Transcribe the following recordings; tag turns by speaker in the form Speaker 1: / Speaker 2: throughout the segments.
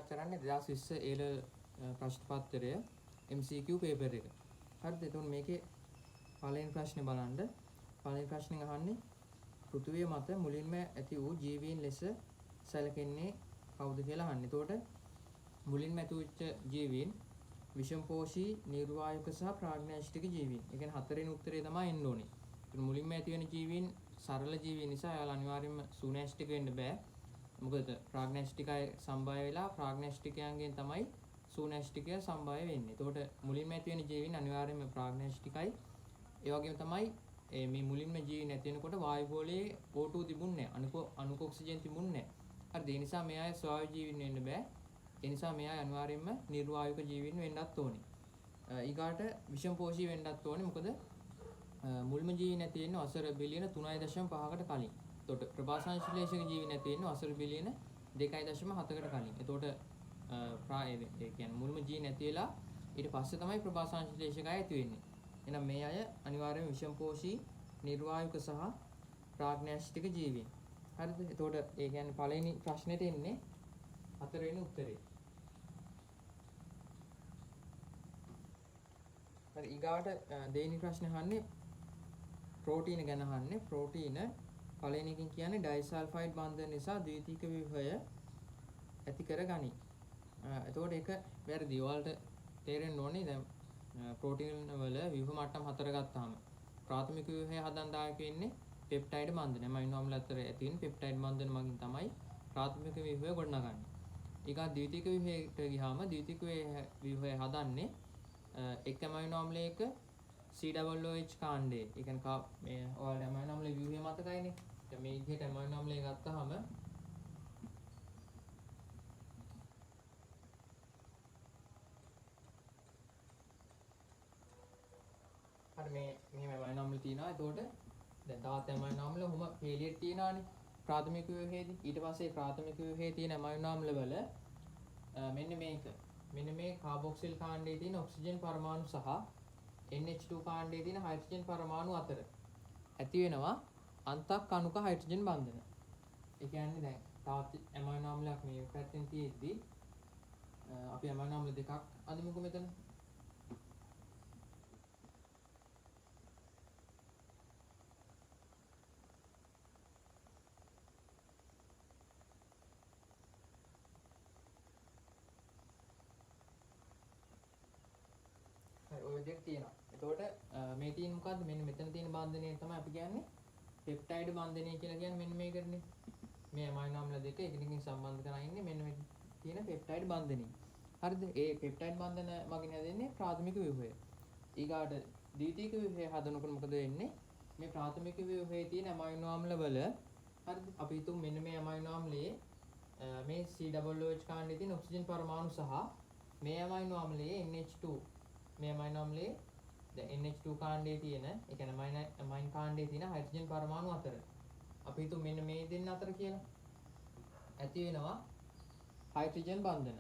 Speaker 1: කතා කරන්නේ 2020 A-level ප්‍රශ්න පත්‍රය MCQ paper එක. හරිද? එතකොට මේකේ පළවෙනි ප්‍රශ්නේ බලන්න. පළවෙනි ප්‍රශ්نين අහන්නේ පෘථිවිය මත මුලින්ම ඇති වූ ජීවීන් ලෙස සැලකෙන්නේ කවුද කියලා අහන්නේ. එතකොට මුලින්ම ඇති වෙච්ච ජීවීන් විෂමපෝෂී, නිර්වායුක සහ ප්‍රාග්නෑෂ්ටික ජීවීන්. ඒ කියන්නේ හතරෙනි උත්තරේ තමයි එන්න ඕනේ. එතකොට මුලින්ම ඇති වෙන ජීවීන් සරල ජීවීන් නිසා එයාලා අනිවාර්යයෙන්ම සුනෑෂ්ටික වෙන්න බෑ. මොකද ප්‍රාග්නෑෂ්ටිකයි සම්බය වෙලා ප්‍රාග්නෑෂ්ටිකයන්ගෙන් තමයි සුනෑෂ්ටිකය සම්බය වෙන්නේ. එතකොට මුලින්ම ඇති වෙන ජීවීන් අනිවාර්යයෙන්ම ප්‍රාග්නෑෂ්ටිකයි. ඒ වගේම තමයි මේ මුලින්ම ජීවීන් ඇති වෙනකොට වායු ගෝලයේ O2 තිබුණේ නැහැ. අණුක ඔක්සිජන් තිබුණේ නැහැ. හරිද? ඒ නිසා මේ අය ස්වායු ජීවීන් වෙන්න බෑ. ඒ නිසා මේ අය අනිවාර්යයෙන්ම නිර්වායුක ජීවීන් වෙන්නත් ඕනේ. ඊගාට විෂමපෝෂී වෙන්නත් ඕනේ. මොකද මුල්ම ජීවීන් ඇති වෙන්නේ වසර බිලියන 3.5කට කලින්. එතකොට ප්‍රභාසංශ්ලේෂක ජීවීන් ඇති වෙන්නේ වසර බිලියන 2.7කට කලින්. එතකොට ඒ කියන්නේ මුල්ම ජීවීන් ඇති වෙලා ඊට පස්සේ තමයි ප්‍රභාසංශ්ලේෂක අය ඇති වෙන්නේ. එහෙනම් මේ අය අනිවාර්යයෙන්ම විෂමපෝෂී, නිර්වායුක සහ ප්‍රාග්නෑෂ්ටික ජීවීන්. හරිද? එතකොට ඒ කියන්නේ පළවෙනි ප්‍රශ්නෙට එන්නේ හතරවෙනි උත්තරේ. හරි ඊගාට දෙවෙනි ප්‍රශ්නේ අහන්නේ ප්‍රෝටීන ගැන අහන්නේ. ප්‍රෝටීන පළවෙනි එකකින් කියන්නේ ඩයිසල්ෆයිඩ් බන්ධන නිසා ද්විතීයික ව්‍යුහය ඇති කරගනි. එතකොට ඒක වැරදි. ඔයාලට තේරෙන්න ඕනේ දැන් ප්‍රෝටීන වල ව්‍යුහ මට්ටම් 4 ගත්තාම ප්‍රාථමික ව්‍යුහය හදන්න දායක වෙන්නේ පෙප්ටයිඩ් බන්ධන. ඇමයිනෝ අම්ල අතර ඇති වෙන පෙප්ටයිඩ් බන්ධන මගින් තමයි ප්‍රාථමික ව්‍යුහය ගොඩනගන්නේ. ඊගා ද්විතීයික ව්‍යුහයට ගියාම ද්විතීයික ව්‍යුහය හදන්නේ එක් ඇමයිනෝ අම්ලයක COOH කාණ්ඩයේ. ඒ කියන්නේ මේ ඔයාලට ඇමයිනෝ අම්ල ව්‍යුහය මතකයිනේ. දැන් මේ විදිහට ඇමයිනෝ අම්ලය ගත්තාම හරි මේ ඇමයිනෝ අම්ල තියෙනවා. එතකොට දැන් තවත් ඇමයිනෝ අම්ල ඔහොම හේලියට තියෙනවානේ ප්‍රාථමික ව්‍යුහයේදී. ඊට පස්සේ ප්‍රාථමික ව්‍යුහයේ තියෙන ඇමයිනෝ අම්ල වල මෙන්න මේ කාබොක්සිල් කාණ්ඩයේ තියෙන ඔක්සිජන් පරමාණු සහ NH2 කාණ්ඩයේ තියෙන හයිඩ්‍රජන් පරමාණු අතර ඇති වෙනවා අන්තක් අණුක හයිඩ්‍රජන් බන්ධන. ඒ කියන්නේ දැන් තවත් ඇමයිනෝ අම්ලයක් මේ පැත්තෙන් තියෙද්දි අපි ඇමයිනෝ අම්ල දෙකක් අදමුකෝ මෙතන. ඔය දෙක තියෙනවා. එතකොට මේ තියෙන මොකද්ද? මෙන්න මෙතන තියෙන බන්ධනය තමයි අපි කියන්නේ පෙප්ටයිඩ් බන්ධනය කියලා කියන්නේ මෙන්න මේකනේ. මේ ඇමයිනෝ අම්ල දෙක එකිනෙකින් සම්බන්ධ කරලා ඉන්නේ මෙන්න මේ තියෙන පෙප්ටයිඩ් බන්ධනය. හරිද? ඒ පෙප්ටයිඩ් බන්ධන මගින් හැදෙන්නේ ප්‍රාථමික ව්‍යුහය. ඊගාට ද්විතීයික ව්‍යුහය හදනකොට මොකද වෙන්නේ? මේ ප්‍රාථමික ව්‍යුහයේ තියෙන ඇමයිනෝ අම්ල වල හරිද? අපි හිතමු මෙන්න මේ ඇමයිනෝ අම්ලයේ මේ COOH කාණ්ඩයේ තියෙන ඔක්සිජන් පරමාණු සහ මේ ඇමයිනෝ අම්ලයේ NH2 මේ ඇමයිනෝ අම්ලයේ දැන් NH2 කාණ්ඩයේ තියෙන ඒ කියන්නේ ඇමයින් කාණ්ඩයේ තියෙන හයිඩ්‍රජන් පරමාණු අතර අපි හිතමු මෙන්න මේ දෙන්න අතර කියලා ඇති වෙනවා හයිඩ්‍රජන් බන්ධන.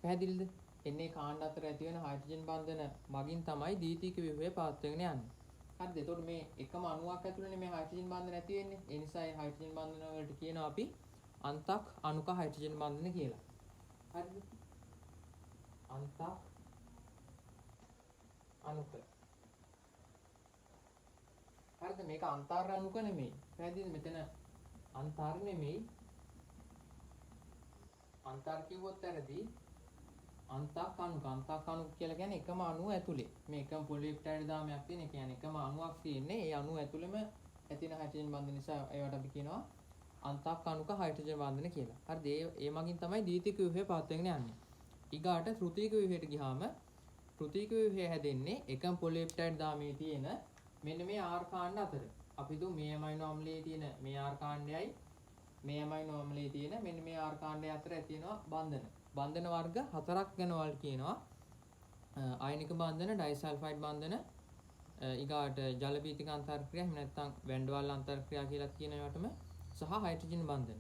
Speaker 1: පැහැදිලිද? එන්නේ කාණ්ඩ අතර ඇති වෙන හයිඩ්‍රජන් බන්ධන මගින් තමයි ද්විතීයික ව්‍යුහය පවත්වාගෙන යන්නේ. හරිද? එතකොට මේ එකම අණුවක් ඇතුළේනේ මේ හයිඩ්‍රජන් බන්ධන ඇති වෙන්නේ. ඒ නිසා මේ හයිඩ්‍රජන් බන්ධන වලට කියනවා අපි අන්තක් අණුක හයිඩ්‍රජන් බන්ධන කියලා. හරිද? අන්තක් අණුක. හරිද? මේක අන්තර් අණුක නෙමෙයි. පැහැදිලිද? මෙතන අන්තර් නෙමෙයි. අන්තර් කිව්වොත් ඇරදී අන්තක් අණුක. අන්තක් අණුක කියලා කියන්නේ එකම අණුව ඇතුලේ. මේ එකම පොලිපෙප්ටයිඩ් දාමයක් තියෙන. ඒ කියන්නේ එකම අණුවක් තියෙන්නේ. ඒ අණුව ඇතුළෙම ඇතින හයිඩ්‍රජන් බන්ධන නිසා ඒවට අපි කියනවා අන්තක් අණුක හයිඩ්‍රජන් බන්ධන කියලා. හරිද? ඒ මගින් තමයි ද්විතීයික ව්‍යුහය පවත්වාගෙන යන්නේ. ඊගාට තෘතීයික ව්‍යුහයට ගියාම තෘතීයික ව්‍යුහය හැදෙන්නේ එකම පොලිපෙප්ටයිඩ් දාමයේ තියෙන මෙන්න මේ R කාණ්ඩ අතර. අපි හිතමු මේ ඇමයිනෝ අම්ලයේ තියෙන මේ R කාණ්ඩයයි මේ ඇමයිනෝ අම්ලයේ තියෙන මෙන්න මේ R කාණ්ඩය අතර ඇති වෙනවා බන්ධන. බන්ධන වර්ග 4ක් ගැන වලට කියනවා. ආයනික බන්ධන, ඩයිසල්ෆයිඩ් බන්ධන, ඊගාට ජල භීතික අන්තර්ක්‍රියා එහෙම නැත්නම් වැන්ඩවාල් අන්තර්ක්‍රියා කියලා කියන ඒවාටම සහ හයිඩ්‍රජන් බන්ධන.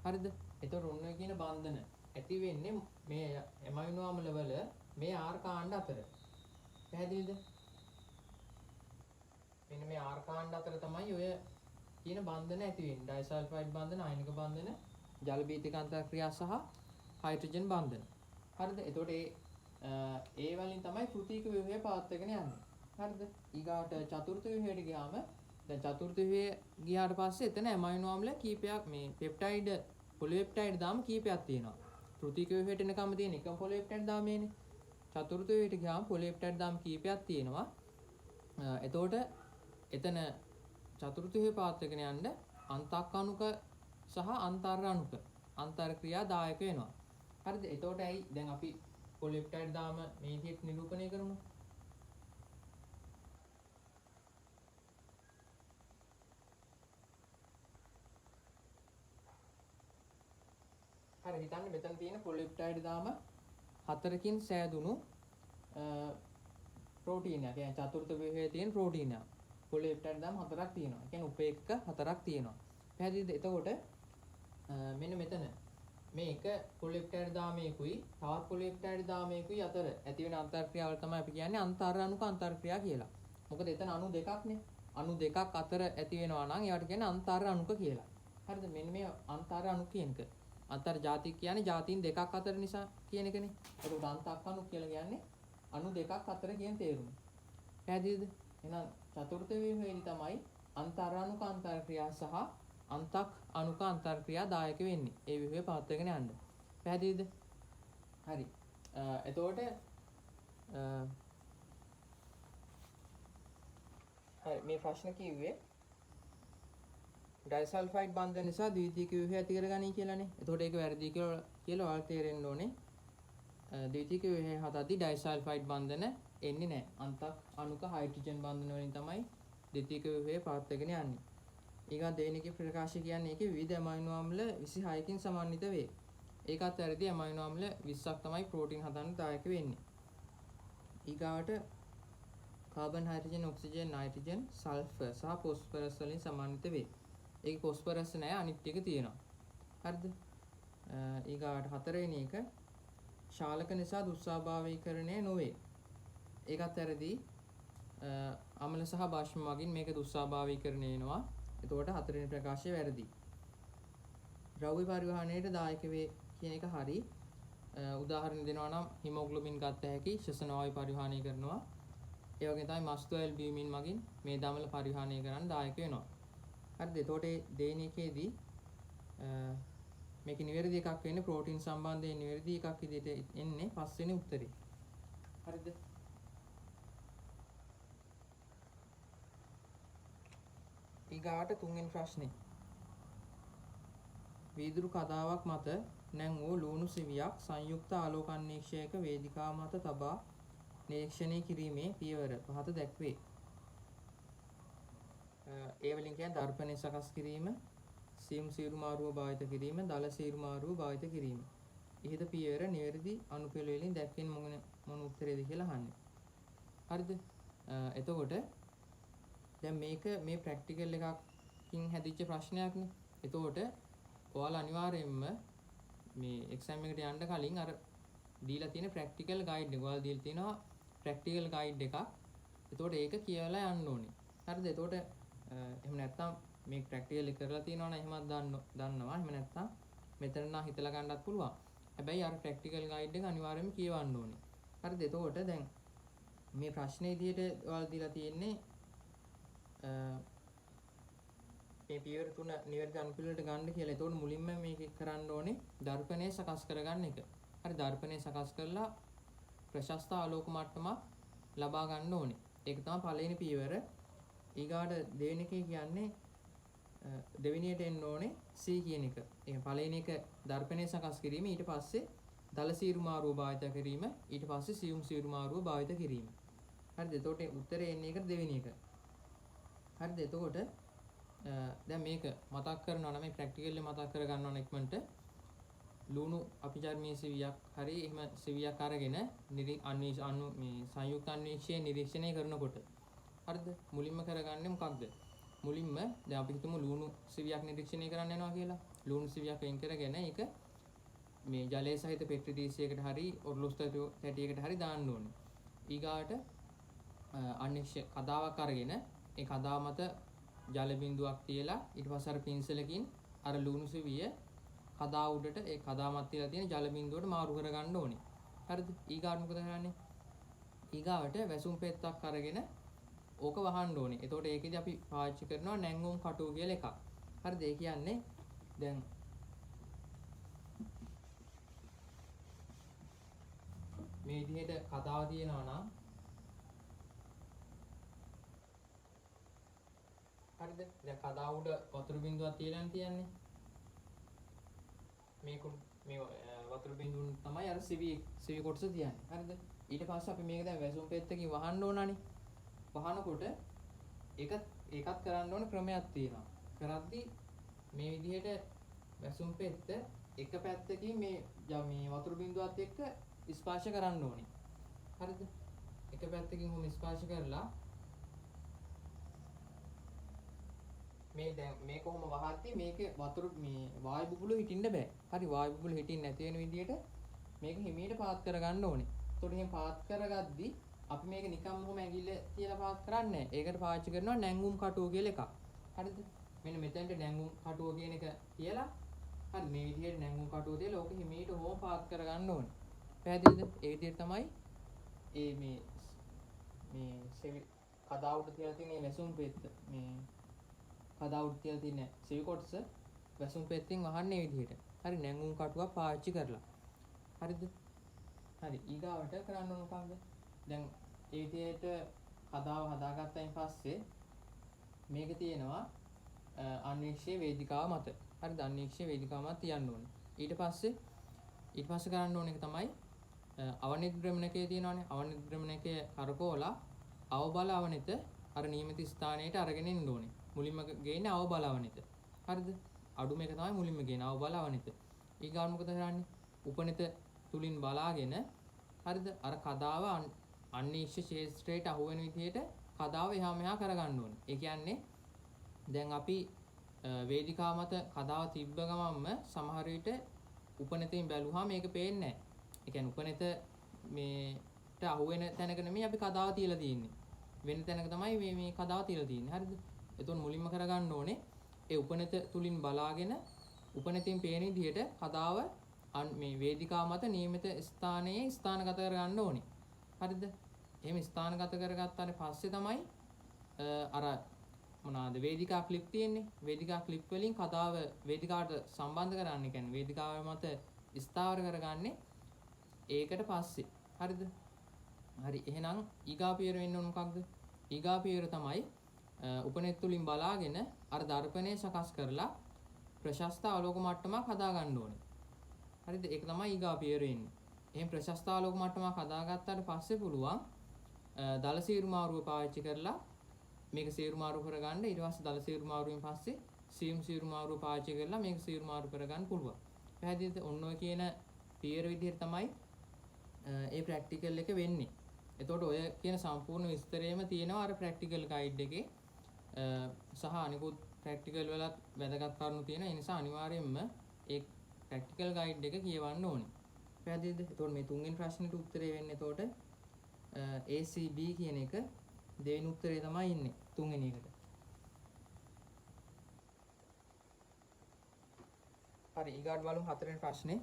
Speaker 1: හරිද? එතකොට ඔන්න ඔය කියන බන්ධන ඇති වෙන්නේ මේ ඇමයිනෝ අම්ල වල මේ R කාණ්ඩ අතර. පැහැදිලිද? මෙන්න මේ R කාණ්ඩ අතර තමයි ඔය කියන බන්ධන ඇති වෙන්නේ. ඩයිසල්ෆයිඩ් බන්ධන, ආයනික බන්ධන, ජල භීතික අන්තර්ක්‍රියා සහ හයිඩ්‍රජන් බන්ධන. හරිද? එතකොට ඒ වලින් තමයි තෘතීක ව්‍යුහය පවත්වාගෙන යන්නේ. හරිද? ඊගාට චතුර්ථ ව්‍යුහයට ගියාම දැන් චතුර්ථ ව්‍යුහය ගියාට පස්සේ එතන ඇමයිනෝ ආම්ල කීපයක් මේ පෙප්ටයිඩ් පොලිපෙප්ටයිඩ් දාම කීපයක් තියෙනවා. තෘතීක ව්‍යුහයට එනකම් තියෙන එකම පොලිපෙප්ටයිඩ් දාමේනේ. චතුර්ථ ව්‍යුහයට ගියාම පොලිපෙප්ටයිඩ් දාම කීපයක් තියෙනවා. එතකොට එතන චතුර්ථ ව්‍යුහය පවත්වාගෙන යන්න අන්තක් අණුක සහ අන්තර් අණුක අන්තර් ක්‍රියා දායක වෙනවා. හරිද? එතකොට ඇයි දැන් අපි පොලිපෙප්ටයිඩ් දාම මේ විදිහට නිරූපණය කරමු. හරි හිතන්න මෙතන තියෙන පොලිපෙප්ටයිඩ් දාම හතරකින් සෑදුණු ප්‍රෝටීනයක්. يعني චතුර්ථ ව්‍යුහයේ තියෙන ප්‍රෝටීනයක්. පොලිපෙප්ටයිඩ් දාම හතරක් තියෙනවා. කියන්නේ උපේක්ෂක හතරක් තියෙනවා. පැහැදිලිද? එතකොට මෙන්න මෙතන මේක පොලිපෙප්ටයිඩ් දාමයකුයි තවත් පොලිපෙප්ටයිඩ් දාමයකුයි අතර ඇති වෙන අන්තර්ක්‍රියාවල තමයි අපි කියන්නේ අන්තර් අණුක අන්තර්ක්‍රියා කියලා. මොකද එතන අණු දෙකක්නේ. අණු දෙකක් අතර ඇති වෙනවා නම් ඒවට කියන්නේ අන්තර් අණුක කියලා. හරිද? මෙන්න මේ අන්තර් අණු කියන එක. අන්තර් ජාතික කියන්නේ ජාතීන් දෙකක් අතර නිසා කියන එකනේ. ඒකට අන්තක් අණු කියලා කියන්නේ අණු දෙකක් අතර කියන තේරුම. පැහැදිලිද? එහෙනම් චතුර්ථ ව්‍යුහයේදී තමයි අන්තර් අණුක අන්තර්ක්‍රියා සහ අන්තක් අණුක අන්තර්ක්‍රියා දායක වෙන්නේ. ඒ ව්‍යුහය පවත්වාගෙන යන්න. පැහැදිලිද? හරි. එතකොට හරි මේ ප්‍රශ්න කිව්වේ ඩයිසල්ෆයිඩ් බන්ධන නිසා ද්විතීයික ව්‍යුහය ඇති කරගනී කියලානේ. එතකොට ඒක වැරදි කියලා ඔයාලට තේරෙන්න ඕනේ. ද්විතීයික ව්‍යුහය හදද්දී ඩයිසල්ෆයිඩ් බන්ධන එන්නේ නැහැ. අන්තක් අණුක හයිඩ්‍රජන් බන්ධන වලින් තමයි ද්විතීයික ව්‍යුහය පවත්වාගෙන යන්නේ. ඊගා දෙවෙනි ප්‍රකාශය කියන්නේ ඒකේ විවිධ ඇමයිනෝ ආම්ල 26කින් සමන්විත වේ. ඒකත් වැරදි. ඇමයිනෝ ආම්ල 20ක් තමයි ප්‍රෝටීන් හදන්න දායක වෙන්නේ. ඊගාවට carbon hydrogen oxygen nitrogen sulphur සහ ෆොස්ෆරස් වලින් සමන්විත වේ. ඒක ෆොස්ෆරස් නැහැ අනිත් ටික තියෙනවා. හරිද? ඊගාට හතරවෙනි එක ශාලක නිසා දුස්සාභාවීකරණය නොවේ. ඒකත් වැරදි. අම්ල සහ භාෂ්ම මගින් මේක දුස්සාභාවීකරණය වෙනවා. එතකොට හතරවෙනි ප්‍රකාශය වැරදි. ද්‍රව්‍ය පරිවහණයට දායක වේ කියන එක හරි. උදාහරණ දෙනවා නම් හිමොග්ලොබින් ගත්ත හැකි ශ්වසන වායු පරිවහණය කරනවා. ඒ වගේ තමයි මස්තු ඇල්බියුමින් මගින් මේ දමල පරිවහණය කරන්න දායක වෙනවා. හරිද? එතකොට දෙවෙනි එකේදී මේක නිවැරදි එකක් වෙන්නේ ප්‍රෝටීන් සම්බන්ධයෙන් නිවැරදි එකක් විදිහට එන්නේ පස්වෙනි උත්තරේ. හරිද? ඊගාට තුන්වෙනි ප්‍රශ්නේ. වීදුරු කතාවක් මත නැං වූ ලුණු සිවියක් සංයුක්ත ආලෝකන්වීක්ෂයක වේදිකාව මත තබා නිරීක්ෂණය කිරීමේ පියවර පහත දැක්වේ. ඒ වලින් කියන්නේ දර්පණය සකස් කිරීම, සියුම් සීරුමාරුව භාවිත කිරීම, දල සීරුමාරුව භාවිත කිරීම. ඉහත පියවර නිවැරදි අනුපිළිවෙල වලින් දැක්වෙන මොන උත්තරේද කියලා අහන්නේ. හරිද? එතකොට දැන් මේක මේ ප්‍රැක්ටිකල් එකකින් හැදිච්ච ප්‍රශ්නයක්නේ. එතකොට ඔයාලා අනිවාර්යයෙන්ම මේ එක්සෑම් එකට යන්න කලින් අර දීලා තියෙන ප්‍රැක්ටිකල් ගයිඩ් එක ඔයාලා දීලා තිනවා ප්‍රැක්ටිකල් ගයිඩ් එකක්. එතකොට ඒක කියවලා යන්න ඕනේ. හරිද? එතකොට එහෙම නැත්නම් මේ ප්‍රැක්ටිකල් එක කරලා තියෙනවා නම් එහෙමත් දන්නවා. එහෙම නැත්නම් මෙතන නම් හිතලා ගන්නත් පුළුවන්. හැබැයි අර ප්‍රැක්ටිකල් ගයිඩ් එක අනිවාර්යයෙන්ම කියවන්න ඕනේ. හරිද? එතකොට දැන් මේ ප්‍රශ්නේ විදිහට ඔයාලා දීලා තියෙන්නේ මේ පියවර තුන නිවැරදි අනුපිළිවෙලට ගන්න කියලා. එතකොට මුලින්ම මේක කරන්න ඕනේ දර්පණය සකස් කරගන්න එක. හරි දර්පණය සකස් කරලා ප්‍රශස්ත ආලෝක මට්ටමක් ලබා ගන්න ඕනේ. ඒක තමයි පළවෙනි පියවර. ඊගාට දෙවෙනි එකේ කියන්නේ දෙවෙනියට එන්න ඕනේ C කියන එක. ඒ පළවෙනි එක දර්පණය සකස් කිරීම, ඊට පස්සේ දල සීරුමාරුව භාවිත කිරීම, ඊට පස්සේ සියුම් සීරුමාරුව භාවිත කිරීම. හරිද? එතකොට උත්තරේ එන්නේ එකට දෙවෙනි එක. හරිද? එතකොට දැන් මේක මතක් කරනවා නම් මේ ප්‍රැක්ටිකල් එක මතක් කර ගන්නවා නම් ඉක්මනට ලුණු අපිචර්මීය සිවියක් හරි එහෙම සිවියක් අරගෙන මේ සංයුක්ත අන්වීක්ෂය නිරීක්ෂණය කරනකොට හරිද? මුලින්ම කරගන්නේ මොකක්ද? මුලින්ම දැන් අපි හිතමු ලුණු සිවියක් නිරීක්ෂණය කරන්න යනවා කියලා. ලුණු සිවියක් වෙන් කරගෙන ඒක මේ ජලයේ සහිත පෙට්ටි දීසියකට හරි ඔරලොස් තැටියකට හරි දාන්න ඕනේ. ඊගාට අන්වීක්ෂ කදාවක් අරගෙන ඒ කදාව මත ජල බිඳුවක් තියලා ඊට පස්සේ අර පින්සලකින් අර ලුණු සිවිය කදා උඩට ඒ කදාමත් තියලා තියෙන ජල බිඳුවට මාරු කරගන්න ඕනේ. හරිද? ඊගාවට මොකද කරන්නේ? ඊගාවට වැසුම් පෙත්තක් අරගෙන ඕක වහන්න ඕනේ. එතකොට ඒකෙදි අපි පාවිච්චි කරනවා නැංගුම් කටුව කියලා එකක්. හරිද? ඒ කියන්නේ දැන් මේ විදිහට කතාව තියෙනවා නම් හරිද? දැන් කතාව උඩ වතුර බිඳුවක් තියලා තියන්නේ. මේ වතුර බිඳුන් තමයි අර සිවි කොටස තියන්නේ. හරිද? ඊට පස්සේ අපි මේක දැන් වැසුම් පෙත්තකින් වහන්න ඕනනේ. වහනකොට ඒකත් කරන්න ඕන ක්‍රමයක් තියෙනවා. කරද්දී මේ විදිහට වැසුම් පෙත්ත එක පැත්තකින් මේ වතුර බිඳුවත් එක්ක ස්පර්ශ කරන්න ඕනේ. හරිද? එක පැත්තකින් කොහොම ස්පර්ශ කරලා මේ කොහොම වහද්දී මේකේ වතුර මේ වායු බුබුලු හිටින්න බෑ. හරි වායු බුබුලු හිටින්න නැති වෙන විදිහට මේක හිමීට පාත් කරගන්න ඕනේ. එතකොට එහෙම පාත් කරගද්දී අපි මේක නිකම්ම කොහොම ඇඟිල්ල තියලා පාත් කරන්නේ නැහැ. ඒකට පාවිච්චි කරනවා නැංගුම් කටුව කියලා එකක්. හරිද? මෙන්න මෙතෙන්ට නැංගුම් කටුව කියන එක තියලා හරි මේ විදිහට නැංගුම් කටුව තියලා ඕක හිමීට හොම පාත් කරගන්න ඕනේ. පැහැදිලිද? ඒ විදිහට තමයි මේ කදා උඩ තියලා තියෙන මේ වැසුම් පෙත්ත මේ කදා උඩ තියලා තියෙන සිවි කොටස වැසුම් පෙත්තෙන් වහන්නේ විදිහට. හරි නැංගුම් කටුවක් පාවිච්චි කරලා. හරිද? හරි ඊගාවට කරන්න ඕන මොකක්ද? දැන් ඒ විදිහට කදාව හදාගත්තයින් පස්සේ මේක තියෙනවා අන්වීක්ෂය වේදිකාව මත. හරිද? අන්වීක්ෂය වේදිකාව මත තියන්න ඕනේ. ඊට පස්සේ කරන්න ඕන එක තමයි අවනිග්‍රමණකයේ තියෙනවානේ. අවනිග්‍රමණකයේ කරකෝලා අවබල අවනිත අර නියමිත ස්ථානයට අරගෙන ඉන්න ඕනේ. මුලින්ම ගේන්නේ අවබල අවනිත. හරිද? අඩුම එක තමයි මුලින්ම ගේන අවබල අවනිත. ඊගාව මොකද කරන්නේ? උපනිත තුලින් බලාගෙන හරිද? අර කදාව අන්වීක්ෂ ශේෂ්ත්‍රයට අහු වෙන විදිහට කදාව එහා මෙහා කරගන්න ඕනේ. ඒ කියන්නේ දැන් අපි වේදිකාව මත කදාව තිබ්බ ගමන්ම සමහර විට උපනිතෙන් බැලුවාම මේක පේන්නේ නැහැ. ඒ කියන්නේ උපනිත මේට අහු වෙන තැනක නෙමෙයි අපි කදාව තියලා තියෙන්නේ. වෙන තැනක තමයි මේ කදාව තියලා තියෙන්නේ. හරිද? එතකොට මුලින්ම කරගන්න ඕනේ ඒ උපනිත තුලින් බලාගෙන උපනිතින් පේන විදිහට කදාව මේ වේදිකාව මත නියමිත ස්ථානයේ ස්ථානගත කරගන්න ඕනේ. හරිද? එහෙම ස්ථානගත කරගත්තාට පස්සේ තමයි අර මොනවාද වේදිකා ක්ලිප් තියෙන්නේ. වේදිකා ක්ලිප් වලින් කතාව වේදිකාවට සම්බන්ධ කරන්නේ. කියන්නේ වේදිකාව මත ස්ථාවර කරගන්නේ ඒකට පස්සේ. හරිද? හරි එහෙනම් ඊගා පියවර වෙන්න ඕන මොකක්ද? ඊගා පියවර තමයි උපනෙත් තුලින් බලාගෙන අර දර්පණය සකස් කරලා ප්‍රශස්ත ආලෝක මට්ටමක් හදා ගන්න ඕනේ. හරිද? ඒක තමයි ඊගා පියවර වෙන්නේ. එහෙන් ප්‍රශස්ත ආලෝක මට්ටමක් හදාගත්තාට පස්සේ පුළුවන් දල සීරු මාරුව පාවිච්චි කරලා මේක සීරු මාරු කරගන්න. ඊට පස්සේ දල සීරු මාරුවෙන් පස්සේ සීම් සීරු මාරුව පාවිච්චි කරලා මේක සීරු මාරු කරගන්න පුළුවන්. පැහැදිලිද? ඔන්න ඔය කියන පියවර විදිහට තමයි ඒ ප්‍රැක්ටිකල් එක වෙන්නේ. එතකොට ඔය කියන සම්පූර්ණ විස්තරයම තියෙනවා අර ප්‍රැක්ටිකල් ගයිඩ් එකේ සහ අනිකුත් ප්‍රැක්ටිකල් වලත් වැදගත් කරුණු තියෙනවා. ඒ නිසා අනිවාර්යයෙන්ම ඒ ප්‍රැක්ටිකල් ගයිඩ් එක කියවන්න ඕනේ. පැහැදිලිද? එතකොට මේ තුන්වෙනි ප්‍රශ්නෙට උත්තරේ වෙන්නේ එතකොට ACB කියන එක දෙවෙනි උත්තරේ තමයි ඉන්නේ තුන්වෙනි එකට. හරි ඊගාට බලමු හතරවෙනි ප්‍රශ්නේ.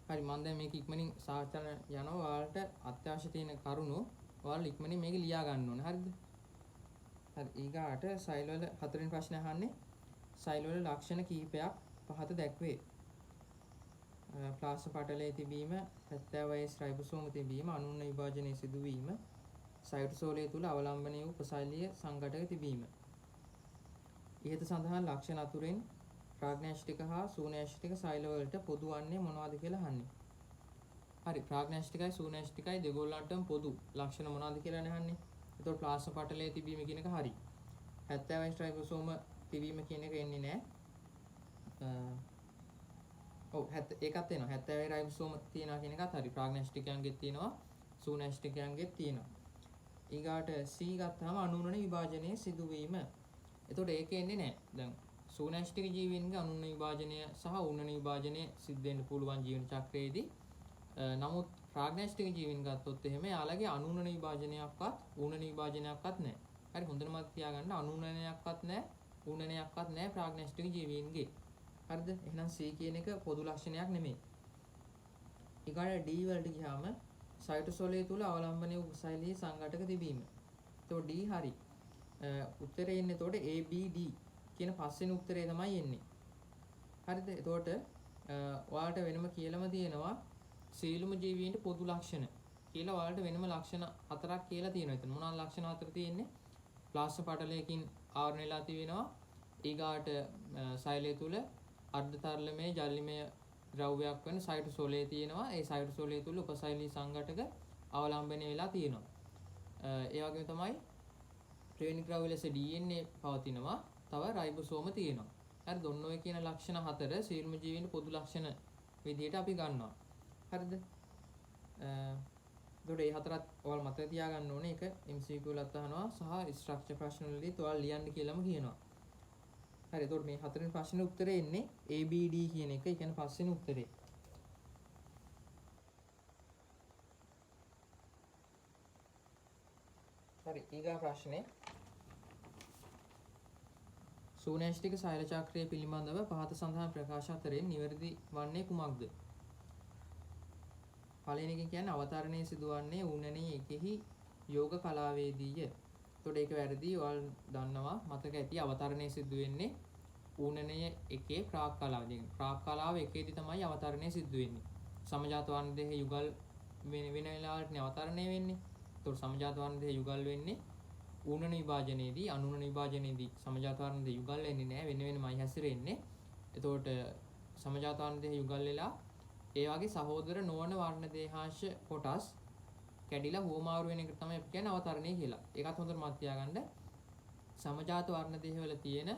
Speaker 1: හරි මම දැන් මේක ඉක්මනින් සාකච්ඡා යනවා. ඔයාලට අත්‍යවශ්‍ය තියෙන කරුණු ඔයාලා ඉක්මනින් මේක ලියා ගන්න ඕනේ. හරිද? හරි ඊගාට සෛල වල හතරවෙනි ප්‍රශ්නේ අහන්නේ සෛල වල ලක්ෂණ කිහිපයක් පහත දැක්වේ. ප්ලාස්ම පටලයේ තිබීම, 70 වයස් රයිබෝසෝම තිබීම, අනුන්න විභාජනයේ සිදුවීම, සයිටෝසෝලය තුල අවලම්බනය වූ උපසෛලීය සංඝටක තිබීම. ඉහත සඳහන් ලක්ෂණ අතුරින් ප්‍රාග්නැස්ටික හා සූනැස්ටික සෛල වලට පොදු වන්නේ මොනවද කියලා අහන්නේ. හරි ප්‍රාග්නැස්ටිකයි සූනැස්ටිකයි දෙගොල්ලන්ටම පොදු ලක්ෂණ මොනවද කියලා අහන්නේ. එතකොට ප්ලාස්ම පටලයේ තිබීම කියන එක හරි. 70 වයස් රයිබෝසෝම තිබීම කියන එක එන්නේ නැහැ. ඔව් ඒකත් එනවා 70 රයිබෝසෝම තියනවා කියන එකත් හරි. ප්‍රාග්නැස්ටිකයන්ගෙත් තියෙනවා සූනැස්ටිකයන්ගෙත් තියෙනවා. ඊගාට C ගත්තාම අනුන්නන විභාජනයේ සිදුවීම. එතකොට ඒක එන්නේ නැහැ. දැන් සූනැස්ටික ජීවීන්ගේ අනුන්න විභාජනය සහ උන්නන විභාජනය සිද්ධ වෙන්න පුළුවන් ජීවන චක්‍රයේදී. නමුත් ප්‍රාග්නැස්ටික ජීවීන් ගත්තොත් එහෙම යාළගේ අනුන්නන විභාජනයක්වත් උන්නන විභාජනයක්වත් නැහැ. හරි හොඳට මතක තියාගන්න අනුන්නනයක්වත් නැහැ උන්නනයක්වත් නැහැ ප්‍රාග්නැස්ටික ජීවීන්ගේ. හරිද? එහෙනම් C කියන එක පොදු ලක්ෂණයක් නෙමෙයි. ඊගාට D වලට ගියාම සයිටෝසෝලේ තුල අවලම්බනයේ උපසෛලීය සංඝටක තිබීම. එතකොට D හරි. උත්තරේ එන්නේ එතකොට A B D කියන පස්වෙනි උත්තරේ තමයි එන්නේ. හරිද? එතකොට ඔයාලට වෙනම කියලාම තියෙනවා සීලුම ජීවීන්ට පොදු ලක්ෂණ කියලා ඔයාලට වෙනම ලක්ෂණ හතරක් කියලා තියෙනවා. එතන මොනවාද ලක්ෂණ හතර තියෙන්නේ? ප්ලාස්ම පටලයකින් ආවරණය වෙලා තියෙනවා. ඊගාට සෛලය තුල අර්ධතරලමය ජලීමය ද්‍රව්‍යයක් වෙන සයිටෝසෝලේ තියෙනවා. ඒ සයිටෝසෝලේ තුල උපසෛලී සංඝටක අවලම්බනය වෙලා තියෙනවා. ඒ වගේම තමයි ට්‍රේනික් ද්‍රව්‍ය ලෙස DNA පවතිනවා. තව රයිබෝසෝම තියෙනවා. හරිද? ඔන්න ඔය කියන ලක්ෂණ හතර සීලුම ජීවීන්ට පොදු ලක්ෂණ විදිහට අපි ගන්නවා. හරිද? එතකොට මේ හතරත් ඔයාලා මතක තියාගන්න ඕනේ. ඒක MCQ වලත් අහනවා සහ ස්ට්‍රක්චර් ප්‍රශ්න වලදීත් ඔයාලා ලියන්න කියලාම කියනවා. හරි. එතකොට මේ හතරෙනි ප්‍රශ්නේ උත්තරේ එන්නේ ABD කියන එක. ඒ කියන්නේ පස්වෙනි උත්තරේ. හරි. ඊගා ප්‍රශ්නේ සූනෑෂ්ටික සෛල චක්‍රය පිළිබඳව පහත සඳහන් ප්‍රකාශ අතරින් නිවැරදි වන්නේ කුමක්ද? පළවෙනි එක කියන්නේ අවතරණයේ සිදුවන්නේ ඌනනේ එකෙහි යෝග කලාවේදීය. එතකොට ඒක වැරදි. ඔයාලා දන්නවා මතක ඇති අවතරණයේ සිදු වෙන්නේ ඌනනය එකේ ප්‍රාක් කලාවදී. ප්‍රාක් කලාව එකේදී තමයි අවතරණය සිදු වෙන්නේ. සමජාත වර්ණ දෙක යුගල් වෙන වෙලාවට අවතරණය වෙන්නේ. එතකොට සමජාත වර්ණ දෙක යුගල් වෙන්නේ ඌනන විභාජනයේදී. අනුනන විභාජනයේදී සමජාත වර්ණ දෙක යුගල් වෙන්නේ නැහැ. වෙන වෙනමයි හැසිරෙන්නේ. එතකොට සමජාත වර්ණ දෙක යුගල් වෙලා ඒ වගේ සහෝදර නොවන වර්ණ දේහාංශ කොටස් කැඩිලා හුවමාරු වෙන එක තමයි අපි කියන්නේ අවතරණය කියලා. ඒකත් හොඳට මතක තියාගන්න. සමජාත වර්ණ දේහ වල තියෙන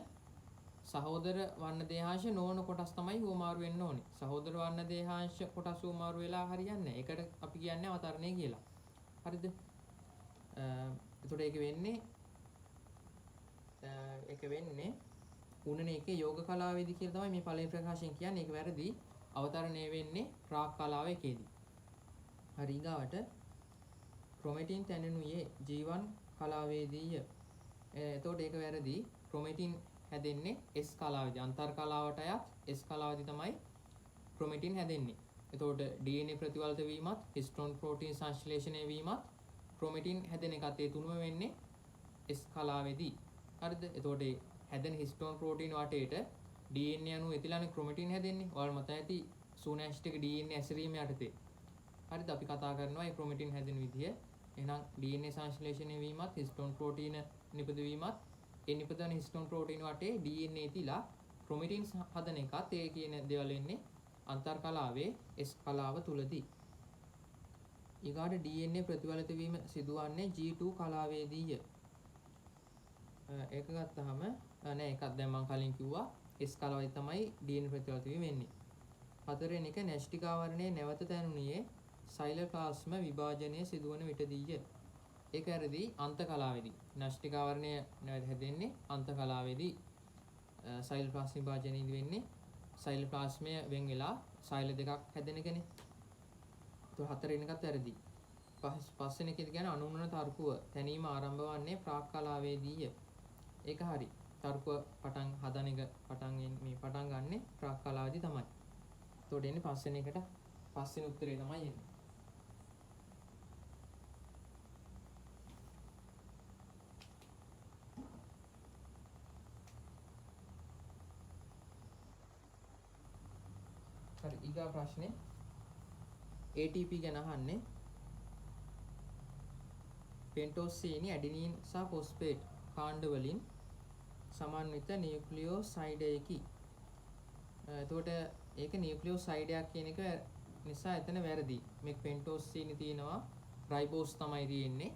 Speaker 1: සහෝදර වර්ණ දේහාංශ නොවන කොටස් තමයි හුවමාරු වෙන්න ඕනේ. සහෝදර වර්ණ දේහාංශ කොටස් හුවමාරු වෙලා හරියන්නේ නැහැ. ඒකට අපි කියන්නේ අවතරණය කියලා. හරිද? එතකොට ඒක වෙන්නේ උණනේ එකේ යෝග කලාවේදී කියලා තමයි මේ පළවෙනි ප්‍රකාශයෙන් කියන්නේ. ඒක වැරදි. අවතරණය වෙන්නේ ප්‍රාක් කලාව එකේදී. හරි. ඊගාවට ක්‍රොමැටින් තැනෙනුයේ ජීවන් කලාවේදීය. එතකොට ඒක වැරදි. ක්‍රොමැටින් හැදෙන්නේ S කලාවේදී. අන්තර් කලාවට අයත් S කලාවේදී තමයි ක්‍රොමැටින් හැදෙන්නේ. එතකොට DNA ප්‍රතිවර්ධ වීමත්, හිස්ටෝන් ප්‍රෝටීන් සංශ්ලේෂණය වීමත්, ක්‍රොමැටින් හැදෙන එකත් ඒ තුනම වෙන්නේ S කලාවේදී. හරිද? එතකොට හැදෙන හිස්ටෝන් ප්‍රෝටීන් වටේට DNA අණු එතිලානේ ක්‍රොමැටින් හැදෙන්නේ. ඔයාලා මතක ඇති සූනෑෂ්ටික DNA ඇසිරීම යටතේ. හරිද? අපි කතා කරනවා මේ ක්‍රොමැටින් හැදෙන විදිය. එහෙනම් DNA සංශ්ලේෂණය වීමත්, හිස්ටෝන් ප්‍රෝටීන නිපදවීමත්, ඒ නිපදවන හිස්ටෝන් ප්‍රෝටීන වටේ DNA තිලා ක්‍රොමැටින් හදන එකත් ඒ කියන දේවල් වෙන්නේ අන්තර් කලාවේ S කලාව තුලදී. ඊගාට DNA ප්‍රතිවලිත වීම සිදුවන්නේ G2 කලාවේදීය. ඒක ගත්තාම නෑ එකක් දැන් මම කලින් කිව්වා S කලාවේ තමයි DNA ප්‍රතිවලිත වීම වෙන්නේ. හතරවෙනි එක න්‍යෂ්ටික ආවරණයේ නැවත තැනුණියේ සෛලෝප්ලාස්ම විභාජනයේ සිදුවන විටදීය. ඒක ඇරදී අන්ත කලාවේදී. න්‍යෂ්ටික ආවරණය නැවත හැදෙන්නේ අන්ත කලාවේදී. සෛලෝප්ලාස්ම විභාජනයේදී වෙන්නේ සෛලෝප්ලාස්මය වෙන් වෙලා සෛල දෙකක් හැදෙන එකනේ. ඒක හතරවෙනි එකත් වැරදි. පස්වෙනි එකේදී කියන්නේ අනුනන තර්කුව තැනීම ආරම්භ වන්නේ ප්‍රාක් කලාවේදීය. ඒක හරි. තර්කුව පටන් හදන එක පටන් ගන්නෙ ප්‍රාක් කලාවේදී තමයි. එතකොට එන්නේ පස්වෙනි එකට පස්වෙනි උත්තරේ තමයි එන්නේ. හරි. ඊගා ප්‍රශ්නේ ATP ගැන අහන්නේ. පෙන්ටෝස් සීනි ඇඩිනීන් සහ ෆොස්ෆේට් කාණ්ඩ වලින් සමන්විත නියුක්ලියෝසයිඩයකි. එතකොට ඒක නියුක්ලියෝසයිඩයක් කියන එක නිසා එතන වැරදි. මේක පෙන්ටෝස් සීනි තියෙනවා, රයිබෝස් තමයි තියෙන්නේ.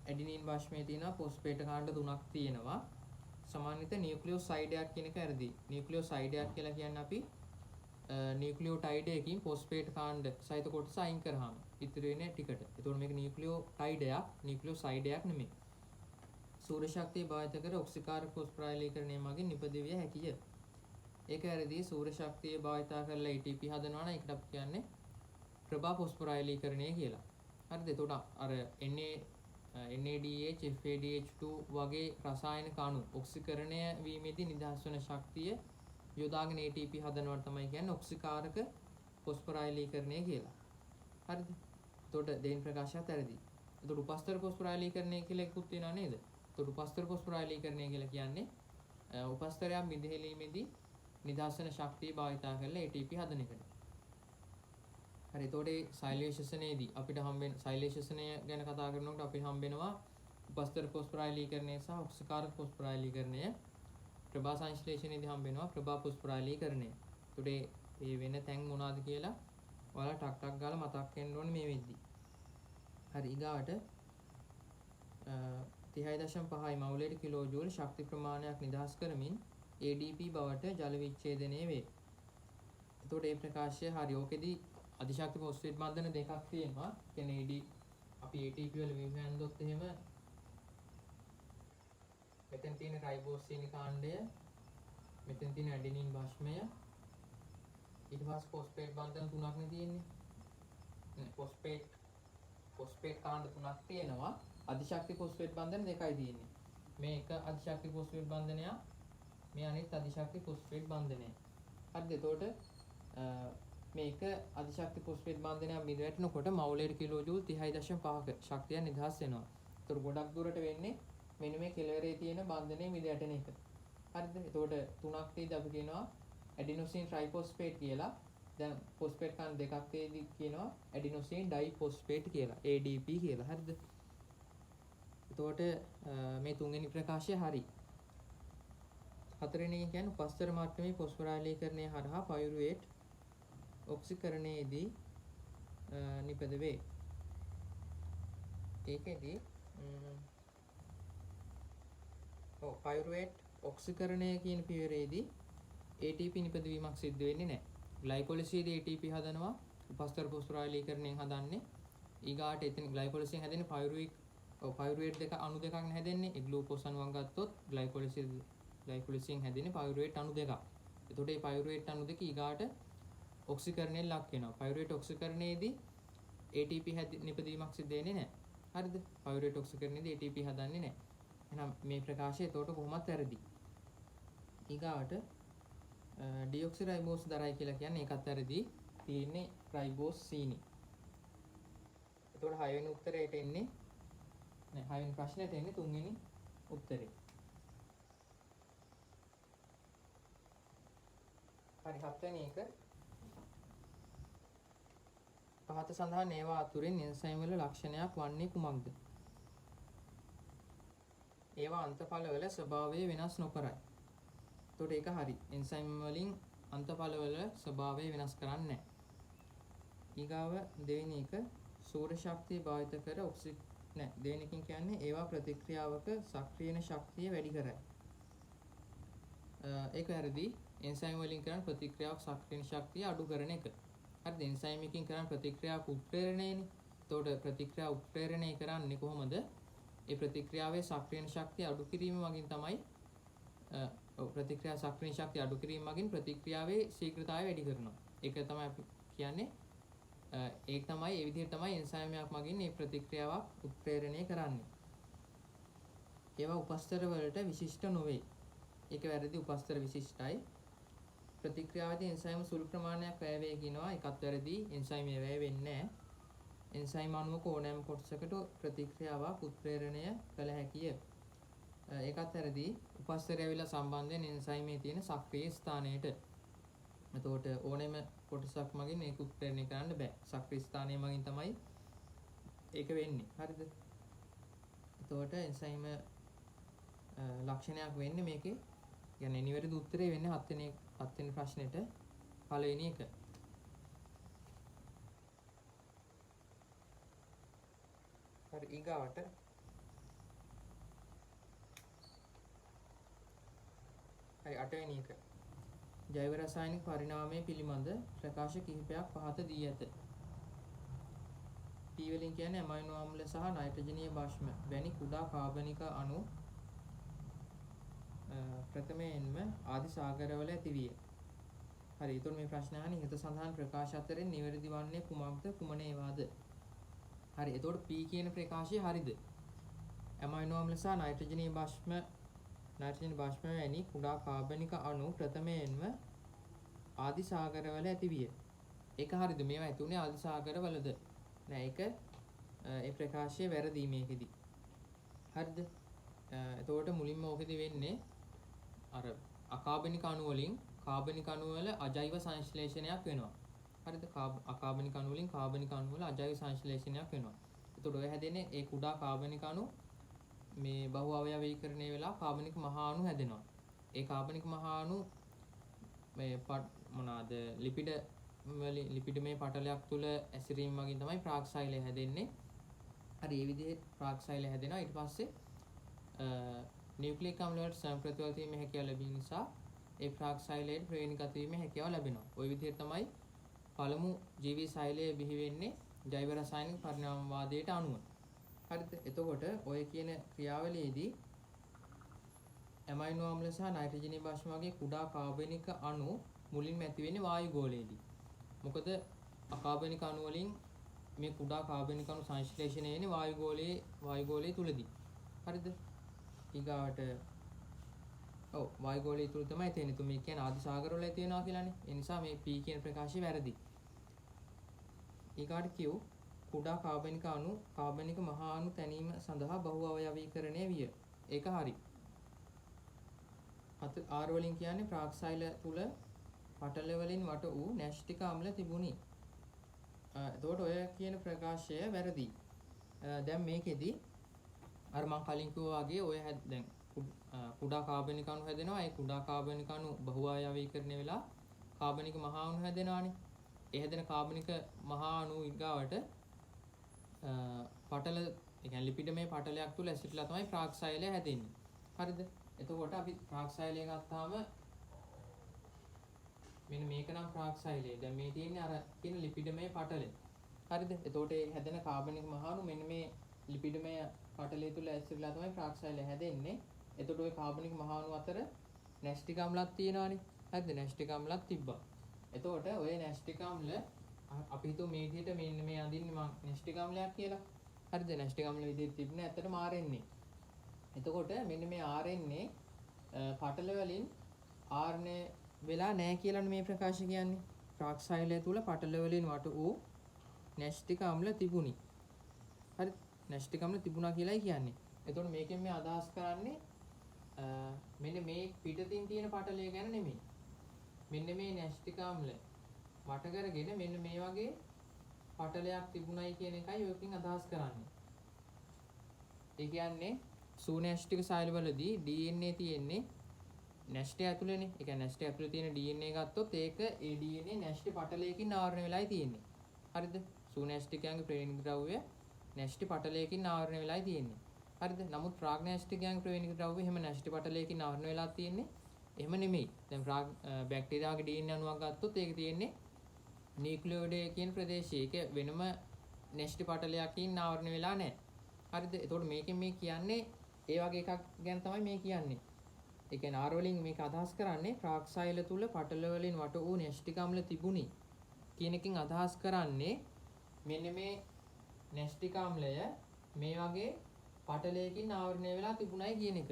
Speaker 1: ඇඩිනීන් භාෂ්මයේ තියෙනවා, ෆොස්ෆේට් කාණ්ඩ තුනක් තියෙනවා. සමන්විත නියුක්ලියෝසයිඩයක් කියන එක වැරදි. නියුක්ලියෝසයිඩයක් කියලා කියන්නේ අපි නියුක්ලියෝටයිඩ් එකකින් ෆොස්ෆේට් කාණ්ඩ සහිත කොටස අයින් කරාම ඉතුරු වෙන ටිකට. ඒතකොට මේක නියුක්ලියෝටයිඩයක්, නියුක්ලියෝසයිඩයක් නෙමෙයි. සූර්ය ශක්තිය භාවිත කර ඔක්සිකාරක ෆොස්ෆරයිලීකරණය මගින් නිපදවිය හැකිය. ඒක වැරදි. සූර්ය ශක්තිය භාවිත කරලා ATP හදනවා නම් ඒකට අපි කියන්නේ ප්‍රභා ෆොස්ෆරයිලීකරණය කියලා. හරිද? එතකොට අර NADH, FADH2 වගේ රසායනික අණු ඔක්සිකරණය වීමේදී නිදහස් වන ශක්තිය යොදාගෙන ATP හදනවට තමයි කියන්නේ ඔක්සිකාරක ෆොස්ෆොරයිලීකරණය කියලා. හරිද? එතකොට දෙයින් ප්‍රකාශයත් ඇරදී. එතකොට උපස්තර ෆොස්ෆොරයිලීකරණය කියලා එකකුත් තියෙනවා නේද? එතකොට උපස්තර ෆොස්ෆොරයිලීකරණය කියලා කියන්නේ උපස්තරයක් මිදෙහෙලීමේදී නිදහස් වෙන ශක්තිය භාවිතා කරලා ATP හදන එකට. හරි. එතකොට ඒ සයිලේෂනයේදී අපිට හම්බෙන සයිලේෂනය ගැන කතා කරනකොට අපිට හම්බෙනවා උපස්තර ෆොස්ෆොරයිලීකරණය සහ ඔක්සිකාරක ෆොස්ෆොරයිලීකරණය. ප්‍රභා සංශ්ලේෂණයේදී හම්බෙනවා ප්‍රභා ෆොස්ෆොරයිලීකරණය. එතකොට මේ වෙන තැන් මොනවාද කියලා ඔයාලා ටක් ටක් ගාලා මතක් වෙන්න ඕනේ මේ වෙද්දි. හරි. ඊගාවට 30.5 මවුලයට කිලෝජූල් ශක්ති ප්‍රමාණයක් නිදහස් කරමින් ADP බවට ජල විච්ඡේදනය වේ. එතකොට මේ ප්‍රකාශය හරි. ඕකෙදි අධිශක්ති ෆොස්ෆේට් බන්ධන දෙකක් තියෙනවා. කියන්නේ අපි ATP වල විභාගයන්දොත් එහෙම මෙතෙන් තියෙන රයිබෝසීනි කාණ්ඩය, මෙතෙන් තියෙන ඇඩෙනින් භස්මය, ඊට පස්සේ ෆොස්ෆේට් බන්ධන තුනක් නේ තියෙන්නේ. ෆොස්ෆේට් කාණ්ඩ තුනක් තියෙනවා. අධිශක්ති ෆොස්ෆේට් බන්ධන දෙකයි තියෙන්නේ. මේ එක අධිශක්ති ෆොස්ෆේට් බන්ධනය, මේ අනිත් අධිශක්ති ෆොස්ෆේට් බන්ධනය. හරිද? එතකොට මේක අධිශක්ති ෆොස්ෆේට් බන්ධනයක් මිද වැටෙනකොට මවුලයට කිලෝජූල් 30.5ක ශක්තිය නිදහස් වෙනවා. ඒතර ගොඩක් දුරට වෙන්නේ මෙන්න මේ කෙළවරේ තියෙන බන්ධනයේ මිද වැටෙන එක. හරිද? එතකොට තුනක් තියෙද්දි අපි කියනවා ඇඩිනොසින් ට්‍රයිෆොස්ෆේට් කියලා. දැන් ෆොස්ෆේට් කන් දෙකක් තියෙද්දි කියනවා ඇඩිනොසින් ඩයිෆොස්ෆේට් කියලා. ADP කියලා. හරිද? එතකොට මේ තුන්වෙනි ප්‍රකාශය හරි. හතරවෙනි එක කියන්නේ උපස්තර මට්ටමේ ෆොස්ෆොරයිලීකරණය හරහා පයුරුවේට් ඔක්සිකරණයේදී නිපද වේ. ඒකෙදි පයුරුවේට් ඔක්සිකරණය කියන පියවරේදී ATP නිපදවීමක් සිද්ධ වෙන්නේ නැහැ. ග්ලයිකොලිසිසේදී ATP හදනවා, උපස්තර ෆොස්ෆොරයිලීකරණයෙන් හදන්නේ. ඊගාට එතන ග්ලයිකොලිසිසෙන් හැදෙන්නේ පයුරුවේට් දෙක අණු දෙකක් හැදෙන්නේ. ඒ ග්ලූකෝස් අණුවක් ගත්තොත් ග්ලයිකොලිසිසෙන් හැදෙන්නේ පයුරුවේට් අණු දෙකක්. එතකොට මේ පයුරුවේට් අණු දෙක ඊගාට ඔක්සිකරණයෙන් ලක් වෙනවා. පයුරුවේට් ඔක්සිකරණයේදී ATP නිපදවීමක් සිද්ධ වෙන්නේ නැහැ. හරිද? පයුරුවේට් ඔක්සිකරණයේදී ATP හදන්නේ නැහැ. එහෙනම් මේ ප්‍රකාශය එතකොට කොහොමත් වැරදි. ඊගාට ඩියොක්සිරයිබෝස් දරයි කියලා කියන්නේ ඒකත් වැරදි. තියෙන්නේ රයිබෝස් සීනි. එතකොට 6 වෙනි උත්තරයට එන්නේ නෑ 6 වෙනි ප්‍රශ්නෙට එන්නේ 3 වෙනි උත්තරේ. හරි 7 වෙනි එක පහත සඳහන් ඒවා අතුරින් එන්සයිම් වල ලක්ෂණයක් වන්නේ කුමක්ද? ඒවා අන්තඵලවල ස්වභාවය වෙනස් නොකරයි. එතකොට ඒක හරි. එන්සයිම් වලින් අන්තඵලවල ස්වභාවය වෙනස් කරන්නේ නැහැ. ඊගාව දෙවෙනි එක සූර්ය ශක්තිය භාවිත කර දෙවෙනි එකකින් කියන්නේ ඒවා ප්‍රතික්‍රියාවක සක්‍රියන ශක්තිය වැඩි කරයි. ඒක වැරදි. එන්සයිම් වලින් කරන ප්‍රතික්‍රියාවක් සක්‍රියන ශක්තිය අඩු කරන එක. හරිද? එන්සයිම් එකකින් කරන ප්‍රතික්‍රියාවක් උත්ප්‍රේරණයනේ. එතකොට ප්‍රතික්‍රියාව උත්ප්‍රේරණය කරන්නේ කොහොමද? ඒ ප්‍රතික්‍රියාවේ සක්‍රියන ශක්තිය අඩු කිරීම මගින් තමයි ප්‍රතික්‍රියා සක්‍රියන ශක්තිය අඩු කිරීම මගින් ප්‍රතික්‍රියාවේ ශීඝ්‍රතාවය වැඩි කරනවා. ඒක තමයි අපි කියන්නේ ඒ විදිහට තමයි එන්සයිම් එකක් මගින් මේ ප්‍රතික්‍රියාවක් උත්ප්‍රේරණය කරන්නේ. ඒවා උපස්තර වලට විශිෂ්ට නොවේ. ඒක වැරදි. උපස්තර විශිෂ්ටයි. ප්‍රතික්‍රියාවේදී එන්සයිම් සුළු ප්‍රමාණයක් වැය වේ කියනවා. ඒකත් වැරදි. එන්සයිම් වැය වෙන්නේ නැහැ. එන්සයිම් අණුවක ඕනෑම කොටසකට ප්‍රතික්‍රියාවක් උත්ප්‍රේරණය කළ හැකිය. ඒකත් වැරදි. උපස්තරය ඇවිල්ලා සම්බන්ධ වෙන එන්සයිමේ තියෙන සක්‍රීය ස්ථානයට. එතකොට ඕනෑම කොටසක් මගින් ඒක උත්ප්‍රේරණය කරන්න බෑ. සක්‍රීය ස්ථානය මගින් තමයි ඒක වෙන්නේ. හරිද? එතකොට එන්සයිම ලක්ෂණයක් වෙන්නේ මේකේ. يعني නිවැරදි උත්තරේ වෙන්නේ 7 වෙනි ප්‍රශ්නෙට පළවෙනි එක. හරි ඊගාවට හරි 8 වෙනි එක. ජෛව රසායනික පරිණාමය පිළිබඳ ප්‍රකාශ කිහිපයක් පහත දී ඇත. P වලින් කියන්නේ ඇමයිනෝ අම්ල සහ නයිට්‍රජනීය භාෂ්ම වැනි කුඩා කාබනික අණු ප්‍රථමයෙන්ම ආදි සාගරවල ඇතිවිය. හරි. ඊතොර මේ ප්‍රශ්න අහන්නේ හිත සඳහන් ප්‍රකාශ අතරින් නිවැරදි වන්නේ කුමක්ද කුමන ඒවාද? හරි. එතකොට P කියන ප්‍රකාශය හරිද? ඇමයිනෝ අම්ල සහ නයිට්‍රජනීය භාෂ්ම නයිට්‍රජන් බාෂ්පය වැනි කුඩා කාබනික අණු ප්‍රථමයෙන්ම ආදි සාගරවල ඇති විය. ඒක හරියද? මේවා ඇති උනේ ආදි සාගරවලද? නෑ, ඒක ඒ ප්‍රකාශය වැරදි මේකෙදි. හරිද? එතකොට මුලින්ම ඕකෙදි වෙන්නේ අර අකාබනික අණු වලින් කාබනික අණු වල අජෛව සංශ්ලේෂණයක් වෙනවා. හරිද? අකාබනික අණු වලින් කාබනික අණු වල අජෛව සංශ්ලේෂණයක් වෙනවා. එතකොට ඔය හැදෙන්නේ ඒ කුඩා කාබනික අණු මේ බහු අවයවීකරණය වෙලා කාබනික මහා අණු හැදෙනවා. ඒ කාබනික මහා අණු මේ මොනවාද ලිපිඩමය පටලයක් තුල ඇසිරීම වලින් තමයි ප්‍රාක්සයිලය හැදෙන්නේ. හරි, මේ විදිහේ ප්‍රාක්සයිලය හැදෙනවා. ඊට පස්සේ නියුක්ලික් අම්ල වලට සම්ප්‍රතිවල් වීමේ හැකියාව ලැබීම නිසා ඒ ප්‍රාක්සයිලයට ප්‍රේණිගත වීමේ හැකියාව ලැබෙනවා. ওই විදිහට තමයි පළමු ජීවී සෛලය බිහි වෙන්නේ ජෛව රසායනික පරිණාමවාදයට අනුව. හරිද? එතකොට ඔය කියන ක්‍රියාවලියේදී ඇමයිනෝ අම්ල සහ නයිට්‍රජන් බාෂ්ප වගේ කුඩා කාබනික අණු මුලින්ම ඇති වෙන්නේ වායු ගෝලයේදී. මොකද අකාබනික අණු වලින් මේ කුඩා කාබනික අණු සංශ්ලේෂණය වෙන්නේ වායු ගෝලයේ තුලදී. හරිද? ඊගාවට වායු ගෝලයේ තුල තමයි තියෙන්නේ. තුමේ කියන්නේ ආදි සාගරවල තියෙනවා කියලානේ. ඒ නිසා මේ P කියන ප්‍රකාශය වැරදි. ඊගාට Q කුඩා කාබනික අණු කාබනික මහා අණු තැනීම සඳහා බහු අවයවීකරණය විය. ඒක හරි. R වලින් කියන්නේ ප්‍රාක්සයිල තුල පටල වලින් වට වූ නැෂ්ටික අම්ල තිබුණි. එතකොට ඔය කියන ප්‍රකාශය වැරදි. දැන් මේකෙදි අර මම කලින් කිව්වා වගේ ඔය දැන් කුඩා කාබනික අණු හැදෙනවා. ඒ කුඩා කාබනික අණු බහු අවයවීකරණය වෙලා කාබනික මහා අණු හැදෙනවානේ. ඒ හැදෙන කාබනික මහා අණු ඊගාවට පටල ඒ කියන්නේ ලිපිඩමය පටලයක් තුල ඇසිඩ්ලා තමයි ප්‍රාක්සයිලය හැදෙන්නේ. හරිද? එතකොට අපි ප්‍රාක්සයිලය ගත්තාම මෙන්න මේක නම් ප්‍රාක්සයිලය. දැන් මේ තියෙන්නේ අර කියන ලිපිඩමය පටලය. හරිද? එතකොට ඒ හැදෙන කාබනික මහා අණු මෙන්න මේ ලිපිඩමය පටලය තුල ඇසිඩ්ලා තමයි ප්‍රාක්සයිලය හැදෙන්නේ. එතකොට ওই කාබනික මහා අණු අතර නැෂ්ටික අම්ලක් තියෙනවානේ. හරිද? නැෂ්ටික අම්ලක් තිබ්බා. එතකොට ඔය නැෂ්ටික අම්ල අපි හිතුව මේ විදිහට මෙන්න මේ අඳින්නේ මම නැෂ්ටික අම්ලයක් කියලා. හරිද? නැෂ්ටික අම්ල විදිහට තිබුණේ ඇත්තටම RNA. එතකොට මෙන්න මේ RNA පටල වලින් RNA වෙලා නැහැ කියලානේ මේ ප්‍රකාශ කියන්නේ. ප්‍රාක්සයිලය තුල පටල වලින් වට වූ නැෂ්ටික අම්ල තිබුණි. හරි? නැෂ්ටික අම්ල තිබුණා කියලායි කියන්නේ. එතකොට මේකෙන් මේ අදහස් කරන්නේ මෙන්න මේ පිටතින් තියෙන පටලය ගැන නෙමෙයි. මෙන්න මේ නැෂ්ටික අම්ල වට කරගෙන මෙන්න මේ වගේ පටලයක් තිබුණයි කියන එකයි ඔයකින් අදහස් කරන්නේ. ඒ කියන්නේ සූනැෂ්ටික සෛලවලදී DNA තියෙන්නේ නැෂ්ටි ඇතුළේනේ. ඒ කියන්නේ නැෂ්ටි ඇතුළේ තියෙන DNA ගත්තොත් ඒක ඒ DNA නැෂ්ටි පටලයකින් ආවරණය වෙලායි තියෙන්නේ. හරිද? සූනැෂ්ටිකයන්ගේ ප්‍රේණික ද්‍රව්‍ය නැෂ්ටි පටලයකින් ආවරණය වෙලායි තියෙන්නේ. හරිද? නමුත් ප්‍රාග්නැෂ්ටිකයන්ගේ ප්‍රේණික ද්‍රව්‍ය එහෙම නැෂ්ටි පටලයකින් ආවරණය වෙලා තියෙන්නේ. එහෙම නෙමෙයි. දැන් බැක්ටීරියාගේ DNA අණුවක් ගත්තොත් ඒක තියෙන්නේ නියුක්ලියෝයිඩය කියන ප්‍රදේශයේ. ඒක වෙනම නැෂ්ටි පටලයකින් ආවරණය වෙලා නැහැ. හරිද? එතකොට මේකෙන් මේ කියන්නේ ඒ වගේ එකක් ගැන තමයි මේ කියන්නේ. ඒ කියන්නේ R වලින් මේක අදහස් කරන්නේ ප්‍රාක්සයිල තුල පටල වලින් වට වූ නැෂ්ටික අම්ල තිබුණි කියන එකකින් අදහස් කරන්නේ මෙන්න මේ නැෂ්ටික අම්ලය මේ වගේ පටලයකින් ආවරණය වෙලා තිබුණයි කියන එක.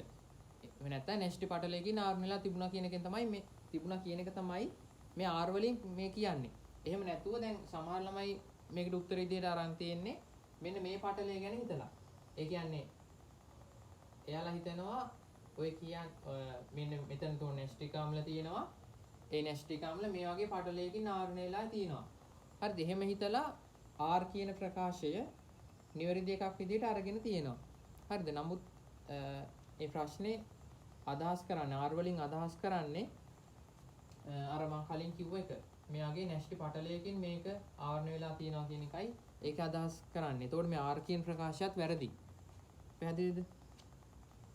Speaker 1: එහෙම නැත්නම් නැෂ්ටි පටලයකින් ආවරණය වෙලා තිබුණා කියන එකෙන් තමයි මේ තිබුණා කියන එක තමයි මේ R වලින් මේ කියන්නේ. එහෙම නැතුව දැන් සමහර ළමයි මේකට උත්තර විදියට අරන් තියෙන්නේ මෙන්න මේ පටලය ගැන හිතලා. ඒ කියන්නේ එයාලා හිතනවා ඔය මෙන්න මෙතන තෝ නැෂ්ටික අම්ල තියෙනවා. ඒ නැෂ්ටික අම්ල මේ වගේ පටලයකින් ආවරණය වෙලා තියෙනවා. හරිද? එහෙම හිතලා R කියන ප්‍රකාශය නිවැරදි එකක් විදියට අරගෙන තියෙනවා. හරිද? නමුත් මේ ප්‍රශ්නේ අදහස් කරන්නේ R වලින් අදහස් කරන්නේ අර මම කලින් කිව්ව එක. මෙයාගේ නැෂ්ටි පටලයකින් මේක ආවරණය වෙලා තියෙනවා කියන එකයි ඒක අදහස් කරන්නේ. එතකොට මේ R කියන ප්‍රකාශයත් වැරදි. පැහැදිලිද?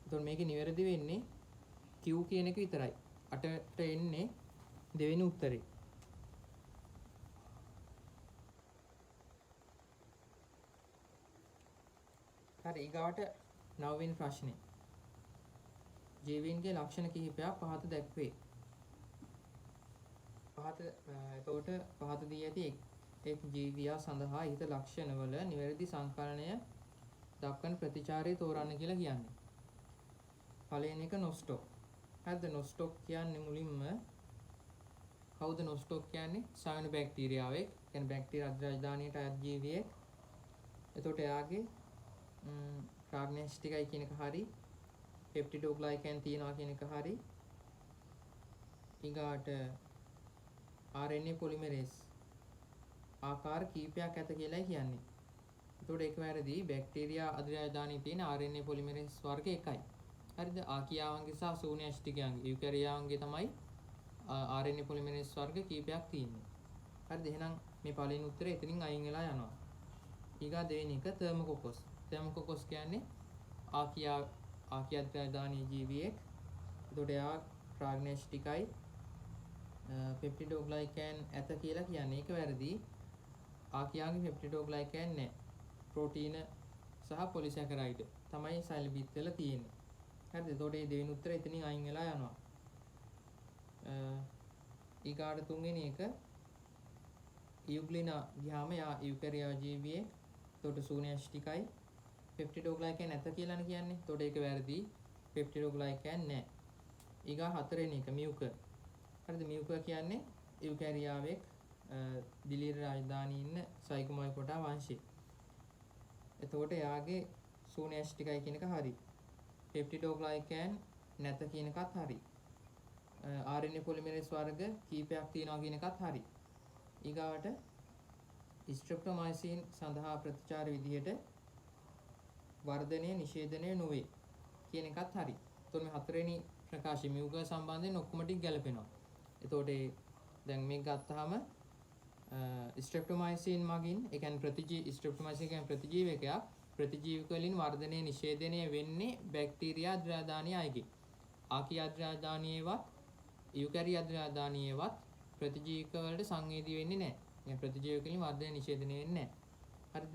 Speaker 1: එතකොට මේකේ නිවැරදි වෙන්නේ Q කියන එක විතරයි. 8ට එන්නේ දෙවෙනි උත්තරේ. හරි, ඊගාවට 9 වෙනි ප්‍රශ්නේ. ජීවීන්ගේ ලක්ෂණ කිහිපයක් පහත දැක්වේ. එතකොට පහත දී ඇති එක් ජීවියා සඳහා ඊට ලක්ෂණවල නිවැරදි සංකලනය දක්වන ප්‍රතිචාරය තෝරන්න කියලා කියන්නේ. පළවෙනි එක නොස්ටොක්. හරිද? නොස්ටොක් කියන්නේ මුලින්ම කවුද නොස්ටොක් කියන්නේ? සායන බැක්ටීරියාවෙක්. කියන්නේ බැක්ටීරියා අධිරාජධානියට අයත් ජීවියෙක්. එතකොට එයාගේ ප්‍රාග්නැස්ටිකයි කියන එක හරි පෙප්ටිඩෝග්ලයිකෑන් තියනවා කියන එක හරි ඊගාට RNA පොලිමරේස් ආකාර කීපයක් ඇත කියලායි කියන්නේ. එතකොට ඒක වැරදි. බැක්ටීරියා අධිරාජධානියේ තියෙන RNA පොලිමරේස් වර්ග එකයි. හරිද? ආකියාවන්ගේ සහ සූන්‍යෂ්ටිකයන්ගේ යුකැරියාවන්ගේ තමයි RNA පොලිමරේස් වර්ග කීපයක් තියෙන්නේ. හරිද? එහෙනම් මේ පළවෙනි උත්තරේ එතනින් අයින් වෙලා යනවා. ඊගා දෙවෙනි එක තර්මෝකොකස්. තර්මෝකොකස් කියන්නේ ආකියාත්‍රාදානීය ජීවියෙක්. එතකොට එයා ප්‍රාග්නැස්ටිකයි පෙප්ටිඩෝග්ලයිකෑන් ඇත කියලා කියන්නේ. ඒක වැරදි. ආකියාගේ පෙප්ටිඩෝග්ලයිකෑන් නැහැ. ප්‍රෝටීන සහ පොලිසැකරයිඩ් තමයි සෛල බිත්වල තියෙන්නේ. හරිද? එතකොට මේ දෙවෙනි උත්තරේ එතනින් අයින් වෙලා යනවා. ඊගාට තුන්වෙනි එක ඉයුග්ලිනා ගියාම යා යුකැරියා ජීවියෙක්. එතකොට සූන්‍යෂ්ටිකයි පෙප්ටිඩෝග්ලයිකෑන් නැත කියලානේ කියන්නේ. එතකොට ඒක වැරදි. පෙප්ටිඩෝග්ලයිකෑන් නැහැ. ඊගා හතරවෙනි එක මියුක. හරිද? මියුක කියන්නේ යුකැරියාවෙක් දිලීර රාජධානියේ ඉන්න සයිගොමයිකොටා වංශය. එතකොට එයාගේ සූන්‍යෂ්ටිකයි කියන එක හරි. පෙප්ටිඩෝග්ලයිකෑන් නැත කියන එකත් හරි. RNA පොලිමරේස් වර්ග කීපයක් තියෙනවා කියන එකත් හරි. ඊගාවට ස්ට්‍රෙප්ටොමයිසින් සඳහා ප්‍රතිචාර විදිහට වර්ධනය නිෂේධනය නොවේ කියන එකත් හරි. එතකොට මේ හතරවෙනි ප්‍රකාශය මියුක සම්බන්ධයෙන් ඔක්කොම ටික ගැලපෙනවා. එතකොට දැන් මේක ගත්තාම ස්ට්‍රෙප්ටොමයිසින් මගින් ඒ කියන්නේ ස්ට්‍රෙප්ටොමයිසින් කියන්නේ ප්‍රතිජීවකයක්. ප්‍රතිජීවක වලින් වර්ධනය නිෂේධනය වෙන්නේ බැක්ටීරියා අධිරාජධානිය අයගේ. ආකියා අධිරාජධානියේවත් යුකැරියා අධිරාජධානියේවත් ප්‍රතිජීවක වලට සංවේදී වෙන්නේ නැහැ. يعني ප්‍රතිජීවක වලින් වර්ධනය නිෂේධනය වෙන්නේ නැහැ. හරිද?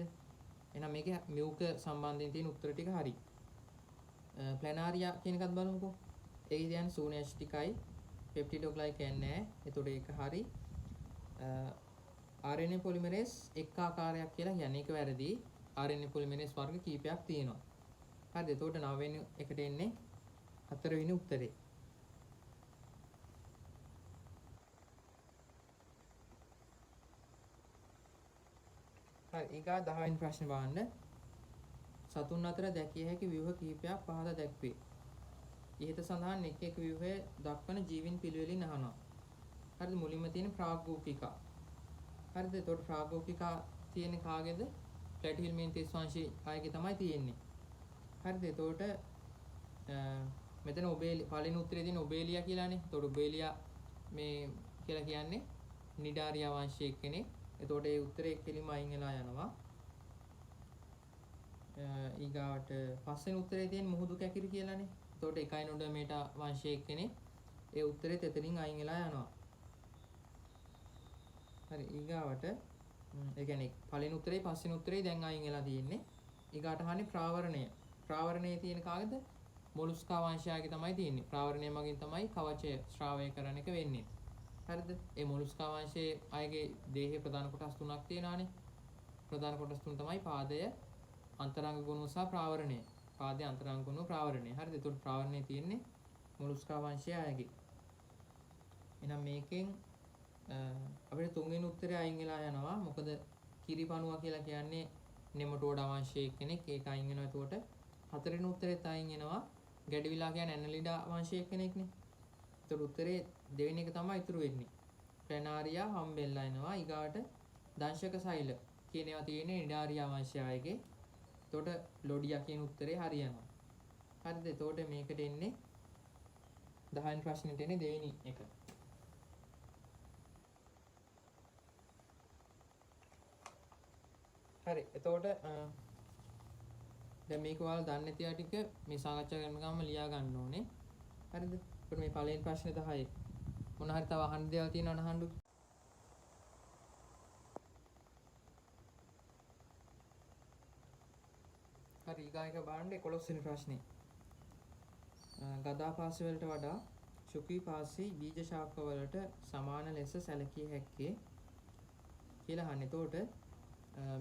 Speaker 1: එහෙනම් මේකේ මියුක සම්බන්ධයෙන් තියෙන උත්තර ටික හරි. ප්ලැනාරියා කියන එකත් බලමුකෝ. ඒ කියන්නේ සූන්‍යෂ්ටිකයි පෙප්ටිඩෝග්ලයිකෑන් නැහැ. එතකොට ඒක හරි. RNA පොලිමරේස් එක් ආකාරයක් කියලා කියන්නේ ඒක වැරදි. RNA පොලිමරේස් වර්ග කීපයක් තියෙනවා. හරිද? එතකොට 9 වෙනි එකට එන්නේ 4 වෙනි උත්තරේ. හරි ඊගා 10 වෙනි ප්‍රශ්නේ බලන්න. සතුන් අතර දැකිය හැකි ව්‍යුහ කීපයක් පහත දැක්වේ. ඉහත සඳහන් එක් එක් ව්‍යුහය දක්වන ජීවින් පිළිවෙලින් අහනවා. හරිද? මුලින්ම තියෙන ප්‍රාග්ගෝපිකා. හරිද? එතකොට ප්‍රාග්ගෝපිකා තියෙන්නේ කාගේද? ප්ලැටිහෙල්මින්තිස් වංශයේ අයගේ තමයි තියෙන්නේ. හරිද? එතකොට මෙතන පළවෙනි උත්තරේ තියෙන ඔබේලියා කියලානේ. එතකොට ඔබේලියා මේ කියලා කියන්නේ නිඩාරියා වංශයේ කෙනෙක්. එතකොට ඒ උත්තරේ කෙලින්ම අයින් වෙලා යනවා. ඊගාවට පස්වෙනි උත්තරේ තියෙන මුහුදු කැකිරි කියලානේ. එතකොට එකයිනොඩර්මේටා වංශයේ කෙනෙක්. ඒ උත්තරේ එතනින් අයින් වෙලා යනවා. හරි ඊගාවට ඒ කියන්නේ පළවෙනි උත්තරේ පස්වෙනි උත්තරේ දැන් අයින් වෙලා තියෙන්නේ. ඊගාට අහන්නේ ප්‍රාවරණය. ප්‍රාවරණයේ තියෙන කාගේද? මොලුස්කා වංශයගේ තමයි තියෙන්නේ. ප්‍රාවරණය මගින් තමයි කවචය ශ්‍රාවය කරන එක වෙන්නේ. හරිද? ඒ මොලුස්කා වංශයේ අයගේ දේහයේ ප්‍රධාන කොටස් තුනක් තියෙනවානේ. ප්‍රධාන කොටස් තුන තමයි පාදය, අන්තරාංග ගුණ සහ ප්‍රාවරණය. පාදයේ අන්තරාංග ගුණ ප්‍රාවරණය. හරිද? ඒතකොට ප්‍රාවරණය තියෙන්නේ මොලුස්කා වංශයේ අයගේ. එහෙනම් මේකෙන් අපිට තුන්වෙනි උත්තරය අයින් වෙලා යනවා. මොකද කිරිපණුවා කියලා කියන්නේ නෙමටෝඩා වංශයේ කෙනෙක්. ඒක අයින් වෙනවා. එතකොට හතරවෙනි උත්තරෙත් අයින් වෙනවා. ගැඩවිලා කියන්නේ ඇනලිඩා වංශයේ කෙනෙක්නේ. ඒතර උත්තරේ දෙවෙනි එක තමයි ඉතුරු වෙන්නේ. ප්ලැනාරියා හම්බෙල්ලා එනවා. ඊගාට දංශක සෛල කියන ඒවා තියෙන්නේ නිඩාරියා වංශයයගේ. එතකොට ලොඩියා කියන උත්තරේ හරියනවා. හරිද? එතකොට මේකට එන්නේ 10 වෙනි ප්‍රශ්නෙට එන්නේ දෙවෙනි එක. හරි. එතකොට දැන් මේක ඔයාලා දන්නේ නැති අය ටික මේ සාකච්ඡා කරන ගමන් ලියා ගන්න ඕනේ. හරිද? ඒකට මේ පළවෙනි ප්‍රශ්නේ 10. මොන හරි තව අහන්න දේවල් තියෙනවද අහන්න. හරි ඊගායක බලන්න 11 වෙනි ප්‍රශ්නේ. ගදා පාසි වලට වඩා චුකි පාසි බීජ ශාක වලට සමාන ලෙස සැලකිය හැක්කේ කියලා අහන්නේ. එතකොට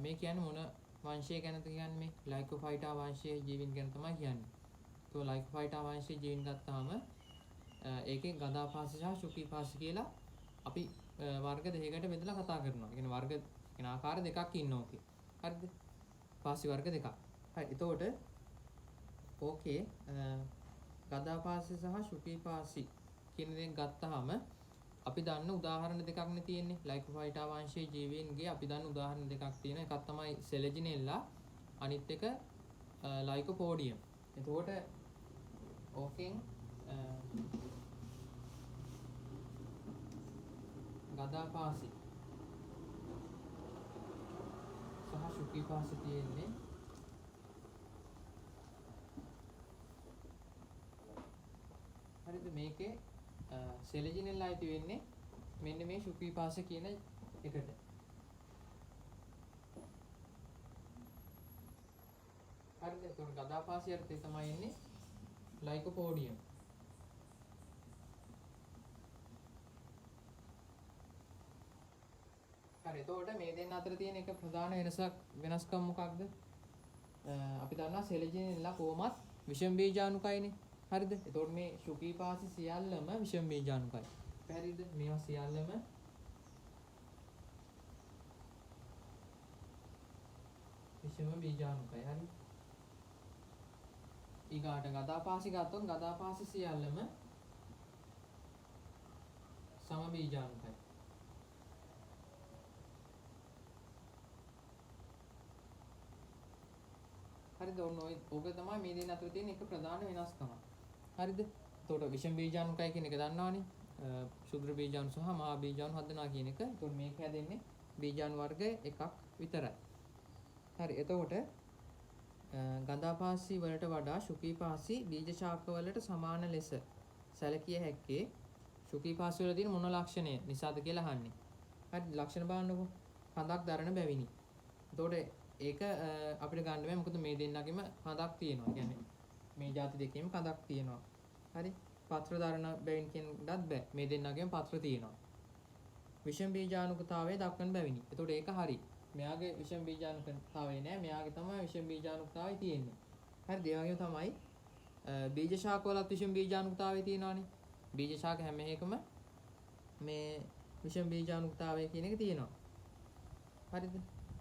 Speaker 1: මේ කියන්නේ මොන වංශය ගැනද කියන්නේ? මේ ලයිකෝෆයිටා වංශයේ ජීවීන් ගැන තමයි කියන්නේ. तो ලයිකෝෆයිටා වංශයේ ජීන් ගත්තාම ඒකේ ගදාපාසි සහ ශුකීපාසි කියලා අපි වර්ග දෙකකට බෙදලා කතා කරනවා. ඒ කියන්නේ වර්ග කියන ආකාර දෙකක් ඉන්න ඕකේ. හරිද? පාසි වර්ග දෙකක්. හරි. එතකොට ඕකේ ගදාපාසි සහ ශුකීපාසි කියන දේ ගත්තාම අපි දන්න උදාහරණ දෙකක්නේ තියෙන්නේ. ලයිකෝෆයිටා වංශයේ ජීවීන්ගේ අපි දන්න උදාහරණ දෙකක් තියෙනවා. එකක් තමයි සෙලජිනෙල්ලා, අනිත් එක ලයිකෝපෝඩියම්. එතකොට ඕකෙන් ගදාපාසි සහ ශුකීපාසි තියෙන්නේ හරිද? මේකේ සෙලජිනෙල්ලා අයිති වෙන්නේ මෙන්න මේ ශුකීපාසි කියන එකට. හරිද? එතකොට ගදාපාසි අර්ථය තමයි එන්නේ ලයිකෝපෝඩියම්. හරි. එතකොට මේ දෙන්න අතර තියෙන එක ප්‍රධාන වෙනස්කම් මොකක්ද? අපි දන්නවා සෙලජිනෙල්ලා කොහොමත් විෂම බීජාණුකයිනේ. හරිද? එතකොට මේ ශුකීපාසි සියල්ලම විෂම බීජාණුකයි. පැහැදිලිද? මේවා සියල්ලම විෂම බීජාණුකයි. හරි. ඊගාට ගදාපාසි ගත්තොත් ගදාපාසි සියල්ලම සම බීජාණුකයි. හරිද? ඕක තමයි මේ දෙන්න අතර තියෙන එක ප්‍රධාන වෙනස්කම. හරිද? එතකොට විෂම බීජාණුකයි කියන එක දන්නවනේ. ශුද්‍ර බීජාණු සහ මහා බීජාණු හදනවා කියන එක. එතකොට මේක හැදෙන්නේ බීජාණු වර්ග එකක් විතරයි. හරි. එතකොට ගදාපාසි වලට වඩා ශුකීපාසි බීජ ශාක වලට සමාන ලෙස සැලකිය හැක්කේ ශුකීපාසි වල තියෙන මොන ලක්ෂණය නිසාද කියලා අහන්නේ. හරි. ලක්ෂණ බලන්නකෝ. හඳක් දරන බැවිනි. එතකොට ඒක අපිට ගන්න බෑ මොකද මේ දෙන්නගෙම හඳක් තියෙනවා. කියන්නේ මේ ಜಾති දෙකේම කඳක් තියෙනවා. හරි. පත්‍ර දරන බැවින් කියන්නත් බෑ. මේ දෙන්නගෙම පත්‍ර තියෙනවා. විෂම බීජාණුකතාවය දක්වන බැවිනි. එතකොට ඒක හරි. මෙයාගේ විෂම බීජාණුකතාවය නෑ. මෙයාගේ තමයි විෂම බීජාණුකතාවය තියෙන්නේ. හරිද? ඒ වගේම තමයි බීජ ශාක වලත් විෂම බීජාණුකතාවය තියෙනවානේ. බීජ ශාක හැම එකම මේ විෂම බීජාණුකතාවය කියන එක තියෙනවා. හරිද?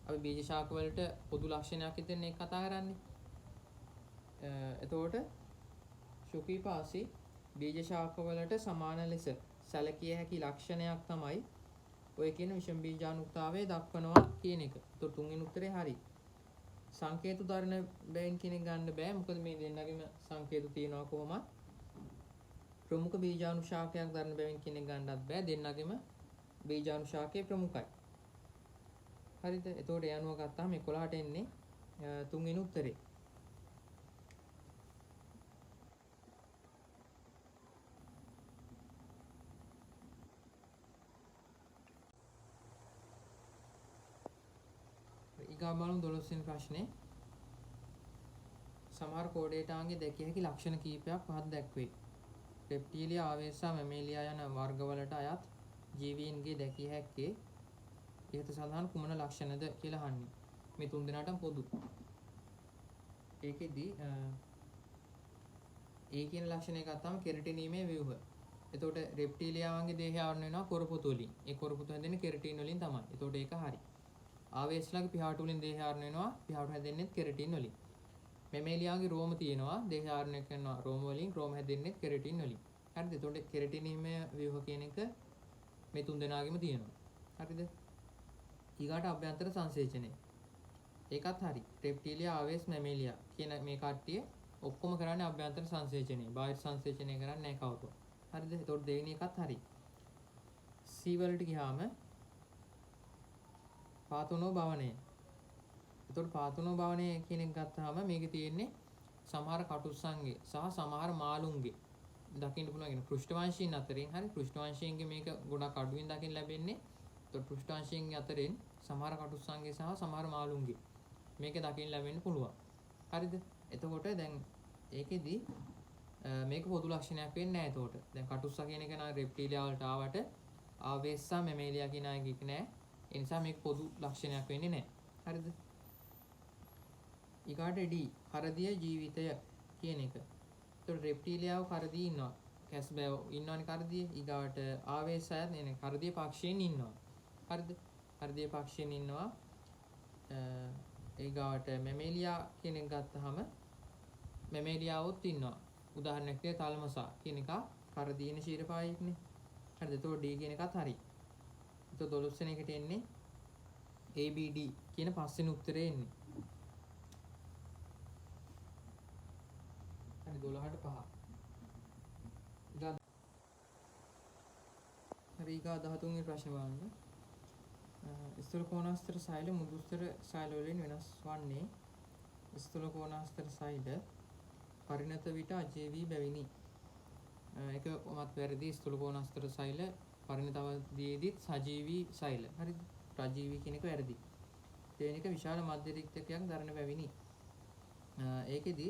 Speaker 1: අපි බීජ ශාක වලට පොදු ලක්ෂණයක් විදිහට මේ කතා කරන්නේ. එතකොට ශුකීපාසි බීජ ශාක වලට සමාන ලෙස සැලකිය හැකි ලක්ෂණයක් තමයි ඔය කියන විෂම බීජාණුකතාවය දක්වනවා කියන එක. එතකොට තුන්වෙනි උත්තරේ හරි. සංකේතු දරන බැවින් කියන එක ගන්න බෑ. මොකද මේ දෙන්නගෙම සංකේතු තියෙනවා කොහොමත්. ප්‍රමුඛ බීජාණු ශාකයක් දරන බැවින් කියන එක ගන්නත් බෑ. දෙන්නගෙම බීජාණු ශාකයේ ප්‍රමුඛයි. හරිද? එතකොට ඒ අනුව ගත්තාම 11ට එන්නේ තුන්වෙනි උත්තරේ. ඊගා බලමු 12 වෙනි ප්‍රශ්නේ. සමහර කෝඩේටාන්ගේ දැකිය හැකි ලක්ෂණ කීපයක් පහත දැක්වේ. රෙප්ටීලියා, ආවේසා, මැමේලියා යන වර්ගවලට අයත් ජීවීන්ගේ දැකිය හැක්කේ ඉහත සඳහන් කුමන ලක්ෂණද කියලා අහන්නේ. මේ තුන් දෙනාටම පොදු. ඒකෙදි ඒ කියන ලක්ෂණය ගත්තාම කෙරටිනීමේ ව්‍යුහ. එතකොට රෙප්ටීලියාවන්ගේ දේහය ආවරණය වෙනවා කොරපොතු වලින්. ඒ කොරපොතු හැදෙන්නේ කෙරටින් වලින් තමයි. එතකොට ඒක හරි. ආවේශලාගේ පිහාටු වලින් දේහය ආවරණය වෙනවා. පිහාටු හැදෙන්නේ කෙරටින් වලින්. මැමේලියාගේ රෝම තියෙනවා. දේහය ආවරණය කරනවා රෝම වලින්. රෝම හැදෙන්නේ කෙරටින් වලින්. හරිද? එතකොට කෙරටිනීමේ ව්‍යුහ කියන එක මේ තුන් දෙනාගෙම තියෙනවා. හරිද? ඊගාට අභ්‍යන්තර සංසේචනය. ඒකත් හරි. රෙප්ටීලියා, ආවේස්, මැමේලියා කියන මේ කට්ටිය ඔක්කොම කරන්නේ අභ්‍යන්තර සංසේචනය. බාහිර සංසේචනය කරන්නේ නැහැ කවුරුත්. හරිද? එතකොට දෙවෙනි එකත් හරි. C වලට ගියාම පාතුනෝ භවනය. එතකොට පාතුනෝ භවනය කියන එක ගත්තාම මේකේ තියෙන්නේ සමහර කටුස්සන්ගේ සහ සමහර මාළුන්ගේ දකින්න පුළුවන් කියන පෘෂ්ඨවංශීන් අතරින් හරි පෘෂ්ඨවංශීන්ගේ මේක ගොඩක් අඩුවෙන් දකින්න ලැබෙන්නේ. එතකොට පෘෂ්ඨවංශීන්ගේ අතරින් සමහර කටුස්සන්ගේ සහ සමහර මාළුන්ගේ මේක දකින්න ලැබෙන්න පුළුවන්. හරිද? එතකොට දැන් ඒකෙදි මේක පොදු ලක්ෂණයක් වෙන්නේ නැහැ. එතකොට දැන් කටුස්සා කියන එක නා රෙප්ටීලියා වලට ආවට ආවේස්සා මැමේලියා කියන එකක් නෑ. ඒ නිසා මේක පොදු ලක්ෂණයක් වෙන්නේ නැහැ. හරිද? ඊගාට D හරදිය ජීවිතය කියන එක. එතකොට රෙප්ටීලියාව කරදී ඉන්නවා. කැස්බෑව ඉන්නවනේ කරදියේ. ඊගාවට ආවේශයත් නේ කරදියේ පක්ෂයෙන් ඉන්නවා. හරිද? කරදියේ පක්ෂයෙන් ඉන්නවා. ඊගාවට මෙමෙලියා කියන එක ගත්තාම මෙමෙලියාවොත් ඉන්නවා. උදාහරණයක් විදිහට තල්මසා කියන එක කරදීන ශීරපායෙක්නේ. හරිද? එතකොට D කියන එකත් හරි. එතකොට 12 වෙනි එකට එන්නේ ABD කියන පස්වෙනි උත්තරේ එන්නේ. හරි 12ට 5. හරි ඊගා 13 වෙනි ප්‍රශ්නේ බලන්න. ස්ථූල කෝණාස්තර සෛල මුදුස්තර සෛල වලින් වෙනස් වන්නේ ස්ථූල කෝණාස්තර සෛල පරිණත විට අජීවී බැවිනි. ඒක මත් වැරදි. ස්ථූල කෝණාස්තර සෛල පරිණත අවධියේදීත් සජීවී සෛල. හරිද? ප්‍රජීවී කියන එක වැරදි. දෙවෙනි එක විශාල මධ්‍ය රික්තකයක් දරන බැවිනි. ඒකෙදි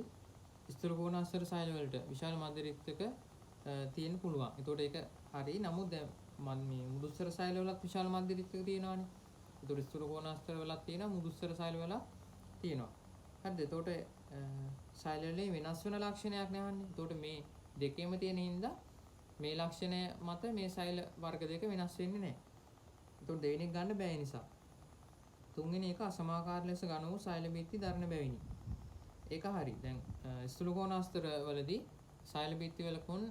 Speaker 1: ස්ථූල කෝණාස්තර සෛල වලට විශාල මධ්‍ය රික්තක තියෙන්න පුළුවන්. ඒතකොට ඒක හරි. නමුත් දැන් මේ මුදුස්තර සෛල වලත් විශාල මධ්‍ය රික්තක තියෙනවානේ. ඒතකොට ස්ථූල කෝණාස්තර වලත් තියෙනවා මුදුස්තර සෛල වලත් තියෙනවා. හරිද? ඒතකොට සෛල වලේ වෙනස් වෙන ලක්ෂණයක් නෑහන්නේ. ඒතකොට මේ දෙකේම තියෙන හින්දා මේ ලක්ෂණය මත මේ සෛල වර්ග දෙක වෙනස් වෙන්නේ නැහැ. ඒතකොට දෙවෙනි එක ගන්න බෑ නිසා. තුන්වෙනි එක අසමාකාර ලෙස ඝන වූ සෛල බිත්ති දරන බැවිනි. ඒක හරි. දැන් ස්ථූල කෝණාස්තර වලදී සෛල බිත්ති වල කොන්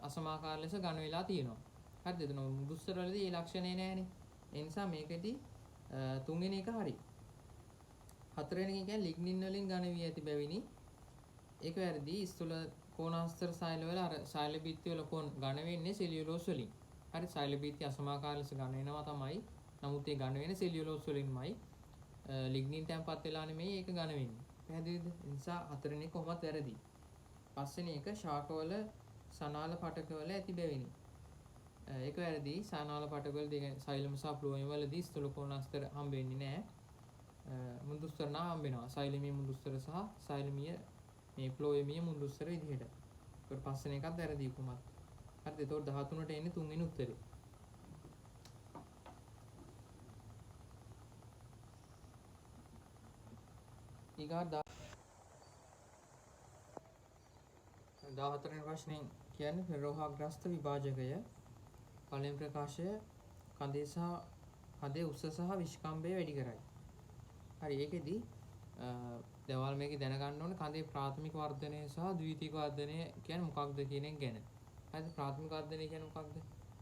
Speaker 1: අසමාකාර ලෙස ඝන වෙලා තියෙනවා. හරිද? එතන මුදුස්තර වලදී මේ ලක්ෂණේ නැහැනේ. ඒ නිසා මේකෙදි තුන්වෙනි එක හරි. හතරවෙනි එක කියන්නේ ලිග්නින් වලින් ඝන වී ඇති බැවිනි. ඒක වැරදි. ස්ථූල කෝණාස්තර සෛල වල අර සෛල බිත්ති වල කොන් ඝන වෙන්නේ සෙලියුලෝස් වලින්. හරි සෛල බිත්ති අසමාකාර ලෙස ඝන වෙනවා තමයි. නමුත් ඒ ඝන වෙන්නේ සෙලියුලෝස් වලින්මයි. ලිග්නින් තැම්පත් වෙලා නෙමෙයි ඒක ඝන වෙන්නේ. පැහැදිලිද? ඒ නිසා හතරවෙනි එක කොහොමත් වැරදි. පස්වෙනි එක ශාකවල සනාල පටකවල ඇති බැවිනි. ඒක වැරදි. සනාල පටකවල දෙක සෛලම සහ ෆ්ලෝයම් වලදී ස්ථූල කෝණාස්තර හම්බ වෙන්නේ නැහැ. මුදුස්තර නා හම්බ වෙනවා. සෛලමීය මුදුස්තර සහ සෛලමීය මේ ෆ්ලෝයමීය මුදුස්තර විදිහට. ඒකට පස්වෙනි එකත් වැරදි කොහොමත්. හරිද? ඒතකොට 13ට එන්නේ තුන්වෙනි උත්තරේ. ඊගා 14 වෙනි ප්‍රශ්නේ කියන්නේ ප්‍රරෝහග්‍රස්ත විභාජකය. පළවෙනි ප්‍රකාශය කඳේ සහ හදේ උස්ස සහ විස්කම්භය වැඩි කරයි. හරි ඒකෙදි දේවල් මේකේ දැනගන්න ඕනේ කඳේ ප්‍රාථමික වර්ධනය සහ ද්විතීයික වර්ධනය කියන්නේ මොකක්ද කියන එක ගැන. හරිද? ප්‍රාථමික වර්ධනය කියන්නේ මොකක්ද?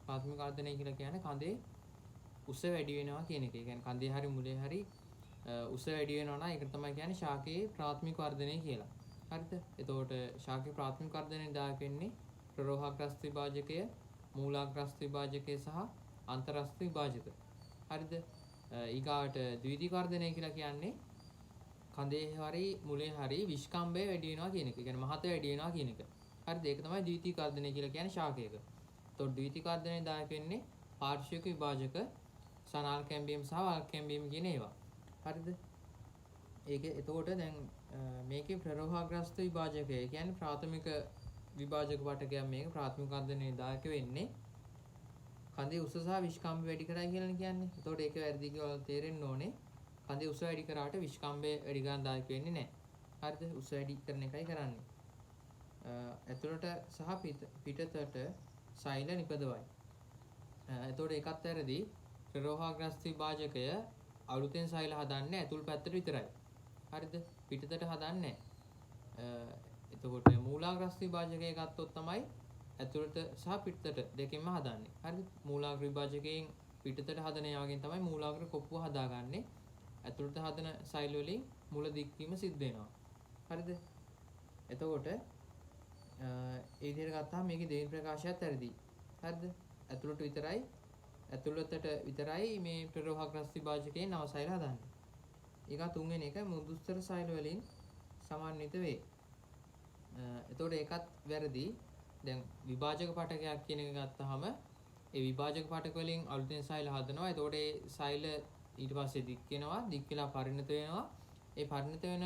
Speaker 1: ප්‍රාථමික වර්ධනය කියලා කියන්නේ කඳේ උස්ස වැඩි වෙනවා කියන එක. ඒ කියන්නේ කඳේ හරි මුලේ හරි උස වැඩි වෙනවා නම් ඒකට තමයි කියන්නේ ශාකයේ ප්‍රාථමික වර්ධනය කියලා. හරිද? එතකොට ශාකයේ ප්‍රාථමික වර්ධනයේ දායක වෙන්නේ ප්‍රරෝහග්‍රස්ත විභාජකය, මූලාග්‍රස්ත විභාජකය සහ අන්තරස්ත විභාජක. හරිද? ඊගාට ද්විතීයික වර්ධනය කියලා කියන්නේ කඳේ හරි මුලේ හරි විස්කම්භය වැඩි වෙනවා කියන එක. ඒ කියන්නේ මහත වැඩි වෙනවා කියන එක. හරිද? ඒක තමයි ද්විතීයික වර්ධනය කියලා කියන්නේ ශාකයක. එතකොට ද්විතීයික වර්ධනයේ දායක වෙන්නේ පාර්ශ්වික විභාජක, සනාල් කැම්බියම් සහ වල් කැම්බියම් කියන ඒවා. හරිද? ඒක එතකොට දැන් මේකේ ප්‍රරෝහග්‍රස්ත විභාජකය කියන්නේ ප්‍රාථමික විභාජක වටකයක් මේක ප්‍රාථමික වර්ධනයේ දායක වෙන්නේ කඳේ උස සහ විස්කම්භය වැඩි කරයි කියලානේ කියන්නේ. එතකොට ඒක වැරදි කියලා තේරෙන්න ඕනේ. කඳේ උස වැඩි කරාට විස්කම්භය වැඩි ගන්න දායක වෙන්නේ නැහැ. හරිද? උස වැඩි කරන එකයි කරන්නේ. ඇතුළට සහ පිටතට සෛල නිපදවයි. එතකොට ඒකත් වැරදි. ප්‍රරෝහග්‍රස්ත විභාජකය අලුතෙන් සෛල හදන්නේ ඇතුල් පැත්තට විතරයි. හරිද? පිටතට හදන්නේ නැහැ. එතකොට මූලාග්‍රස්ත විභාජකය ගත්තොත් තමයි ඇතුළට සහ පිටතට දෙකෙන්ම හදන්නේ. හරිද? මූලාග්‍ර විභාජකයෙන් පිටතට හදන යාගෙන් තමයි මූලාග්‍ර කොපුව හදාගන්නේ. ඇතුළට හදන සෛල වලින් මුල දික් වීම සිද්ධ වෙනවා. හරිද? එතකොට ඒ විදිහට ගත්තාම මේකේ දෙවෙනි ප්‍රකාශයත් වැරදි. හරිද? ඇතුළට විතරයි ඇතුළතට විතරයි මේ ප්‍රරෝහග්‍රස්ත විභාජකයෙන් නව සෛල හදන්නේ. ඊගා තුන්වෙනි එක මුදුස්තර සෛල වලින් සමන්විත වේ. එතකොට ඒකත් වැරදි. දැන් විභාජක පටකයක් කියන එක ගත්තාම ඒ විභාජක පටක වලින් අලුතෙන් සෛල හදනවා. එතකොට ඒ සෛල ඊට පස්සේ දික් වෙනවා, දික් වෙලා පරිණත වෙනවා. ඒ පරිණත වෙන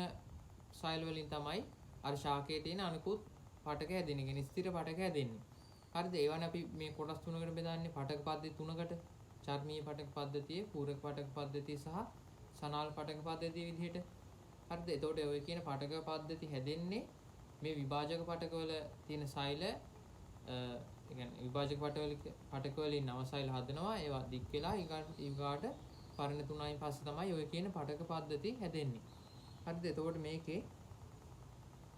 Speaker 1: සෛල වලින් තමයි අර ශාකයේ තියෙන අනිකුත් පටක හැදෙන්නේ. කියන්නේ ස්ථිර පටක හැදෙන්නේ. හරිද? ඒවනේ අපි මේ කොටස් තුනකට බෙදන්නේ පටක පද්ධති තුනකට. චර්මීය පටක පද්ධතිය, පූරක පටක පද්ධතිය සහ සනාල් පටක පද්ධතිය විදිහට. හරිද? එතකොට ඔය කියන පටක පද්ධති හැදෙන්නේ මේ විභාජක පටකවල තියෙන සෛල විභාජක පටක වලින් නව සෛල හදනවා. ඒවා දික් වෙලා ඊගාට පරණ තුනයින් පස්සේ තමයි ඔය කියන පටක පද්ධති හැදෙන්නේ. හරිද? එතකොට මේකේ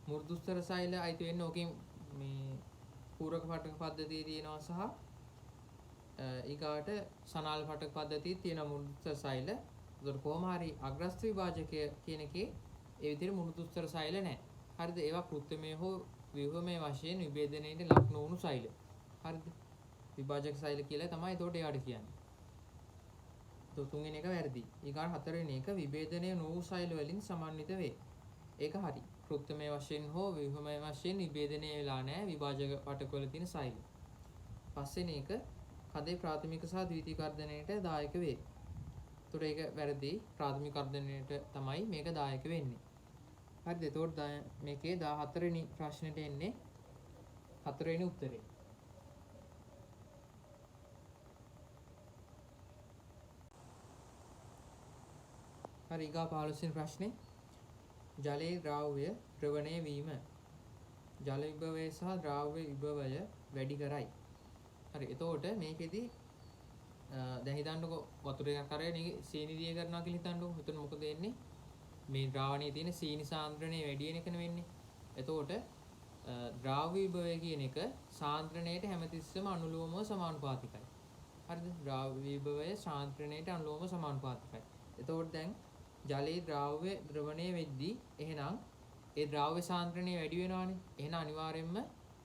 Speaker 1: මෘදුස්තර සෛල අයිති වෙන්නේ ඕකෙන් මේ පූරක පටක පද්ධතිය තියෙනවා සහ ඊගාට සනාල පටක පද්ධතිය තියෙන මෘදුස්තර සෛල. ඒකට කොහොම හරි අග්‍රස්ත විභාජකය කියන එකේ ඒ විදිහට මෘදුස්තර සෛල නැහැ. හරිද? ඒවා කෘත්‍රිමය හෝ ව්‍යුහමය වශයෙන් විභේදනයේට ලක් නොවුණු සෛල. හරිද? විභාජක සෛල කියලා තමයි ඒකට ඒවට කියන්නේ. තුන්වෙනි එක වැරදි. ඊගාට හතරවෙනි එක විභේදනය නොවු සෛල වලින් සමන්විත වේ. ඒක හරි. කෘත්‍රිමය වශයෙන් හෝ ව්‍යුහමය වශයෙන් විභේදනය වෙලා නැහැ විභාජක පටකවල තියෙන සෛල. පස්වෙනි එක කදේ ප්‍රාථමික සහ ද්විතීයික කර්ධනයට දායක වේ. ඒතකොට ඒක වැරදි. ප්‍රාථමික කර්ධනයට තමයි මේක දායක වෙන්නේ. හරිද? එතකොට මේකේ 14 වෙනි ප්‍රශ්නෙට එන්නේ 4 වෙනි උත්තරේ. හරි ඊගා 15 වෙනි ප්‍රශ්නේ ජලයේ ද්‍රාව්‍ය ද්‍රවණය වීම ජල විභවය සහ ද්‍රාව්‍ය විභවය වැඩි කරයි. හරි එතකොට මේකෙදි දැන් හිතන්නකෝ වතුර එකක් අරගෙන සීනි දිය කරනවා කියලා හිතන්නකෝ. එතන මොකද වෙන්නේ? මේ ද්‍රාවණයේ තියෙන සීනි සාන්ද්‍රණය වැඩි වෙන එකනේ වෙන්නේ. එතකොට ද්‍රාව්‍ය විභවය කියන එක සාන්ද්‍රණයට හැමතිස්සෙම අනුලෝමව සමානුපාතිකයි. හරිද? ද්‍රාව්‍ය විභවය සාන්ද්‍රණයට අනුලෝමව සමානුපාතිකයි. එතකොට දැන් ජලයේ ද්‍රාව්‍ය ද්‍රවණය වෙද්දී එහෙනම් ඒ ද්‍රාව්‍ය සාන්ද්‍රණය වැඩි වෙනවානේ. එහෙනම් අනිවාර්යයෙන්ම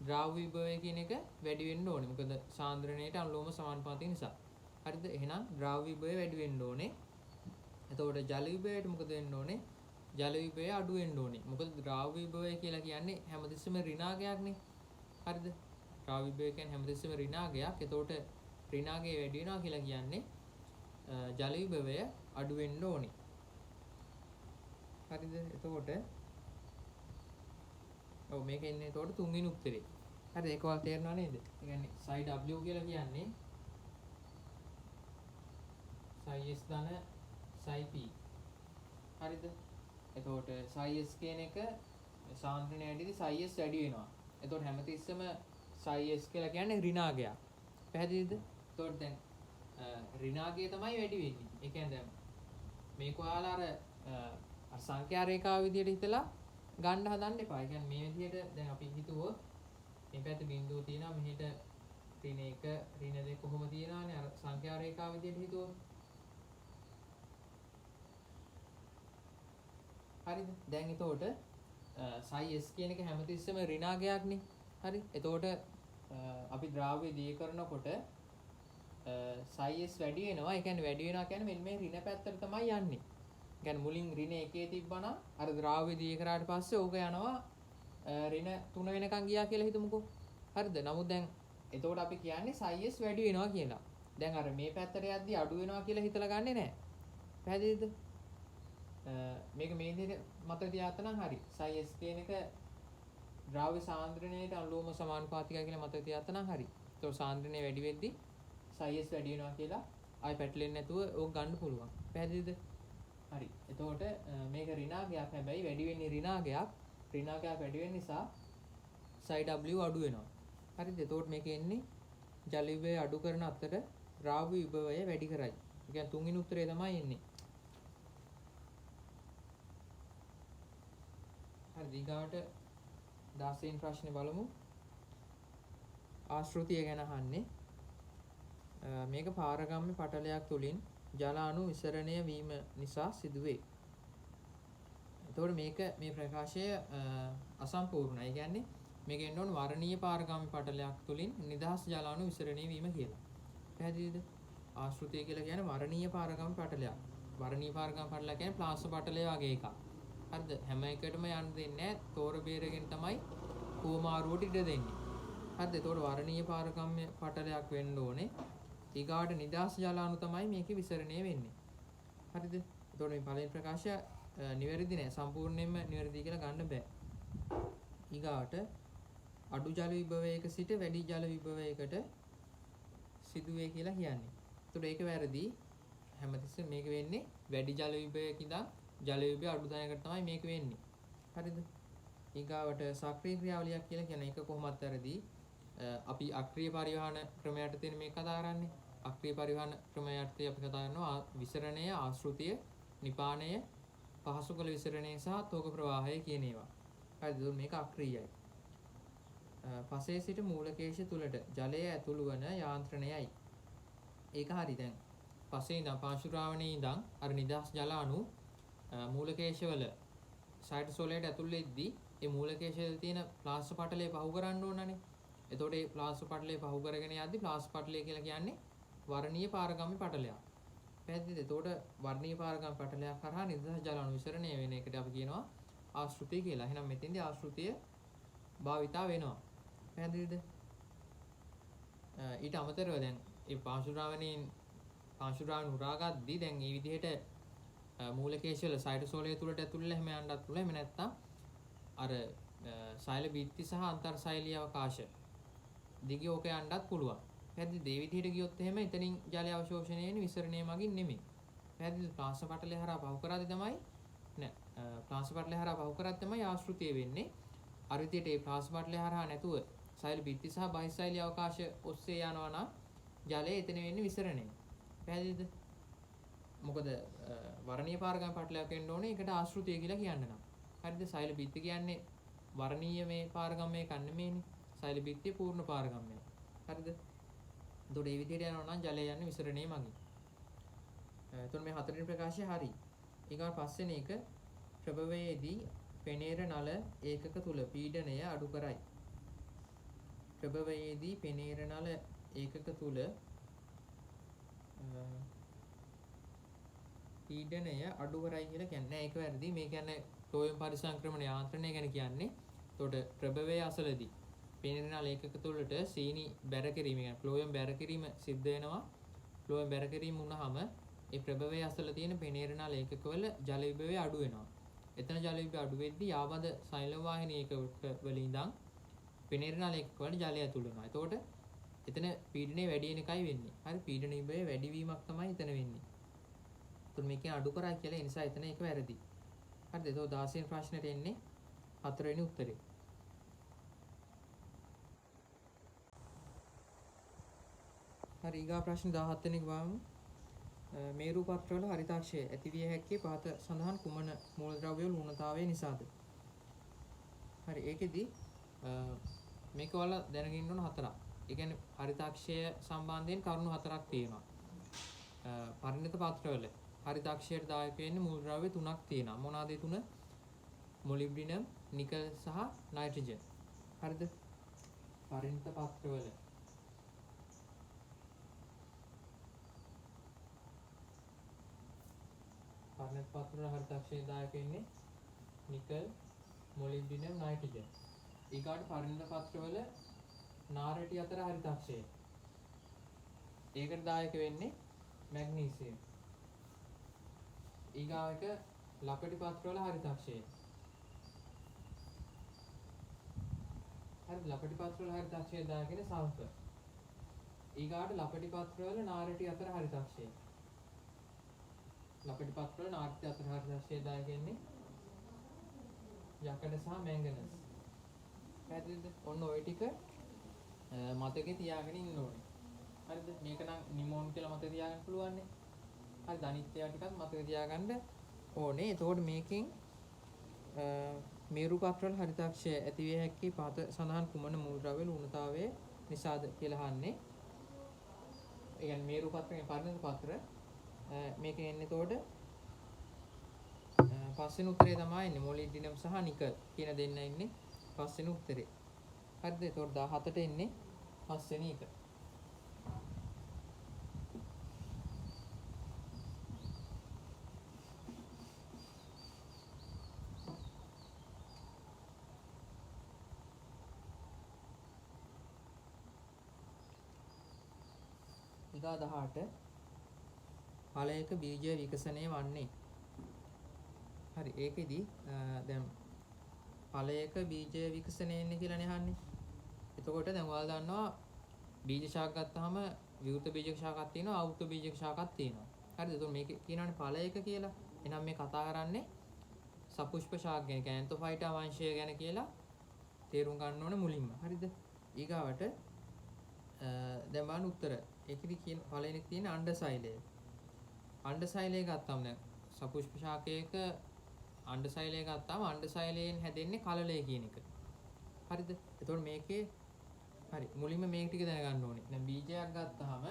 Speaker 1: ද්‍රාව්‍ය විභවය කියන එක වැඩි වෙන්න ඕනේ. මොකද සාන්ද්‍රණයට අනුලෝම සමානුපාතික නිසා. හරිද? එහෙනම් ද්‍රාව්‍ය විභවය වැඩි වෙන්න ඕනේ. එතකොට ජල විභවයට මොකද වෙන්න ඕනේ? ජල විභවය අඩු වෙන්න ඕනේ. මොකද ද්‍රාව්‍ය විභවය කියලා කියන්නේ හැමතිස්සෙම ඍණාගයක්නේ. හරිද? ද්‍රාව්‍ය විභවය කියන්නේ හැමතිස්සෙම ඍණාගයක්. එතකොට ඍණාගය වැඩි වෙනවා කියලා කියන්නේ ජල විභවය අඩු වෙන්න ඕනේ. හරිද? එතකොට ඔව් මේක ඉන්නේ එතකොට තුන්වෙනි උත්තරේ. හරිද? ඒක ඔයාලට තේරෙනව නේද? ඒ කියන්නේ psi w කියලා කියන්නේ psi s ධන psi p. හරිද? එතකොට psi s කියන එක සාන්ද්‍රණය වැඩිදී psi s වැඩි වෙනවා. එතකොට හැමතිස්සෙම psi s කියලා කියන්නේ ඍණාගයක්. පැහැදිලිද? එතකොට දැන් ඍණාගය තමයි වැඩි වෙන්නේ. ඒ කියන්නේ දැන් මේක ඔයාලා අර සංඛ්‍යා රේඛාව විදිහට හිතලා ගන්න හදන්න එපා. ඒ කියන්නේ මේ විදිහට දැන් අපි හිතුවොත් මේ පැත්තේ බිඳුව තියෙනවා මෙහෙට ඍණ 1 ඍණ 2 කොහොම තියෙනවානේ අර සංඛ්‍යා රේඛාව විදිහට හිතුවොත්. හරිද? දැන් එතකොට psi s කියන එක හැමතිස්සෙම ඍණාගයක්නේ. හරි? එතකොට අපි ද්‍රාව්‍ය දිය කරනකොට psi s වැඩි වෙනවා. ඒ කියන්නේ වැඩි වෙනවා කියන්නේ මෙන්න මේ ඍණ පැත්තට තමයි යන්නේ. ඒ කියන්නේ මුලින් ඍණ 1 තිබ්බනම් අර ද්‍රාව්‍ය දිය කරාට පස්සේ ඕක යනවා ඍණ 3 වෙනකන් ගියා කියලා හිතමුකෝ. හරිද? නමුත් දැන් එතකොට අපි කියන්නේ psi s වැඩි වෙනවා කියලා. දැන් අර මේ පැත්තට යද්දි අඩු වෙනවා කියලා හිතලා ගන්නෙ නෑ. පැහැදිලිද? මේක මේ විදිහට මතක තියාගන්න හරි. psi s කියන එක ද්‍රාව්‍ය සාන්ද්‍රණයට අනුලෝම සමානුපාතිකයි කියලා මතක තියාගන්න හරි. ඒතකොට සාන්ද්‍රණය වැඩි වෙද්දි psi s වැඩි වෙනවා කියලා ආයි පැටලෙන්නේ නැතුව ඕක ගන්න පුළුවන්. පැහැදිලිද? හරි. එතකොට මේක ඍණාගයක් හැබැයි වැඩි වෙන්නේ ඍණාගයක්. ඍණාගයක් වැඩි වෙන නිසා psi w අඩු වෙනවා. හරිද? එතකොට මේක එන්නේ ජල විභවය අඩු කරන අතර ද්‍රාව්‍ය විභවය වැඩි කරයි. ඒ කියන්නේ තුන්වෙනි උත්තරේ තමයි එන්නේ. හරි ඊගාට 16 වෙනි ප්‍රශ්නේ බලමු. ආශ්‍රිතය ගැන අහන්නේ. මේක පාරගම්ම්‍ය පටලයක් තුලින් ජල අණු විසරණය වීම නිසා සිදුවේ. එතකොට මේ ප්‍රකාශය අසම්පූර්ණයි. ඒ කියන්නේ මේක එන්න ඕන වර්ණීය පාරගම්ම්‍ය පටලයක් තුලින් නිදහස් ජල අණු විසරණය වීම කියලා. පැහැදිලිද? ආශ්‍රිතය කියලා කියන්නේ වර්ණීය පාරගම්ම්‍ය පටලයක්. වර්ණීය පාරගම්ම්‍ය පටලය කියන්නේ ප්ලාස්ම පටලය වගේ එකක්. හරිද? හැම එකටම යන්න දෙන්නේ නැහැ. තෝර බේරගෙන තමයි කුමාරුවට ඉඩ දෙන්නේ. හරිද? එතකොට වර්ණීය පාරගම්ම්‍ය පටලයක් වෙන්න ඕනේ. ඊගාට නිදහස් ජල අණු තමයි මේකේ විසරණය වෙන්නේ. හරිද? එතකොට මේ පළවෙනි ප්‍රකාශය නිවැරදි නෑ. සම්පූර්ණයෙන්ම නිවැරදි කියලා ගන්න බෑ. ඊගාට අඩු ජල විභවයක සිට වැඩි ජල විභවයකට සිදුවේ කියලා කියන්නේ. එතකොට ඒක වැරදි. හැමතිස්සෙම මේක වෙන්නේ වැඩි ජල විභවයක ඉඳන් ජල විභවය අඩු තැනකට තමයි මේක වෙන්නේ. හරිද? ඊගාවට සක්‍රීය ක්‍රියාවලියක් කියලා කියන එක කොහොමත් වැරදි. අපි අක්‍රීය පරිවහන ක්‍රමයට තියෙන මේ කතා කරන්නේ. අක්‍රීය පරිවහන ක්‍රමයට අපි කතා කරනවා විසරණය, ආශ්‍රිතය, නිපානය, පහසු කළ විසරණය සහ තෝක ප්‍රවාහය කියන ඒවා. හරිද? මේක අක්‍රීයයි. පසේ සිට මූලකේශ තුලට ජලය ඇතුළු වන යාන්ත්‍රණයයි. ඒක හරි. දැන් පසේ ඉඳන් පාංශුරාවණේ ඉඳන් අර නිදහස් ජල අණු මූලකේශවල සයිටෝසෝලයට ඇතුල් වෙද්දී ඒ මූලකේශවල තියෙන ප්ලාස්ම පටලය පහු කරන්න ඕනනේ. එතකොට මේ ප්ලාස්ම පටලය පහු කරගෙන යද්දී ප්ලාස්ම පටලය කියලා කියන්නේ වර්ණීය පාරගම්‍ය පටලයක්. පැහැදිලිද? එතකොට වර්ණීය පාරගම්‍ය පටලයක් කරා නිදහස් ජල අණු විසරණය වෙන එකට අපි කියනවා ආශ්‍රිතය කියලා. එහෙනම් මෙතෙන්දී ආශ්‍රිතය භාවිතා වෙනවා. පැහැදිලිද? ඊට අමතරව දැන් මේ පාංශුරාවණේ උරාගද්දී දැන් මේ විදිහට මූලකේශවල සයිටෝසෝලය තුලට ඇතුල් වෙලා එහෙම යන්නත් පුළුවන්. එහෙම නැත්නම් අර සෛල බිත්ති සහ අන්තර්සෛලීය අවකාශ දිගේ ඕක යන්නත් පුළුවන්. පැහැදිලිද? මේ විදිහට ගියොත් එහෙම එතනින් ජලය අවශෝෂණය වෙන්නේ විසරණය මගින් නෙමෙයි. පැහැදිලිද? ප්ලාස්ම පටලය හරහා පහු කරාදී තමයි ප්ලාස්ම පටලය හරහා පහු කරාද තමයි ආශ්‍රිතය වෙන්නේ. අර විදිහට මේ ප්ලාස්ම පටලය හරහා නැතුව සෛල බිත්ති සහ බහිස්සෛලීය අවකාශ ඔස්සේ යනවා නම් ජලය එතන වෙන්නේ විසරණය. පැහැදිලිද? මොකද වර්ණීය පාරගම්‍ය පටලයක් වෙන්න ඕනේ ඒකට ආශ්‍රිතය කියලා කියන්න නම්. හරිද? සෛල බිත්ති කියන්නේ වර්ණීය මේ පාරගම්‍ය එකක් නෙමෙයිනේ. සෛල බිත්තිය පූර්ණ පාරගම්‍යයි. හරිද? එතකොට මේ විදිහට යනවා නම් ජලය යන්නේ විසරණය මගින්. එතකොට මේ හතරවෙනි ප්‍රකාශය හරි. ඊගා පස්වෙනි එක ප්‍රභවයේදී පෙනේර නල ඒකක තුල පීඩනය අඩු කරයි. ප්‍රභවයේදී පෙනේර නල ඒකක තුල පීඩනය අඩු කරයි කියලා කියන්නේ. ඒක වැරදි. මේ කියන්නේ ක්ලෝයම් පරිසංක්‍රමණ යාන්ත්‍රණය ගැන කියන්නේ. එතකොට ප්‍රභවයේ අසලදී පෙනේර නල ඒකක තුලට සීනි බැර කිරීම කියන්නේ ක්ලෝයම් බැර කිරීම සිද්ධ වෙනවා. ක්ලෝයම් බැර කිරීම වුණාම ඒ ප්‍රභවයේ අසල තියෙන පෙනේර නල ඒකකවල ජල විභවය අඩු වෙනවා. එතන ජල විභවය අඩු වෙද්දී ආබද සෛල වාහිනී ඒකක වල ඉඳන් පෙනේර නල ඒකකවල ජලය ඇතුළු වෙනවා. එතකොට එතන පීඩනය වැඩි වෙන එකයි වෙන්නේ. හරි? පීඩන විභවය වැඩි වීමක් තමයි එතන වෙන්නේ. එතකොට මේකෙන් අඩු කරා කියලා ඒ නිසා එතන ඒක වැරදි. හරිද? එතකොට 16 වෙනි ප්‍රශ්නෙට එන්නේ 4 වෙනි උත්තරේ. හරි ඊගා ප්‍රශ්න 17 වෙනි ගාමු. මේරු පත්‍රවල හරිතාක්ෂය ඇතිවිය හැක්කේ පහත සඳහන් කුමන මූලද්‍රව්‍ය වල ඌනතාවය නිසාද? හරි ඒකෙදි මේක ඔයාලා දැනගෙන ඉන්න ඕන හතරක්. ඒ කියන්නේ හරිතාක්ෂය සම්බන්ධයෙන් කරුණු හතරක් තියෙනවා. පරිණත පත්‍රවල හරිතාක්ෂයට දායක වෙන්නේ මූලද්‍රව්‍ය තුනක් තියෙනවා. මොනවාද ඒ තුන? මොලිබ්ඩිනම්, නිකල් සහ නයිට්‍රජන්. හරිද? පරිණත පත්‍රවල පරිණත පත්‍රවල හරිතාක්ෂයට දායක වෙන්නේ නිකල්, මොලිබ්ඩිනම්, නයිට්‍රජන්. ඊගාට පරිණත පත්‍රවල නාරටි අතර හරිතාක්ෂය. ඒකට දායක වෙන්නේ මැග්නීසියම්. ඊගාවට ලපටි පත්‍රවල හරිතාක්ෂය. හරිද? ලපටි පත්‍රවල හරිතාක්ෂය දායක වෙන්නේ සල්ෆර්. ඊගාට ලපටි පත්‍රවල නාරටි අතර හරිතාක්ෂය. ලපටි පත්‍රවල නාරටි අතර හරිතාක්ෂය දායක වෙන්නේ යකඩ සහ මැංගනස්. පැහැදිලිද? ඔන්න ඔය ටික මතකේ තියාගෙන ඉන්න ඕනේ. හරිද? මේක නම් නිමෝන් කියලා මතක තියාගන්න පුළුවන් නේ. හරිද? අනිත් ඒවා ටිකත් මතක තියාගන්න ඕනේ. එතකොට මේකෙන් මේරු පත්‍රවල හරිතාක්ෂය ඇතිවිය හැකි පහත සඳහන් කුමන මූලද්‍රව්‍ය ඌනතාවය නිසාද කියලා අහන්නේ. ඒ කියන්නේ මේරු පත්‍රයේ පරිණත පත්‍ර මේකෙන් එන්නේ එතකොට පස්වෙනි උත්තරේ තමයි එන්නේ මොලිබ්ඩිනම් සහ නිකල් කියන දෙන්න ඉන්නේ පස්වෙනි උත්තරේ. හරිද? එතකොට 17ට එන්නේ පස්වෙනි එක. ඊගා 18 ඵලයක බීජ විකසනය වන්නේ. හරි ඒකෙදි දැන් ඵලයක බීජ විකසනය වෙන්නේ කියලානේ අහන්නේ. එතකොට දැන් ඔයාලා දන්නවා බීජ ශාක ගත්තාම විවෘත බීජක ශාකක් තියෙනවා අවෘත බීජක ශාකක් තියෙනවා. හරිද? එතකොට මේක කියනවානේ ඵලයක කියලා. එහෙනම් මේ කතා කරන්නේ සපුෂ්ප ශාක ගැන කැන්තෝෆයිටා වංශය ගැන කියලා තේරුම් ගන්න ඕනේ මුලින්ම. හරිද? ඊගාවට දැන් බලන්න උත්තර. ඒකෙදි කියන පළවෙනි තියෙන අණ්ඩසෛලය. අණ්ඩසෛලය ගත්තාම දැන් සපුෂ්ප ශාකයක අණ්ඩසෛලය ගත්තාම අණ්ඩසෛලයෙන් හැදෙන්නේ කලලය කියන එක. හරිද? එතකොට මේකේ හරි මුලින්ම මේක ටික දැනගන්න ඕනේ. දැන් බීජයක් ගත්තාම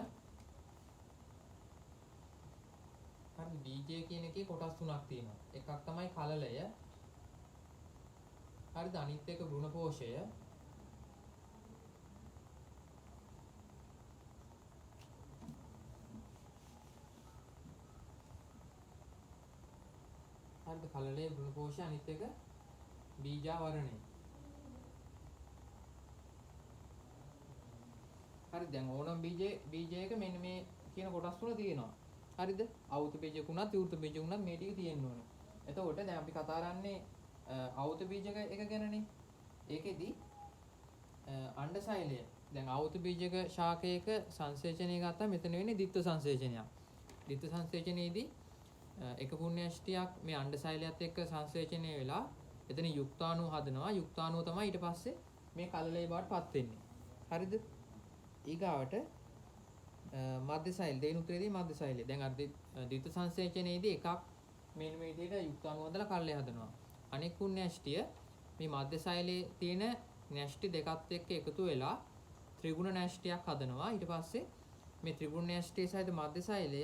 Speaker 1: හරි බීජය කියන එකේ කොටස් තුනක් තියෙනවා. එකක් තමයි කලලය. හරිද? අනිත් එක වෘණ පෝෂය. හරිද? කලලය වෘණ පෝෂය අනිත් එක බීජාවරණය. හරි දැන් ඕනම බීජයක මෙන්න මේ කියන කොටස් තුන තියෙනවා. හරිද? අවුත බීජකුණත් විවෘත බීජකුණත් මේ ටික තියෙන්න ඕනේ. එතකොට දැන් අපි කතා කරන්නේ අවුත බීජක එක ගැනනේ. ඒකෙදි අණ්ඩසෛලය. දැන් අවුත බීජක ශාකයක සංසේචනය ගත්තා මෙතන වෙන්නේ ද්විත්ව සංසේචනයක්. ද්විත්ව සංසේචනයේදී එක පුණ්‍යෂ්ටියක් මේ අණ්ඩසෛලයත් එක්ක සංසේචනය වෙලා එතන යුක්තාණු හදනවා. යුක්තාණුව තමයි ඊට පස්සේ මේ කලලේ බවට පත් වෙන්නේ. හරිද? ඊගාවට මධ්‍යසෛල දෙයින් උත්තරේදී මධ්‍යසෛලය. දැන් අර ද්විත්ව සංසේචනයේදී එකක් මෙන්න මේ විදිහට යුක්තාණු හදලා කල්ලේ හදනවා. අනෙක් කුණ්‍යෂ්ටිය මේ මධ්‍යසෛලයේ තියෙන න්‍යෂ්ටි දෙකත් එක්ක එකතු වෙලා ත්‍රිගුණ න්‍යෂ්ටියක් හදනවා. ඊට පස්සේ මේ ත්‍රිගුණ න්‍යෂ්ටිය සහිත මධ්‍යසෛලය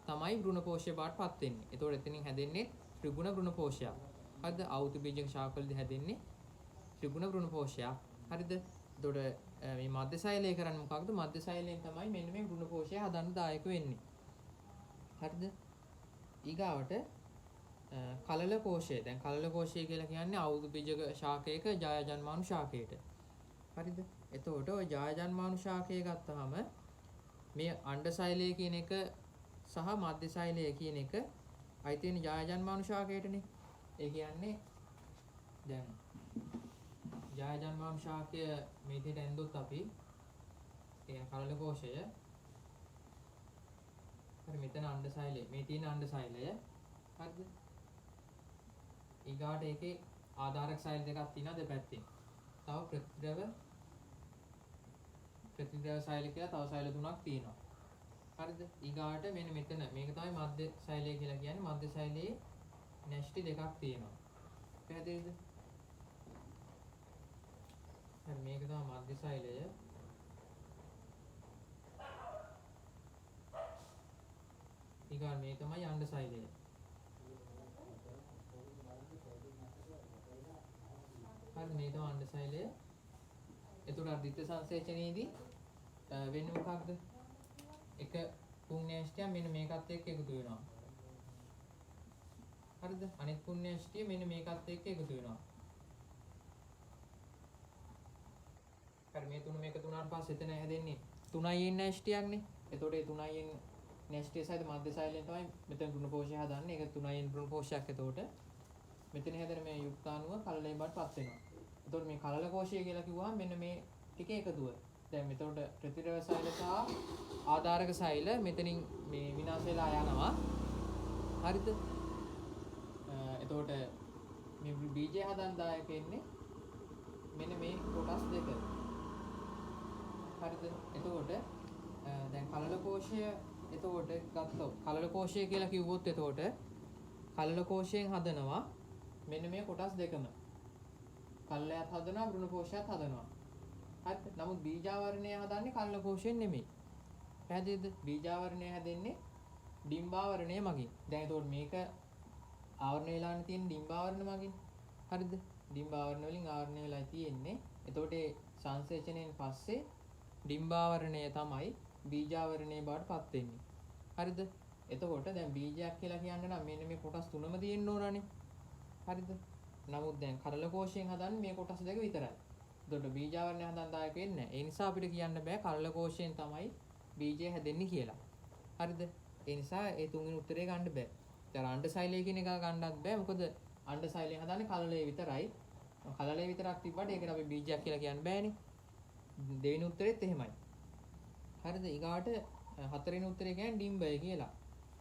Speaker 1: තමයි වෘණ පෝෂය බවට පත් වෙන්නේ. ඒතකොට එතනින් හැදෙන්නේ ත්‍රිගුණ වෘණ පෝෂයක්. හරිද? අවුත බීජක ශාකවලදී හැදෙන්නේ ත්‍රිගුණ වෘණ පෝෂයක්. හරිද? එතකොට මේ මධ්‍යසෛලය කරන්නේ මොකක්ද? මධ්‍යසෛලයෙන් තමයි මෙන්න මේ වෘණ පෝෂය හදන්න දායක වෙන්නේ. හරිද? ඊගාවට කලල කෝෂය. දැන් කලල කෝෂය කියලා කියන්නේ අවුත බීජක ශාකයක ජායජන්මානු ශාකයට. හරිද? එතකොට ওই ජායජන්මානු ශාකය ගත්තාම මේ අණ්ඩසෛලය කියන එක සහ මධ්‍යසෛලය කියන එක අයිති වෙන ජායජන්මානු ශාකයටනේ. ඒ කියන්නේ දැන් ජායජන්මානු ශාකය මේ විදිහට ඇන්දොත් අපි ඒ කලල කෝෂය හරි මෙතන අණ්ඩසෛලය මේ තියෙන අණ්ඩසෛලය හරිද? ඊගාට ඒකේ ආධාරක සෛල දෙකක් තියෙනවා දෙපැත්තෙන්. තව ප්‍රතිද්‍රව සෛල කියලා තව සෛල තුනක් තියෙනවා. හරිද? ඊගාට මෙන්න මෙතන මේක තමයි මධ්‍ය සෛලය කියලා කියන්නේ. මධ්‍ය සෛලයේ න්‍යෂ්ටි දෙකක් තියෙනවා. පැහැදිලිද? හරි මේක තමයි මධ්‍ය සෛලය. ඊගාට මේ තමයි අණ්ඩසෛලය. හරි මේ තමයි අණ්ඩසෛලය. එතකොට අර ද්විත්ව සංසේචනයේදී වෙන්නේ මොකක්ද? එක පුණ්‍යෂ්ටිය මෙන්න මේකත් එක්ක එකතු වෙනවා. හරිද? අනෙක් පුණ්‍යෂ්ටිය මෙන්න මේකත් එක්ක එකතු වෙනවා. හරි මේ තුන මේක තුනට පස්සේ එතන හැදෙන්නේ 3n න්‍යෂ්ටියක්නේ. එතකොට ඒ 3n න්‍යෂ්ටිය සහිත මධ්‍යසෛලයෙන් තමයි මෙතන වෘණ පෝෂය හදන්නේ. ඒක 3n වෘණ පෝෂයක්. එතකොට මෙතන හැදෙන මේ යුක්තාණුව කලලයෙන් බාටපත් වෙනවා. එතකොට මේ කලල කෝෂය කියලා කිව්වහම මෙන්න මේ ටික එකතුව. දැන් මෙතකොට ප්‍රතිද්‍රව සෛල සහ ආධාරක සෛල මෙතනින් මේ විනාශ වෙලා යනවා. හරිද? එතකොට මේ බීජය හදන්න දායක වෙන්නේ මෙන්න මේ කොටස් දෙක. හරිද? එතකොට දැන් කලල කෝෂය එතකොට ගත්තොත් කලල කෝෂය කියලා කිව්වොත් එතකොට කලල කෝෂයෙන් හදනවා මෙන්න මේ කොටස් දෙකම. කලලයත් හදනවා වෘණ පෝෂයත් හදනවා. හරිද? නමුත් බීජාවරණය හදන්නේ කලල කෝෂයෙන් නෙමෙයි. පැහැදිලිද? බීජාවරණය හැදෙන්නේ ඩිම්බාවරණය මගින්. දැන් එතකොට මේක ආවරණය වෙලානේ තියෙන ඩිම්බාවරණ මගින්. හරිද? ඩිම්බාවරණ වලින් ආවරණය වෙලා තියෙන්නේ. එතකොට ඒ සංසේචනයෙන් පස්සේ ඩිම්බාවරණය තමයි බීජාවරණය බවට පත් වෙන්නේ. හරිද? එතකොට දැන් බීජයක් කියලා කියන්න නම් මෙන්න මේ කොටස් තුනම තියෙන්න ඕනනේ. හරිද? නමුත් දැන් කලල කෝෂයෙන් හදන්නේ මේ කොටස් දෙක විතරයි. එතකොට බීජාවරණය හදන්න දායක වෙන්නේ නැහැ. ඒ නිසා අපිට කියන්න බෑ කලල කෝෂයෙන් තමයි බීජය හැදෙන්නේ කියලා. හරිද? ඒ නිසා ඒ තුන්වෙනි උත්තරේ ගන්න බෑ. දැන් අණ්ඩසෛලය කියන එක ගන්නත් බෑ. මොකද අණ්ඩසෛලයෙන් හදන්නේ කලලයේ විතරයි. කලලයේ විතරක් තිබ්බට ඒකට අපි බීජයක් කියලා කියන්න බෑනේ. දෙවෙනි උත්තරෙත් එහෙමයි. හරිද? ඊගාට හතරවෙනි උත්තරේ කියන්නේ ඩිම්බය කියලා.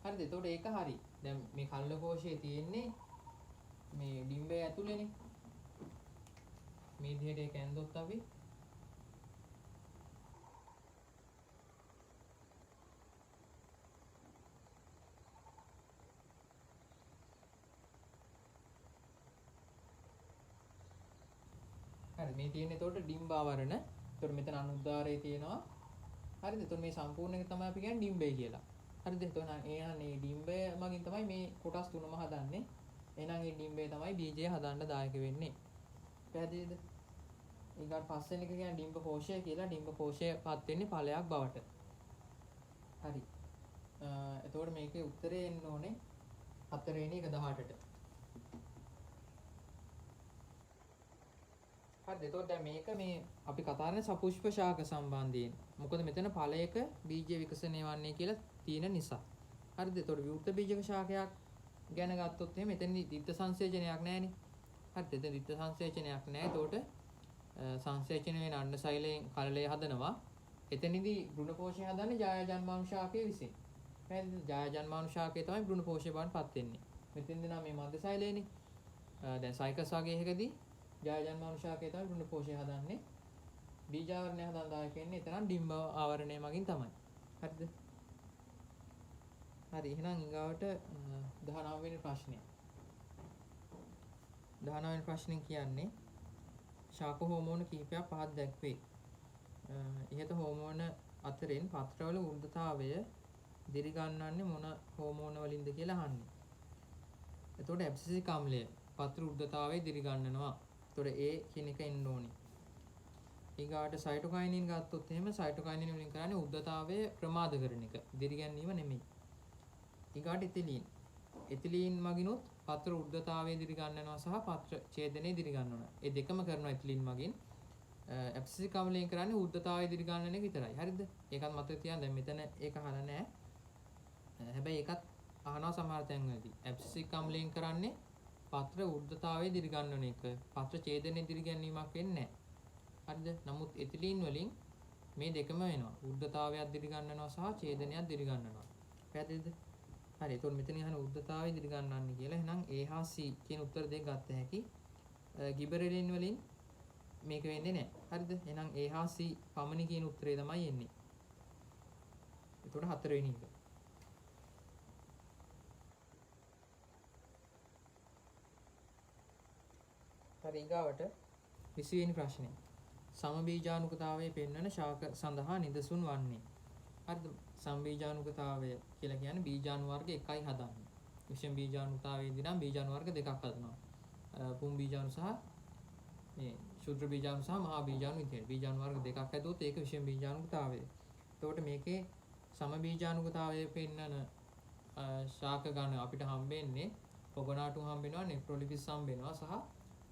Speaker 1: හරිද? එතකොට ඒක හරි. දැන් මේ කලල කෝෂයේ තියෙන්නේ මේ ඩිම්බේ ඇතුලේනේ මේ විදිහට ඒක ඇඳොත් අපි හරි මේ තියෙන්නේ එතකොට ඩිම්බ ආවරණ. එතකොට මෙතන අනුද්වාරයේ තියෙනවා. හරිද? එතකොට මේ සම්පූර්ණ එක තමයි අපි කියන්නේ ඩිම්බේ කියලා. හරිද? එතකොට මේ ඩිම්බය මගින් තමයි මේ කොටස් තුනම හදන්නේ. එහෙනම් මේ ඩිම්බේ තමයි බීජය හදන්න දායක වෙන්නේ. පැහැදිලිද? ඊගාට පස්වෙනි එක කියන්නේ ඩිම්බ කෝෂය කියලා. ඩිම්බ කෝෂය පත් වෙන්නේ ඵලයක් බවට. හරි. එතකොට මේකේ උත්තරේ එන්න ඕනේ 4 වෙනි එක 18ට. හරිද? එතකොට දැන් මේක මේ අපි කතා කරන්නේ සපුෂ්ප ශාක සම්බන්ධයෙන්. මොකද මෙතන ඵලයක බීජ විකසනය වන්නේ කියලා තියෙන නිසා. හරිද? එතකොට විවෘත බීජක ශාකයක් ගැන ගත්තොත් එහෙනම් මෙතනදී දිත්ත සංසේචනයක් නැහැනේ. හරිද? එතන දිත්ත සංසේචනයක් නැහැ. එතකොට සංසේචන වෙන අන්න සෛලයෙන් කලලය හදනවා. එතනදී භ්‍රූණ පෝෂය හදන්නේ ජාය ජන්මාණු ශාකයේ විසින්. පැහැදිලිද? ජාය ජන්මාණු ශාකයේ තමයි භ්‍රූණ පෝෂය බවටපත් වෙන්නේ. මෙතෙන්දී නම් මේ මධ්‍ය සෛලයේනේ. දැන් සයිකස් වගේ එකකදී ජාය ජන්මාණු ශාකයේ තමයි භ්‍රූණ පෝෂය හදන්නේ. බීජාවරණය හදන දායක වෙන්නේ එතන ඩිම්බ ආවරණය මගින් තමයි. හරිද? හරි එහෙනම් ඊගාවට 19 වෙනි ප්‍රශ්නය. 19 වෙනි ප්‍රශ්නේ කියන්නේ ශාක හෝමෝන කිහිපයක් පහත් දැක්වේ. ඉහත හෝමෝන අතරින් පත්‍රවල වෘද්ධතාවය දිරිගන්වන්නේ මොන හෝමෝන වලින්ද කියලා අහන්නේ. එතකොට ඇබ්සිසික් අම්ලය පත්‍ර වෘද්ධතාවය දිරිගන්වනවා. එතකොට ඒ කියන එක එන්න ඕනේ. ඊගාට සයිටෝකයිනින් ගත්තොත් එහෙම සයිටෝකයිනින් වලින් කරන්නේ වෘද්ධතාවය ප්‍රමාද කරන එක. දිරිගැන්වීම නෙමෙයි. ඊගාට ඉතිලීන්. ඉතිලීන් මගිනුත් පත්‍ර වෘද්ධතාවය දිරිගන්වනවා සහ පත්‍ර ඡේදනය දිරිගන්වනවා. ඒ දෙකම කරනවා ඉතිලීන් මගින්. ඇබ්සිසික් අම්ලයෙන් කරන්නේ වෘද්ධතාවය දිරිගන්වන එක විතරයි. හරිද? ඒකත් මතක තියාගන්න. දැන් මෙතන ඒක අහලා නැහැ. හැබැයි ඒකත් අහනවා සමහර තැන්වලදී. ඇබ්සිසික් අම්ලයෙන් කරන්නේ පත්‍ර වෘද්ධතාවය දිරිගන්වන එක. පත්‍ර ඡේදනය දිරිගැන්වීමක් වෙන්නේ නැහැ. හරිද? නමුත් ඉතිලීන් වලින් මේ දෙකම වෙනවා. වෘද්ධතාවයක් දිරිගන්වනවා සහ ඡේදනයක් දිරිගන්වනවා. පැහැදිලිද? හරි. එතකොට මෙතන යන වෘද්ධතාවය දිරිගන්වන්නේ කියලා. එහෙනම් A හා C කියන උත්තර දෙක ගත්ත හැකි. ගිබරෙලින් වලින් මේක වෙන්නේ නැහැ. හරිද? එහෙනම් A හා C පමණි කියන උත්තරේ තමයි එන්නේ. එතකොට 4 වෙනි එක. හරි ඊගාවට 20 වෙනි ප්‍රශ්නය. සමබීජානුකතාවයේ පෙන්වන ශාක සඳහා නිදසුන් වන්නේ. හරිද? සමබීජානුකතාවය කියලා කියන්නේ බීජාණු වර්ග එකයි හදන්නේ. විෂම බීජානුකතාවයේදී නම් බීජාණු වර්ග දෙකක් හදනවා. පුම් බීජාණු සහ මේ ශුද්‍ර බීජාණු සහ මහා බීජාණු විදියට. බීජාණු වර්ග දෙකක් ඇදුවොත් ඒක විෂම බීජානුකතාවය. එතකොට මේකේ සමබීජානුකතාවයේ පෙන්වන ශාක ගණ අපිට හම්බෙන්නේ පොගනාටුම් හම්බෙනවා, නෙෆ්‍රොලිපිස් හම්බෙනවා සහ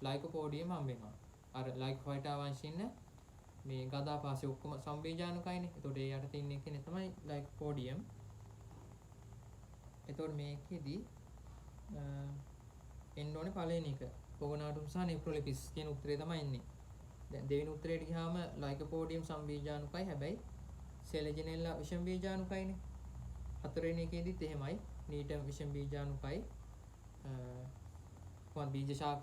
Speaker 1: ලයිකෝපෝඩියම් හම්බෙනවා. අර ලයිකෝෆයිටා වංශින්න මේ ගදාපාසේ ඔක්කොම සම්බීජානුකයිනේ. එතකොට ඒ යට තියෙන එකනේ තමයි ලයිකෝපෝඩියම්. එතකොට මේකෙදි එන්න ඕනේ පළවෙනි එක. පොගනාටුම් සහ නෙෆ්‍රොලිපිස් කියන උත්තරේ තමයි එන්නේ. දැන් දෙවෙනි උත්තරේට ගියාම ලයිකෝපෝඩියම් සම්බීජානුකයි. හැබැයි සෙලජිනෙල්ලා විෂම බීජානුකයිනේ. හතරවෙනි එකේදීත් එහෙමයි. නීටම් විෂම බීජානුකයි. කොහොමද බීජ ශාක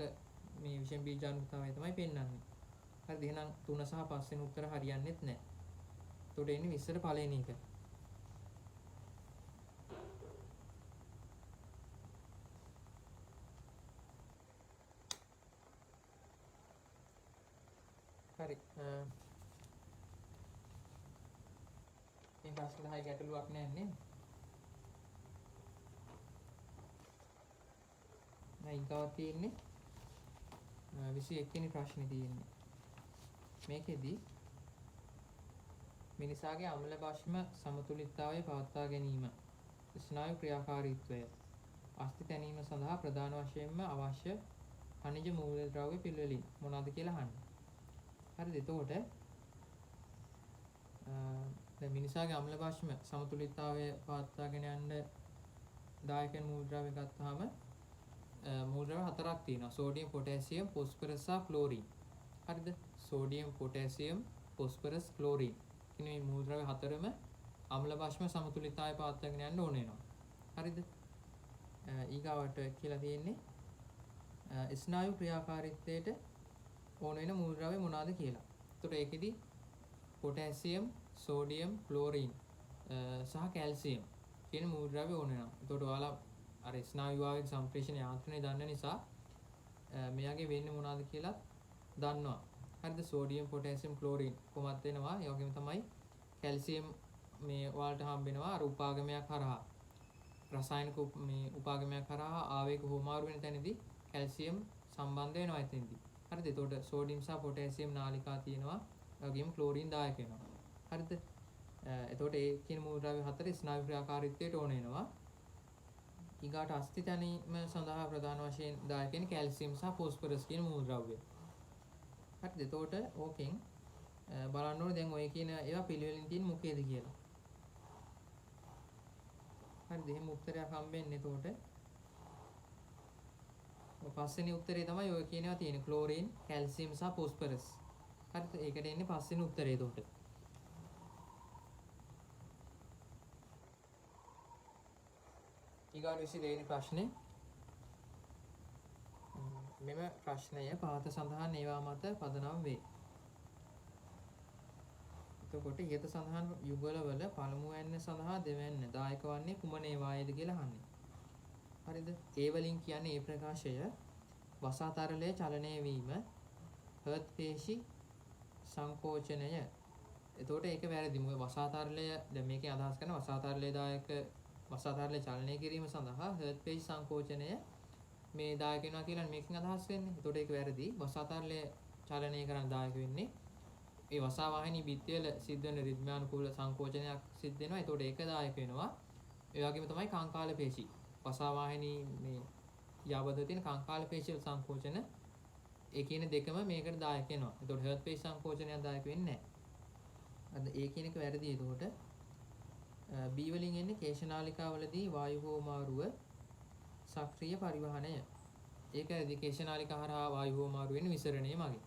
Speaker 1: මේ විෂම බීජානුකතාවය තමයි පෙන්වන්නේ. හරිද? එහෙනම් 3 සහ 5 වෙනි උත්තර හරියන්නේත් නැහැ. එතකොට එන්නේ 20ට පළවෙනි එක. හරි. මේ ප්‍රශ්න 10 ගැටලුවක් නැහැ නේද? දැන් ඊගාව තියෙන්නේ 21 වෙනි ප්‍රශ්නේ තියෙන්නේ. මේකෙදි මිනිසාගේ අම්ල භාෂ්ම සමතුලිතතාවය පවත්වා ගැනීම ස්නායු ක්‍රියාකාරීත්වය අස්ථි තැනීම සඳහා ප්‍රධාන වශයෙන්ම අවශ්‍ය ඛනිජ මූලද්‍රව්‍ය පිළිවෙලින් මොනවාද කියලා අහන්නේ. හරිද? එතකොට දැන් මිනිසාගේ අම්ල භාෂ්ම සමතුලිතතාවය පවත්වාගෙන යන්න දායක මූලද්‍රව්‍ය ගත්තාම මූලද්‍රව්‍ය හතරක් තියෙනවා. සෝඩියම්, පොටෑසියම්, ෆොස්ෆරස් සහ ක්ලෝරින්. හරිද? සෝඩියම්, පොටෑසියම්, ෆොස්ෆරස්, ක්ලෝරින් කියන මේ මූලද්‍රව්‍ය හතරම අම්ල භාෂ්ම සමතුලිතතාවය පවත්වාගෙන යන්න ඕන වෙනවා. හරිද? ඊගාවට කියලා තියෙන්නේ ස්නායු ක්‍රියාකාරීත්වයට ඕන වෙන මූලද්‍රව්‍ය මොනවාද කියලා. එතකොට ඒකෙදි පොටෑසියම්, සෝඩියම්, ක්ලෝරින් සහ කැල්සියම් කියන මූලද්‍රව්‍ය ඕන වෙනවා. එතකොට ඔයාලා අර ස්නායු විභාගයක සම්ප්‍රේෂණ යාන්ත්‍රණය දන්න නිසා මෙයාගේ වෙන්නේ මොනවාද කියලා දන්නවා. හරිද? සෝඩියම්, පොටෑසියම්, ක්ලෝරින් කොහොමද වෙනවා? ඒ වගේම තමයි කැල්සියම් මේ ඔයාලට හම්බ වෙනවා අර උපාගමයක් හරහා. රසායනික මේ උපාගමයක් හරහා ආවේග හෝමාරු වෙන තැනදී කැල්සියම් සම්බන්ධ වෙනවා එතෙන්දී. හරිද? එතකොට සෝඩියම් සහ පොටෑසියම් නාලිකා තියෙනවා. ඒ වගේම ක්ලෝරින් දායක වෙනවා. හරිද? එතකොට ඒ කියන මූලද්‍රව්‍ය හතර ස්නායු ක්‍රියාකාරීත්වයට ඕන වෙනවා. ඊගාට අස්ථි තැනීම සඳහා ප්‍රධාන වශයෙන් දායක වෙන කැල්සියම් සහ ෆොස්ෆරස් කියන මූලද්‍රව්‍ය. හරිද? එතකොට ඕකෙන් බලන්න ඕනේ දැන් ඔය කියන ඒවා පිළිවෙලින් තියෙන මොකේද කියලා. හරිද? එහෙම උත්තරයක් හම්බෙන්නේ එතකොට පස්වෙනි උත්තරේ තමයි ඔය කියන ඒවා තියෙන්නේ ක්ලෝරින්, කැල්සියම් සහ ෆොස්ෆරස්. හරිද? ඒකට එන්නේ පස්වෙනි උත්තරේ එතකොට. ඊගාට 22 වෙනි ප්‍රශ්නේ. මෙම ප්‍රශ්නය පහත සඳහන් ඒවා මත පදනම් වේ. එතකොට ඉහත සඳහන් යුගලවල පළමු වැන්න සඳහා දෙවැන්න දායක වන්නේ කුමන ඒවායේද කියලා අහන්නේ. හරිද? ඒ වලින් කියන්නේ ඒ ප්‍රකාශය වසා තරලයේ චලනය වීම, හර්ට් පේශි සංකෝචනය. එතකොට ඒක වැරදි. මොකද වසා තරලය දැන් මේකේ අදහස් කරන වසා තරලයේ දායක වසා තරලය චලනය කිරීම සඳහා හර්ට් පේශි සංකෝචනය මේ දායක වෙනවා කියලා මේකෙන් අදහස් වෙන්නේ. එතකොට ඒක වැරදි. වසා තරලය චලනය කරන දායක වෙන්නේ ඒ වසා වාහිනී බිත්තිවල සිද්ධ වෙන රිද්මයානුකූල සංකෝචනයක් සිද්ධ වෙනවා. එතකොට ඒක දායක වෙනවා. ඒ වගේම තමයි කංකාල පේශි. වසා වාහිනී මේ යාබද තියෙන කංකාල පේශි වල සංකෝචන ඒ කියන දෙකම මේකට දායක වෙනවා. එතකොට හර්ට් පේශි සංකෝචනයක් දායක වෙන්නේ නැහැ. අද ඒ කියන එක වැරදි. එතකොට B වලින් එන්නේ කේශනාලිකාවලදී වායු හෝමාරුව සක්‍රීය පරිවහනය. ඒක කේශනාලිකා හරහා වායු හෝමාරු වෙන විසරණය මගින්.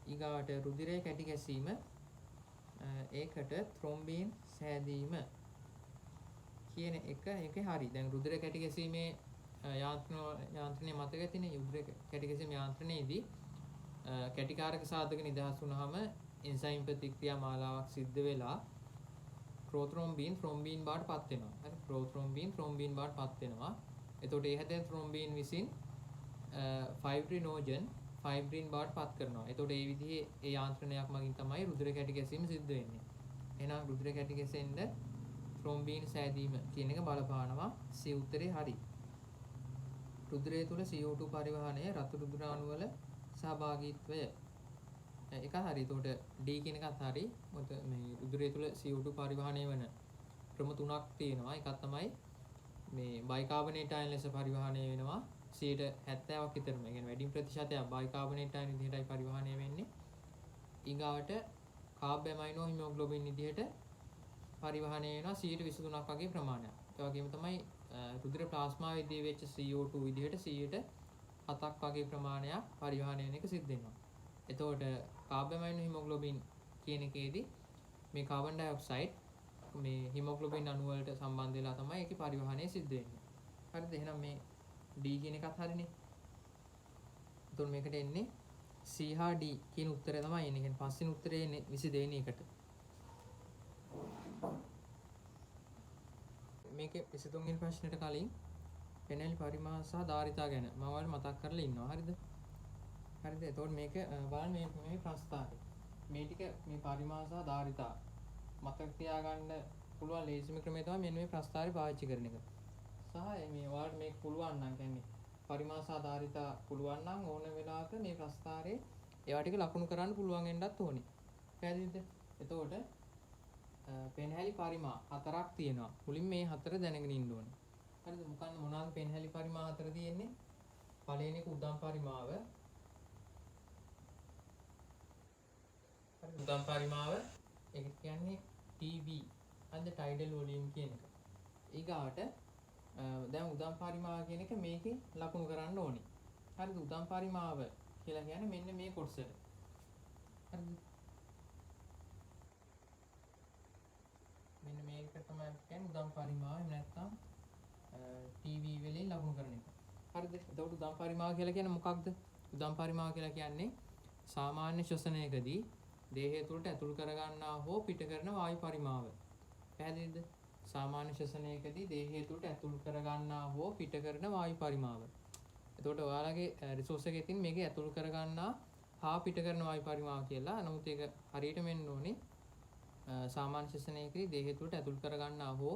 Speaker 1: ඊගාට රුධිරයේ කැටි ගැසීම ඒකට ත්‍රොම්බින් සෑදීම කියන එක ඒකේ හරි. දැන් රුධිර කැටි ගැසීමේ යාන්ත්‍රණය මතක තියෙන රුධිර කැටි ගැසීම යාන්ත්‍රණයේදී කැටිකාරක සාධක නිදහස් වුනහම එන්සයිම් ප්‍රතික්‍රියා මාලාවක් සිද්ධ වෙලා ප්‍රෝත්‍රොම්බින් ත්‍රොම්බින් බවට පත් වෙනවා. හරි? ප්‍රෝත්‍රොම්බින් ත්‍රොම්බින් බවට පත් වෙනවා. එතකොට ඒ හැදෙන ත්‍රොම්බින් විසින් ෆයිබ්‍රිනෝජන් ෆයිබ්‍රින් බවට පත් කරනවා. එතකොට ඒ විදිහේ ඒ යාන්ත්‍රණයක් මගින් තමයි රුධිර කැටි ගැසීම සිද්ධ වෙන්නේ. එහෙනම් රුධිර කැටි ගැසෙන්න ත්‍රොම්බින් සෑදීම කියන එක බලපානවා. C උත්තරේ හරි. රුධිරය තුල CO2 පරිවහනය රතු රුධිරාණු වල සහභාගීත්වය ඒක හරි. එතකොට D කියන එකත් හරි. මොකද මේ රුධිරය තුල CO2 පරිවහනය වෙන ක්‍රම තුනක් තියෙනවා. එකක් තමයි මේ බයිකාබනේට් අයන් ලෙස පරිවහනය වෙනවා 70ක් විතරම. ඒ කියන්නේ වැඩි ප්‍රතිශතයක් බයිකාබනේට් අයන් විදිහටයි පරිවහනය වෙන්නේ. ඊගාවට කාබ් ඇමයිනෝ හිමොග්ලොබින් විදිහට පරිවහනය වෙනවා 23ක් වගේ ප්‍රමාණයක්. ඒ වගේම තමයි රුධිර ප්ලාස්මා විදිහේ වෙච්ච CO2 විදිහට 7ක් වගේ ප්‍රමාණයක් පරිවහනය වෙන එක සිද්ධ වෙනවා. එතකොට කාබ් ඇමයිනෝ හිමොග්ලොබින් කියන එකේදී මේ කාබන් ඩයොක්සයිඩ් මේ හිමොග්ලොබින් අණු වලට සම්බන්ධ වෙලා තමයි ඒකේ පරිවහනය සිද්ධ වෙන්නේ. හරිද? එහෙනම් මේ D කියන එකත් හරිනේ. එතකොට මේකට එන්නේ C හා D කියන උත්තරය තමයි එන්නේ. කියන්නේ පස්වෙනි උත්තරේ එන්නේ 22 වෙනි එකට. මේකේ 23 වෙනි ප්‍රශ්නෙට කලින් පෙනැලි පරිමාණ සහ ධාරිතා ගැන මම ඔයාලට මතක් කරලා ඉන්නවා. හරිද? හරිද? එතකොට මේක බලන්න මේ ප්‍රස්තාරය. මේ ටික මේ පරිමාණ සහ ධාරිතා මතක තියාගන්න පුළුවන් ලේසිම ක්‍රමය තමයි මෙන්න මේ ප්‍රස්තාරය පාවිච්චි කරන එක. සහ මේ ඔයාලට මේක පුළුවන් නම් කියන්නේ පරිමාණ සහ ධාරිතා පුළුවන් නම් ඕන වෙලාවක මේ ප්‍රස්තාරයේ ඒවා ටික ලකුණු කරන්න පුළුවන් වෙන්නත් ඕනේ. පැහැදිලිද? එතකොට පෙන්හැලි පරිමා හතරක් තියෙනවා. මුලින් මේ හතර දැනගෙන ඉන්න ඕනේ. හරිද? මොනවාද පෙන්හැලි පරිමා හතර තියෙන්නේ? පළවෙනි එක උදම් පරිමාව. හරි උදම් පරිමාව ඒක කියන්නේ TV අද ටයිඩල් වොලියුම් කියන එක. ඊගාට දැන් උදම් පරිමාව කියන එක මේකේ ලකුණු කරන්න ඕනේ. හරිද? උදම් පරිමාව කියලා කියන්නේ මෙන්න මේ කොටසට. හරිද? මෙන්න මේක තමයි කියන්නේ උදම් පරිමාව. එහෙම නැත්නම් TV වලින් ලකුණු කරන එක. හරිද? එතකොට උදම් පරිමාව කියලා කියන්නේ මොකක්ද? උදම් පරිමාව කියලා කියන්නේ සාමාන්‍ය ශ්වසනයකදී දේහය තුළට ඇතුල් කරගන්නා හෝ පිට කරන වායු පරිමාව. පැහැදිලිද? සාමාන්‍ය ශ්වසනයකදී දේහය තුළට ඇතුල් කරගන්නා හෝ පිට කරන වායු පරිමාව. එතකොට ඔයාලගේ රිසෝස් එකේ තියෙන මේකේ ඇතුල් කරගන්නා හා පිට කරන වායු පරිමාව කියලා. නමුත් ඒක හරියට මෙන්න ඕනේ සාමාන්‍ය ශ්වසනයකදී දේහය තුළට ඇතුල් කරගන්නා හෝ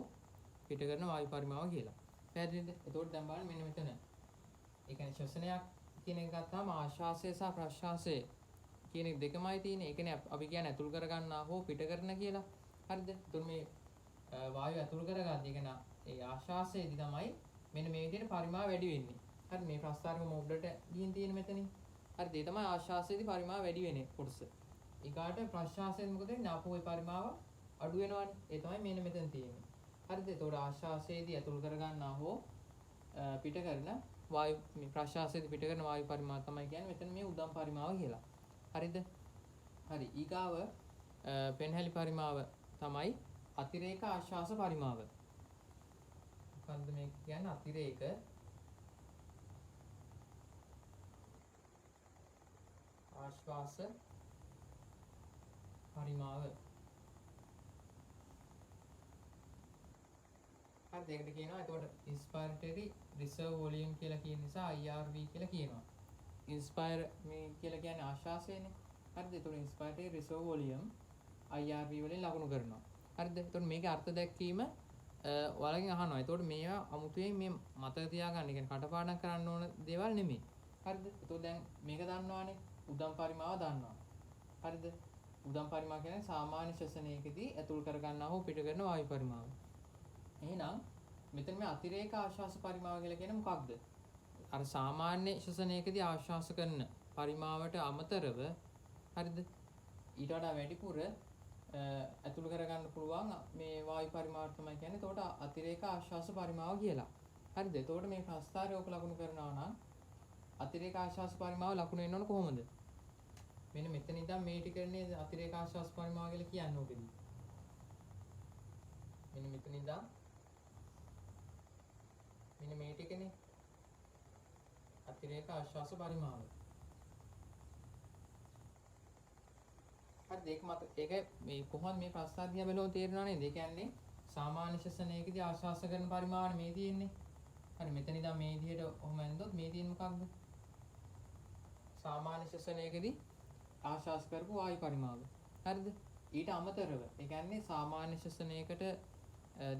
Speaker 1: පිට කරන වායු පරිමාව කියලා. පැහැදිලිද? එතකොට දැන් බලන්න මෙන්න මෙතන. ඒ කියන්නේ ශ්වසනයක් කියන එක ගත්තාම ආශ්වාසය සහ ප්‍රශ්වාසය කියන දෙකමයි තියෙන්නේ. ඒ කියන්නේ අපි කියන්නේ ඇතුල් කරගන්නා හෝ පිට කරන කියලා. හරිද? එතකොට මේ වායුව ඇතුල් කරගන්නේ කියන ඒ ආශ්වාසයේදී තමයි මෙන්න මේ විදිහට පරිමාව වැඩි වෙන්නේ. හරි මේ ප්‍රස්ථාරක මොබ්ලට ගිහින් තියෙන මෙතනින්. හරිද? ඒ තමයි ආශ්වාසයේදී පරිමාව වැඩි වෙන්නේ කොටස. ඊගාට ප්‍රශ්වාසයෙන් මොකද වෙන්නේ? ආපහු පරිමාව අඩු වෙනවනේ. ඒ තමයි මෙන්න මෙතන තියෙන්නේ. හරිද? එතකොට ආශ්වාසයේදී ඇතුල් කරගන්නා හෝ පිට කරන වායු මේ ප්‍රශ්වාසයේදී පිට කරන වායු පරිමාව තමයි කියන්නේ මෙතන මේ උදම් පරිමාව කියලා. හරිද? හරි. ඊගාව පෙන්හැලි පරිමාව තමයි අතිරේක ආශ්වාස පරිමාව. මොකන්ද මේ කියන්නේ අතිරේක ආශ්වාස පරිමාව. හරි ඒකට කියනවා එතකොට inspiratory reserve volume කියලා කියන නිසා IRV කියලා කියනවා. inspire මේ කියලා කියන්නේ ආශ්වාසයනේ. හරිද? එතකොට inspiratory reserve volume IRV වලින් ලකුණු කරනවා. හරිද? එතකොට මේකේ අර්ථ දැක්වීම ඔයාලගෙන් අහනවා. එතකොට මේවා අමුතුවෙන් මේ මතක තියාගන්න. කියන්නේ කටපාඩම් කරන්න ඕන දේවල් නෙමෙයි. හරිද? එතකොට දැන් මේක දන්නවානේ. උදම් පරිමාව දන්නවා. හරිද? උදම් පරිමාව කියන්නේ සාමාන්‍ය ශ්වසනයකදී ඇතුල් කරගන්නා හෝ පිට කරන වායු පරිමාව. එහෙනම් මෙතන මේ අතිරේක ආශ්වාස පරිමාව කියලා කියන්නේ මොකක්ද? අර සාමාන්‍ය ශ්වසනයකදී ආශ්වාස කරන පරිමාවට අමතරව හරිද? ඊට වඩා වැඩිපුර ඇතුළු කරගන්න පුළුවන් මේ වායු පරිමාව තමයි කියන්නේ. එතකොට අතිරේක ආශ්වාස පරිමාව කියලා. හරිද? එතකොට මේ ප්‍රස්ථාරය ඔක ලකුණු කරනවා නම් අතිරේක ආශ්වාස පරිමාව ලකුණු වෙන්න ඕන කොහොමද? මෙන්න මෙතන ඉඳන් මේ ටිකනේ අතිරේක ආශ්වාස පරිමාව කියලා කියන්නේ ඕකෙදී. මෙන්න මෙතන ඉඳන් මෙන්න මේ ටිකනේ අතිරේක ආශ්වාස පරිමාව. හරි ඒක මත ඒක මේ කොහොමද මේ ප්‍රස්ථාර දිහා බලවම තේරෙනව නේද? ඒ කියන්නේ සාමාන්‍ය ශ්වසනයකදී ආශ්වාස කරන පරිමාණය මේ තියෙන්නේ. හරි මෙතන ඉඳන් මේ විදිහට ඔහොම ඇඳොත් මේ තියෙන්නේ මොකක්ද? සාමාන්‍ය ශ්වසනයකදී ආශ්වාස කරපු වායු පරිමාව. හරිද? ඊට අමතරව ඒ කියන්නේ සාමාන්‍ය ශ්වසනයකට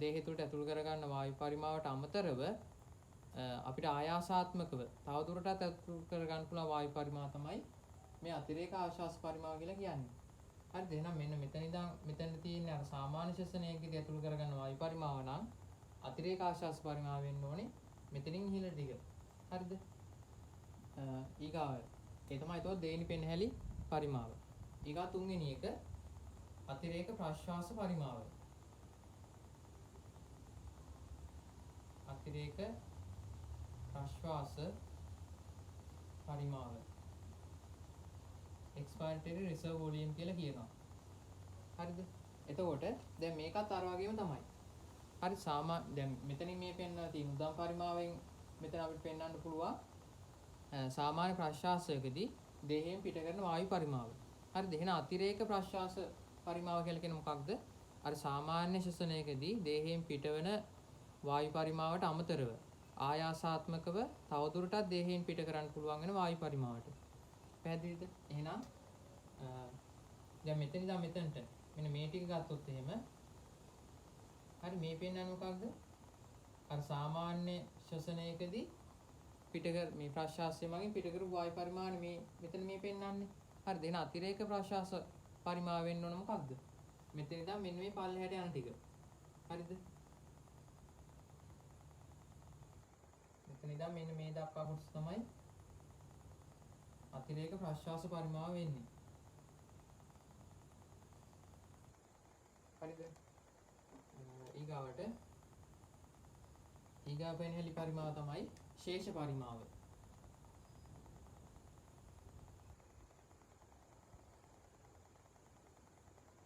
Speaker 1: දේහය තුළට ඇතුල් කරගන්න වායු පරිමාවට අමතරව අපිට ආයාසාත්මකව තවදුරටත් ඇතුල් කරගන්න පුළුවන් වායු පරිමාව තමයි මේ අතිරේක ආශ්වාස පරිමාව කියලා කියන්නේ. හරිද? එහෙනම් මෙන්න මෙතන ඉඳන් මෙතන තියෙන අර සාමාන්‍ය ශ්වසනයකදී ඇතුල් කරගන්න වායු පරිමාව නම් අතිරේක ආශ්වාස පරිමාව වෙන්න ඕනේ මෙතනින් ඉහළට ටික. හරිද? ඊගාව ඒ තමයි ඒතකොට දෙවෙනි පෙන්හැලි පරිමාව. ඊගා තුන්වෙනි එක අතිරේක ප්‍රශ්වාස පරිමාව. අතිරේක ප්‍රශ්වාස පරිමාව. expiratory reserve volume කියලා කියනවා. හරිද? එතකොට දැන් මේකත් අර වගේම තමයි. හරි දැන් මෙතනින් මේ පෙන්වලා තියෙන උදම් පරිමාවෙන් මෙතන අපිට පෙන්වන්න පුළුවන් සාමාන්‍ය ප්‍රශ්වාසයකදී දේහයෙන් පිට කරන වායු පරිමාව. හරිද? එහෙනම් අතිරේක ප්‍රශ්වාස පරිමාව කියලා කියන්නේ මොකක්ද? අර සාමාන්‍ය ශ්වසනයකදී දේහයෙන් පිටවන වායු පරිමාවට අමතරව ආයාසාත්මකව තවදුරටත් දේහයෙන් පිට කරන්න පුළුවන් වෙන වායු පරිමාවට. පැහැදිලිද? එහෙනම් දැන් මෙතන ඉඳන් මෙතනට මෙන්න මේ ටික ගත්තොත් එහෙම හරි මේ පෙන්නන්නේ මොකක්ද? අර සාමාන්‍ය ශ්වසනයකදී මේ ප්‍රශ්වාසය මගින් පිට කරපු වායු පරිමාණය මේ මෙතන මේ පෙන්නන්නේ. හරිද? එහෙනම් අතිරේක ප්‍රශ්වාස පරිමාව වෙන්න ඕන මොකක්ද? මෙතන ඉඳන් මෙන්න මේ පල්ලෙහාට යන ටික. හරිද? මෙතන ඉඳන් මෙන්න මේ දක්වා කොටස තමයි අතිරේක ප්‍රශ්වාස පරිමාව වෙන්නේ. හරිද? ඊගාවට ඊගා පෙන්හැලි පරිමාව තමයි ශේෂ පරිමාව.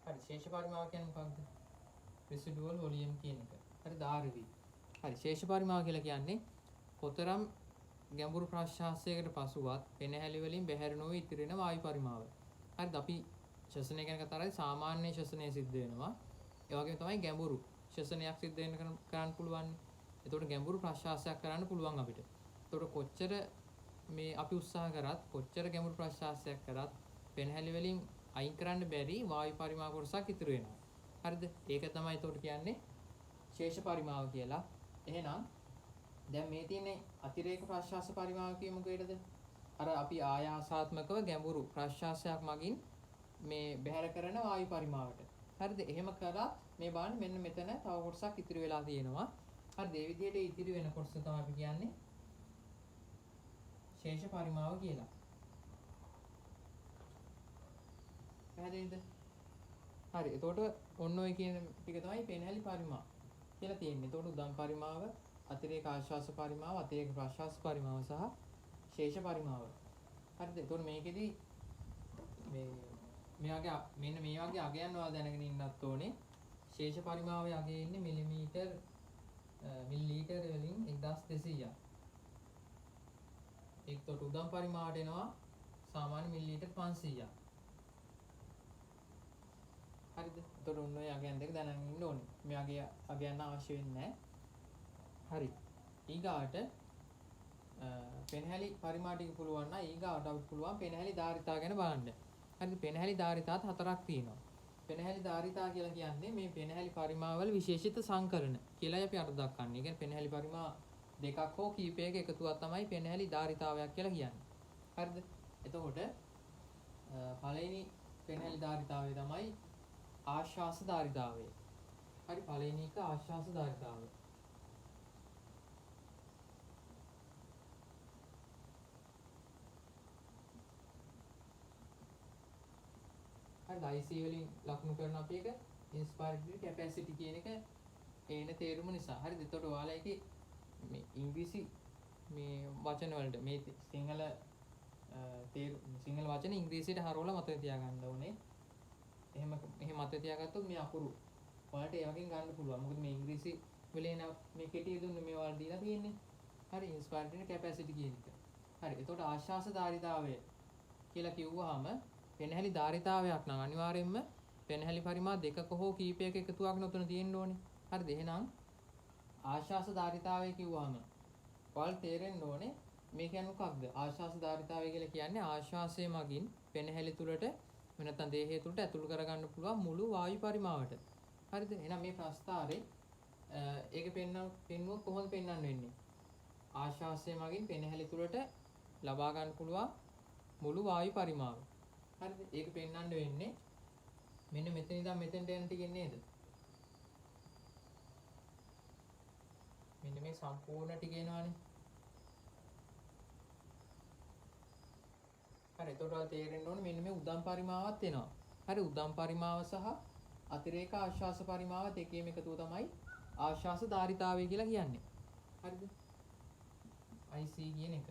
Speaker 1: හරි ශේෂ පරිමාව කියන්නේ මොකක්ද? residual volume කියන එක. හරි RV. හරි ශේෂ පරිමාව කියලා කියන්නේ කොතරම් ගැඹුරු ප්‍රශ්වාසයකට පසුවත් පෙනහැලි වලින් බැහැර නොවී ඉතිරෙන වායු පරිමාව. හරිද? අපි ශ්වසනය ගැන කතා කරද්දී සාමාන්‍ය ශ්වසනය සිද්ධ වෙනවා. ඒ වගේම තමයි ගැඹුරු ශ්වසනයක් සිද්ධ වෙන්න කරන්න පුළුවන්. එතකොට ගැඹුරු ප්‍රශ්වාසයක් කරන්න පුළුවන් අපිට. එතකොට කොච්චර මේ අපි උත්සාහ කරත් කොච්චර ගැඹුරු ප්‍රශ්වාසයක් කරත් පෙනහැලි වලින් අයින් කරන්න බැරි වායු පරිමාව කොටසක් ඉතුරු වෙනවා. හරිද? ඒක තමයි එතකොට කියන්නේ ශේෂ පරිමාව කියලා. එහෙනම් දැන් මේ තියෙන්නේ අතිරේක ප්‍රශ්වාස පරිමාව කියමු කොහෙටද? අර අපි ආයාසාත්මකව ගැඹුරු ප්‍රශ්වාසයක් මගින් මේ බැහැර කරන වායු පරිමාවට. හරිද? එහෙම කරත් මේ බලන්න මෙන්න මෙතන තව කොටසක් ඉතිරි වෙලා තියෙනවා. හරිද? මේ විදිහට ඉතිරි වෙන කොටස තමයි අපි කියන්නේ ශේෂ පරිමාව කියලා. පැහැදිලිද? හරි. එතකොට ඔන්න ඔය කියන ටික තමයි පෙනහැලි පරිමාව කියලා තියෙන්නේ. එතකොට උදම් පරිමාව, අතිරේක ආශ්වාස පරිමාව, අතිරේක ප්‍රශ්වාස පරිමාව සහ ශේෂ පරිමාව. හරිද? එතකොට මේකෙදි මේ වගේ මෙන්න මේ වගේ අගයන් ඔයාලා දැනගෙන ඉන්නත් ඕනේ. ශේෂ පරිමාවේ අගය ඉන්නේ මිලිලීටර් වලින් 1200ක්. ඒකට උදම් පරිමාවට එනවා සාමාන්‍ය මිලිලීටර් 500ක්. හරිද? එතකොට ඔන්න ඔය අගයන් දෙක දැනගෙන ඉන්න ඕනේ. මේ අගයන් අවශ්‍ය වෙන්නේ නැහැ. හරි. ඊගාට පෙනහැලි පරිමාණ ටික පුළුවන් නම් ඊගාට අපිට පුළුවන් පෙනහැලි ධාරිතා ගැන බලන්න. හරිද? පෙනහැලි ධාරිතාත් හතරක් තියෙනවා. පෙනහැලි ධාරිතා කියලා කියන්නේ මේ පෙනහැලි පරිමාවල විශේෂිත සංකලන කියලායි අපි අර්ථ දක්වන්නේ. ඒ කියන්නේ පෙනහැලි පරිමා දෙකක් හෝ කීපයක එකතුවක් තමයි පෙනහැලි ධාරිතාවයක් කියලා කියන්නේ. හරිද? එතකොට පළවෙනි පෙනහැලි ධාරිතාවය තමයි ආශ්වාස ධාරිතාවය. හරි, පළවෙනි එක ආශ්වාස ධාරිතාවය. හරි, IC වලින් ලකුණු කරන අපි එක inspiratory capacity කියන එක ඒන තේරුම නිසා. හරිද? එතකොට ඔයාලා එකේ මේ ඉංග්‍රීසි මේ වචන වලට මේ සිංහල වචන ඉංග්‍රීසියට හරවලා මතක තියාගන්න ඕනේ. එහෙම මතක තියාගත්තොත් මේ අකුරු ඔයාලට ඒ වගේ ගන්න පුළුවන්. මොකද මේ ඉංග්‍රීසි වලේ මේ කෙටි දුන්නේ මේ ඔයාලට දීලා තියෙන්නේ. හරි, inspiratory capacity කියන එක. හරි, එතකොට ආශ්වාස ධාරිතාවය කියලා කිව්වහම පෙනහැලි ධාරිතාවයක් නම් අනිවාර්යයෙන්ම පෙනහැලි පරිමා දෙකක හෝ කීපයක එකතුවක් නොතන තියෙන්න ඕනේ. හරිද? එහෙනම් ආශ්වාස ධාරිතාවය කිව්වහම ඔයාලට තේරෙන්න ඕනේ මේ කියන්නේ මොකක්ද? ආශ්වාස ධාරිතාවය කියලා කියන්නේ ආශ්වාසය මගින් පෙනහැලි තුලට නැත්නම් දේහය තුලට ඇතුළු කරගන්න පුළුවන් මුළු වායු පරිමාවට. හරිද? එහෙනම් මේ ප්‍රස්ථාරේ ඒක පෙන්වුවොත් කොහොමද පෙන්වන්න වෙන්නේ? ආශ්වාසය මගින් පෙනහැලි තුලට ලබා ගන්න පුළුවන් මුළු වායු පරිමාව. හරිද? ඒක පෙන්වන්න වෙන්නේ මෙන්න මෙතන ඉඳන් මෙතෙන්ට යන ටිකෙන් නේද? මෙන්න මේ සම්පූර්ණ ටික එනවානේ. හරි, එතකොට තේරෙන්න ඕනේ මෙන්න මේ උදම් පරිමාවත් එනවා. හරි, උදම් පරිමාව සහ අතිරේක ආශ්වාස පරිමාව දෙකේම එකතුව තමයි ආශ්වාස ධාරිතාවය කියලා කියන්නේ. හරිද? IC කියන එක.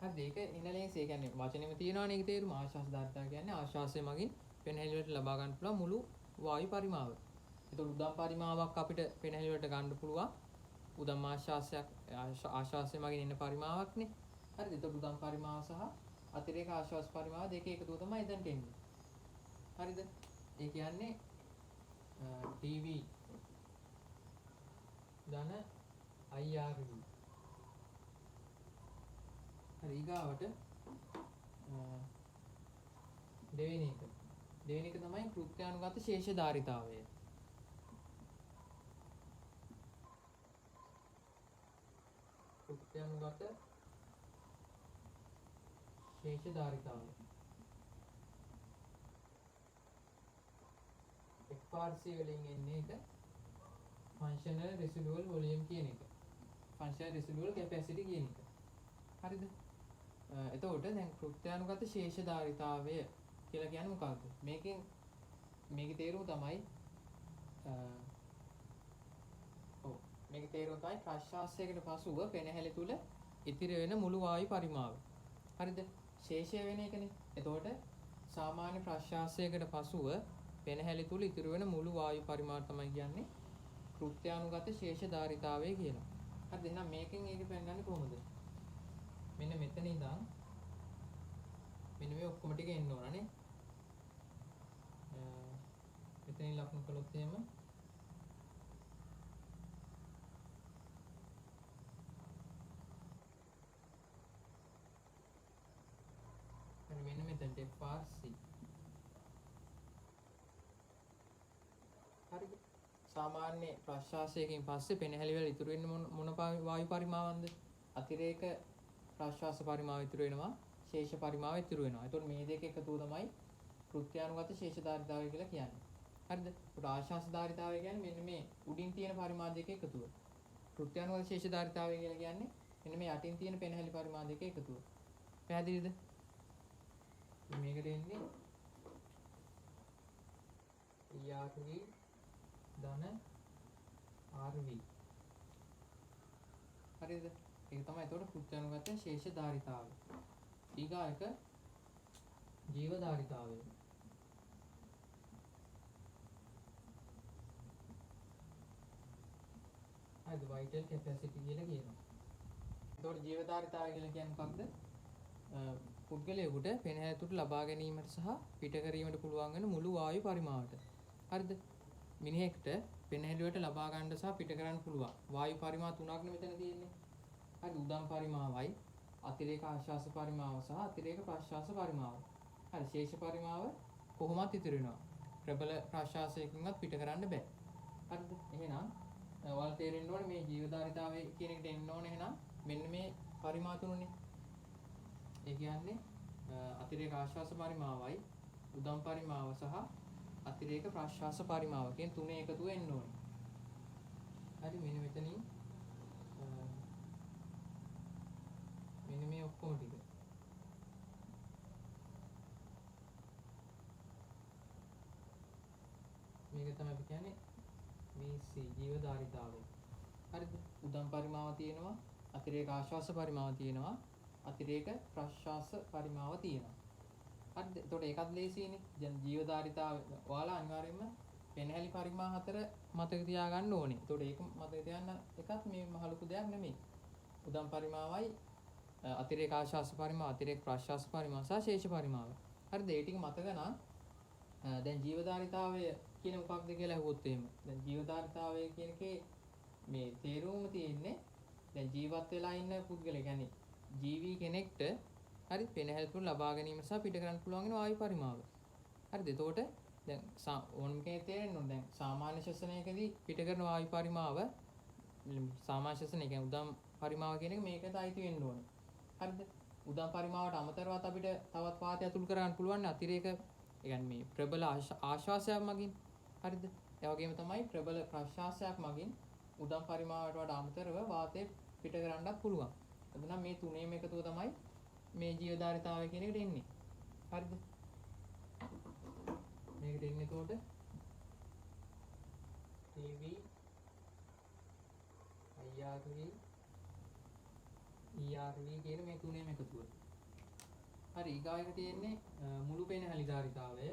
Speaker 1: හරිද? ඒක ඉනලෙන්ස් ඒ කියන්නේ වචනෙම තියෙනවනේ ඒක තේරුම. ආශ්වාස ධාරිතාව කියන්නේ ආශ්වාසය මගින් පෙනහැලි වලට ලබා ගන්න පුළුවන් මුළු වායු පරිමාව. එතකොට උදම් පරිමාවක් අපිට පෙනහැලි වලට ගන්න පුළුවන්. උදම් ආශ්වාසය මගින් එන පරිමාවක්නේ. හරිද? එතකොට උදම් පරිමාව සහ අතිරේක ආශ්වාස පරිමාව දෙකේ එකතුව තමයි එතනට එන්නේ. හරිද? ඒ කියන්නේ TV ධන IRV. හරි, ඊගාවට දෙවෙනි එක තමයි කෘත්‍යානුගත ශේෂ ධාරිතාවය. කෘත්‍යානුගත ශේෂ ධාරිතාවය. FRC වලින් එන්නේ එක functional residual volume කියන එක. functional residual capacity කියන එක. හරිද? එතකොට දැන් කෘත්‍යානුගත ශේෂ ධාරිතාවය කියලා කියන්නේ මොකක්ද? මේකේ තේරුම තමයි ප්‍රශ්වාසයකට පසුව පෙනහැලි තුල ඉතිරි වෙන මුළු වායු පරිමාව. හරිද? ශේෂය වෙන එකනේ. එතකොට සාමාන්‍ය ප්‍රශ්වාසයකට පසුව පෙනහැලි තුල ඉතිරි වෙන මුළු වායු පරිමාව තමයි කියන්නේ කෘත්‍යානුගත ශේෂ ධාරිතාවය කියලා. හරිද? එහෙනම් මේකෙන් ඒක පෙන්නන්නේ කොහොමද? මෙන්න මෙතන ඉඳන් මෙන්න මේ ඔක්කොම ටික එන්න ඕන නේ. මෙතනින් ලකුණු කළොත් එහෙම හරි මෙන්න මෙතනට FRC හරිද? සාමාන්‍ය ප්‍රශ්වාසයකින් පස්සේ පෙනහැලි වල ඉතුරු වෙන්නේ මොන වායු පරිමාවන්ද? අතිරේක ප්‍රශ්වාස පරිමාව ඉතුරු වෙනවා, ශේෂ පරිමාව ඉතුරු වෙනවා. එතකොට මේ දෙක එකතුව තමයි කෘත්‍යානුගත ශේෂධාරිතාවය කියලා කියන්නේ. හරිද? ඒකට ආශ්වාසධාරිතාවය කියන්නේ මෙන්න මේ උඩින් තියෙන පරිමාණ දෙක එකතුව. කෘත්‍යානුගත ශේෂධාරිතාවය කියලා කියන්නේ මෙන්න මේ යටින් තියෙන පෙනහැලි පරිමාණ දෙක එකතුව. පැහැදිලිද? මේකට එන්නේ ERV ධන RV. හරිද? ඒක තමයි එතකොට කෘත්‍යානුගත ශේෂධාරිතාවය. ඊගා එක ජීවධාරිතාවය. හරිද? vital capacity කියලා කියනවා. එතකොට ජීවධාරිතාවය කියලා කියන්නේ මොකක්ද? පුද්ගලයෙකුට පෙනහැලි තුඩු ලබා ගැනීමට සහ පිට කිරීමට පුළුවන් වෙන මුළු වායු පරිමාවට. හරිද? මිනිහෙක්ට පෙනහැලි වලට ලබා ගන්න සහ පිට කරන්න පුළුවන් වායු පරිමා තුනක් නේ මෙතන තියෙන්නේ. හරි උදම් පරිමාවයි, අතිරේක ආශ්වාස පරිමාව සහ අතිරේක ප්‍රශ්වාස පරිමාව. හරි ශේෂ පරිමාව කොහොමත් ඉතුරු වෙනවා. ප්‍රබල ප්‍රශ්වාසයකින්වත් පිට කරන්න බෑ. හරිද? එහෙනම් ඔයාලා තේරෙන්න ඕනේ මේ ජීවධාරිතාවය කියන එකට එන්න ඕනේ එහෙනම් මෙන්න මේ පරිමා තුනනේ. ඒ කියන්නේ අතිරේක ආශ්වාස පරිමාවයි, උදම් පරිමාව සහ අතිරේක ප්‍රශ්වාස පරිමාව කියන තුනේ එකතුව එන්න ඕනේ. හරි මෙන්න මෙතනින් මෙන්න මේ ඔක්කොම ටික මේක තමයි අපි කියන්නේ VC ජීවධාරිතාවය. හරිද? උදම් පරිමාව තියෙනවා, අතිරේක ආශ්වාස පරිමාව තියෙනවා, අතිරේක ප්‍රශ්වාස පරිමාව තියෙනවා. හරිද? එතකොට ඒකත් ලේසියිනේ. දැන් ජීවධාරිතාව ඔයාලා අනිවාර්යයෙන්ම පෙනහැලි පරිමා හතර මතක තියාගන්න ඕනේ. එතකොට ඒක මතක තියාගන්න එකත් මේ මහ ලොකු දෙයක් නෙමෙයි. උදම් පරිමාවයි, අතිරේක ආශ්වාස පරිමාව, අතිරේක ප්‍රශ්වාස පරිමාව සහ ශේෂ පරිමාව. හරිද? ඒ ටික මතක නම් දැන් ජීවධාරිතාවය කියන මොකක්ද කියලා අහුවොත් එහෙම. දැන් ජීවධාරිතාවය කියන එකේ මේ තේරුම තියෙන්නේ දැන් ජීවත් වෙලා ඉන්න පුද්ගලයා කියන්නේ ජීවී කෙනෙක්ට හරි පෙනහැලි තුන ලබා ගැනීම සහ පිට කරන්න පුළුවන් වෙන වායු පරිමාව. හරිද? එතකොට දැන් ඕනම කෙනෙක් තේරෙන්න ඕන දැන් සාමාන්‍ය ශ්වසනයකදී පිට කරන වායු පරිමාව සාමාන්‍ය ශ්වසනය කියන්නේ උදම් පරිමාව කියන එක මේකට අයිති වෙන්න ඕනේ. හරිද? උදම් පරිමාවට අමතරවත් අපිට තවත් වාතය ඇතුල් කරගන්න පුළුවන් අතිරේක ඒ කියන්නේ මේ ප්‍රබල ආශ්වාසයක් මගින්. හරිද? ඒ වගේම තමයි ප්‍රබල ප්‍රශ්වාසයක් මගින් උදම් පරිමාවට වඩා අමතරව වාතය පිට කරන්නත් පුළුවන්. එතනම් මේ තුනේම එකතුව තමයි මේ ජීවධාරිතාවය කියන එකට එන්නේ. හරිද? මේකට එන්නේ එතකොට AV IRV ERV කියන මේ තුනේම එකතුව. හරි ඊගාව එක තියෙන්නේ මුළු පෙනහැලි ධාරිතාවය.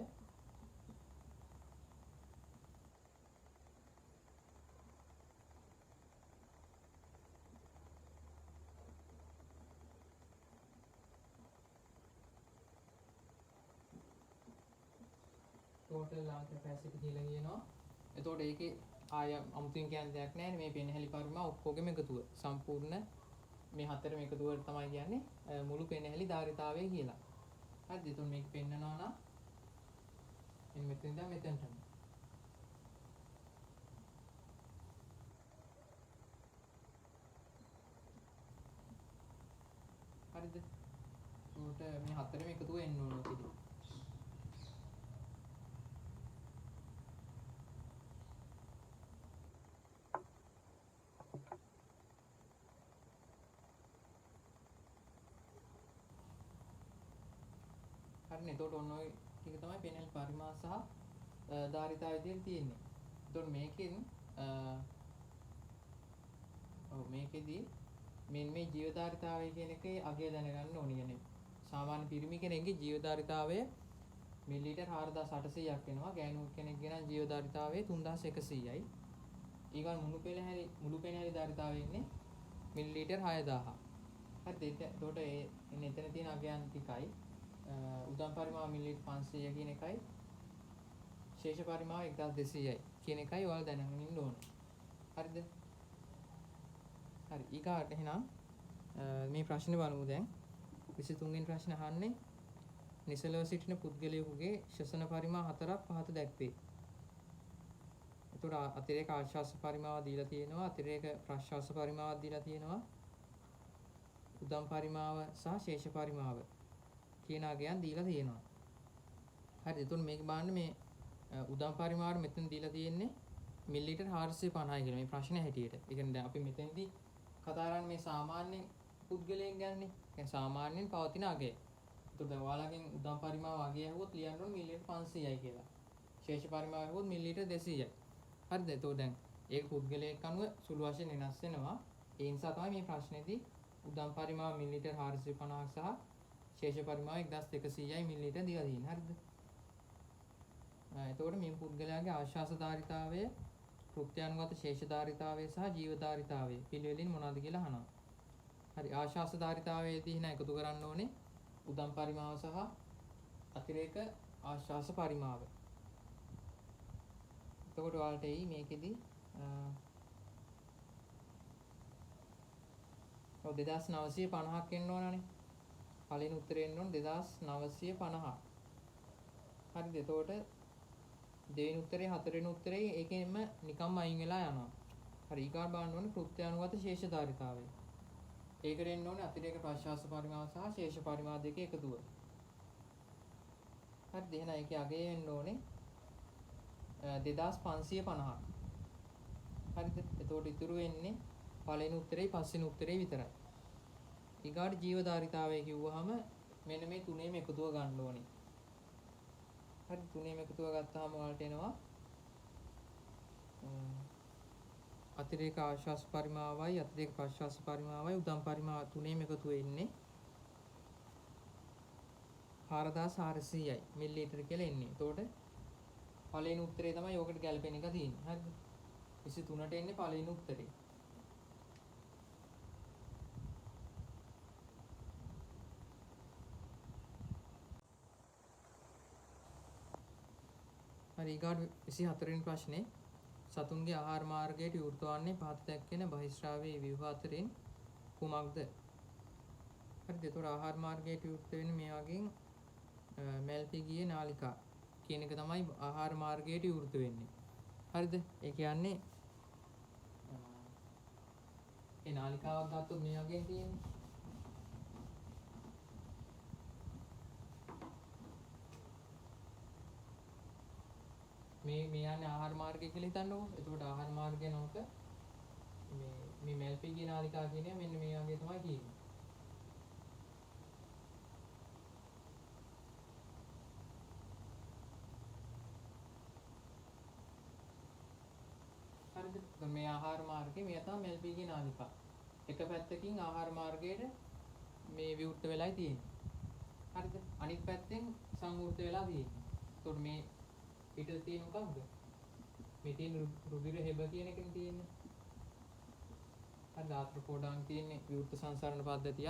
Speaker 1: total lung capacity කියලා කියනවා. එතකොට ඒකේ ආය අමුතුවෙන් කියන්න දෙයක් නැහැ මේ පෙනහැලි පරිමා ඔක්කොගෙම එකතුව. සම්පූර්ණ මේ හතරම එකතුවට තමයි කියන්නේ මුළු පෙනහැලි ධාරිතාවය කියලා. හරිද? එතකොට මේක පෙන්නනවා නම් මෙන්න මෙතන ඉඳන් මෙතනට. හරිද? උන්ට මේ හතරම එකතුව එන්න ඕන ඔතන. හරිනේ. එතකොට ඔන්න ඔය ටික තමයි පෙනහැලි පරිමා සහ ධාරිතාව විදිහට තියෙන්නේ. එතකොට මේකෙන් මේකෙදී මේ ජීවධාරිතාවය කියන එකේ අගය දැනගන්න ඕනේ. يعني සාමාන්‍ය පිරිමි කෙනෙක්ගේ ජීවධාරිතාවය මිලිලීටර් 4800ක් වෙනවා. ගෑනු කෙනෙක්ගේ නම් ජීවධාරිතාවය 3100යි. ඊගොල්ලෝ මුළු පෙනහැලි ධාරිතාවය ඉන්නේ මිලිලීටර් 6000. හරිද? එතකොට එතන තියෙන අගයන් ටිකයි උදම් පරිමාව මිලිලීටර් 500 කියන එකයි ශේෂ පරිමාව 1200යි කියන එකයි ඔයාලා දැනගෙන ඉන්න ඕන. හරිද? හරි. ඊගාට එහෙනම් මේ ප්‍රශ්නේ බලමු දැන්. 23 වෙනි ප්‍රශ්න අහන්නේ නිසලව සිටින පුද්ගලයෙකුගේ ශ්වසන පරිමා 4ක් පහත දැක්වේ. එතකොට අතිරේක ආශ්වාස පරිමාව දීලා තියෙනවා, අතිරේක ප්‍රශ්වාස පරිමාවක් දීලා තියෙනවා. උදම් පරිමාව සහ ශේෂ පරිමාව කියන අගයන් දීලා තියෙනවා. හරිද? එතකොට මේක බලන්න මේ උදම් පරිමාවට මෙතන දීලා තියෙන්නේ මිලිලීටර් 450 කියලා මේ ප්‍රශ්නේ හැටියට. ඒ කියන්නේ දැන් අපි මෙතෙන්දී කතා කරන්නේ මේ සාමාන්‍ය පුද්ගලයෙක් ගැනනේ. කියන්නේ සාමාන්‍යයෙන් පවතින අගය. එතකොට දැන් ඔයාලගෙන් උදම් පරිමාව අගය ඇහුවොත් ලියන්න ඕනේ මිලිලීටර් 500යි කියලා. ශේෂ පරිමාව ඇහුවොත් මිලිලීටර් 200යි. හරිද? එතකොට දැන් ඒක පුද්ගලයෙක් අනුව සුළු වශයෙන් වෙනස් වෙනවා. ඒ නිසා තමයි මේ ප්‍රශ්නේදී උදම් පරිමාව මිලිලීටර් 450ක් සහ ශේෂ පරිමාව 1200යි මිලිලීටර් දීලා තියෙන්නේ. හරිද? එතකොට මේ පුද්ගලයාගේ ආශ්වාස ධාරිතාවය, කෘත්‍යානුගත ශේෂ ධාරිතාවය සහ ජීව ධාරිතාවය පිළිවෙලින් මොනවද කියලා අහනවා. හරි. ආශ්වාස ධාරිතාවයේදී එහෙනම් එකතු කරන්න ඕනේ උදම් පරිමාව සහ අතිරේක ආශ්වාස පරිමාව. එතකොට ඔයාලට එයි මේකෙදි 2950ක් එන්න ඕනනේ. පළවෙනි උත්තරේ එන්න ඕන 2950. හරිද? එතකොට දෙවෙනි උත්තරේ හතරවෙනි උත්තරේ ඒකෙන්ම නිකම්ම අයින් වෙලා යනවා. හරි. ඊගාට බලන්න ඕනේ කෘත්‍යානුගත ශේෂ ධාරිතාවය. ඒකට එන්න ඕනේ අතිරේක ප්‍රශ්වාස පරිමාව සහ ශේෂ පරිමාව දෙකේ එකතුව. හරිද? එහෙනම් ඒකේ අගය වෙන්න ඕනේ 2550ක්. හරිද? එතකොට ඉතුරු වෙන්නේ පළවෙනි උත්තරේ පස්වෙනි උත්තරේ විතරයි. ඊගාට ජීව ධාරිතාවය කිව්වහම මෙන්න මේ තුනේම එකතුව ගන්න ඕනේ. හරි. තුනේම එකතුව ගත්තාම ඔයාලට එනවා අතිරේක ආශ්වාස පරිමාවයි අතිරේක ප්‍රශ්වාස පරිමාවයි උදම් පරිමාව තුනේම එකතුව එන්නේ 4400යි මිලිලීටර කියලා එන්නේ. එතකොට පළවෙනි උත්තරේ තමයි ඔකට ගැලපෙන එක තියෙන්නේ. හරිද? 23ට එන්නේ පළවෙනි උත්තරේ. හරි. ඊගාට 24 වෙනි ප්‍රශ්නේ සතුන්ගේ ආහාර මාර්ගයට විවෘත වන්නේ පහත දැක්වෙන බහිස්රාවී ව්‍යුහ අතරින් කුමක්ද? හරිද? ඒතකොට ආහාර මාර්ගයට විවෘත වෙන්නේ මේ වගේ මැල්පිගියේ නාලිකා කියන එක තමයි ආහාර මාර්ගයට විවෘත වෙන්නේ. හරිද? ඒ කියන්නේ ඒ නාලිකාවක් ගත්තොත් මේ වගේ තියෙන්නේ. මේ යන්නේ ආහාර මාර්ගය කියලා හිතන්නකෝ. එතකොට ආහාර මාර්ගය නෝක මේ මැල්පිගියේ නාලිකා කියන්නේ මෙන්න මේ වගේ තමයි කියන්නේ. හරිද? මේ ආහාර මාර්ගයේ මේ තමයි මැල්පිගියේ නාලිකා. එක පැත්තකින් ආහාර මාර්ගයේ මේ විවෘත වෙලායි තියෙන්නේ. හරිද? අනිත් පැත්තෙන් සංවෘත වෙලා තියෙන්නේ. එතකොට මේ පිටත තියෙන මොකක්ද? මේ තියෙන රුධිර හෙබ කියන එකනේ තියෙන්නේ. හරි. ආත්‍රපෝඩාන් තියෙන්නේ විවෘත සංසරණ පද්ධතිය.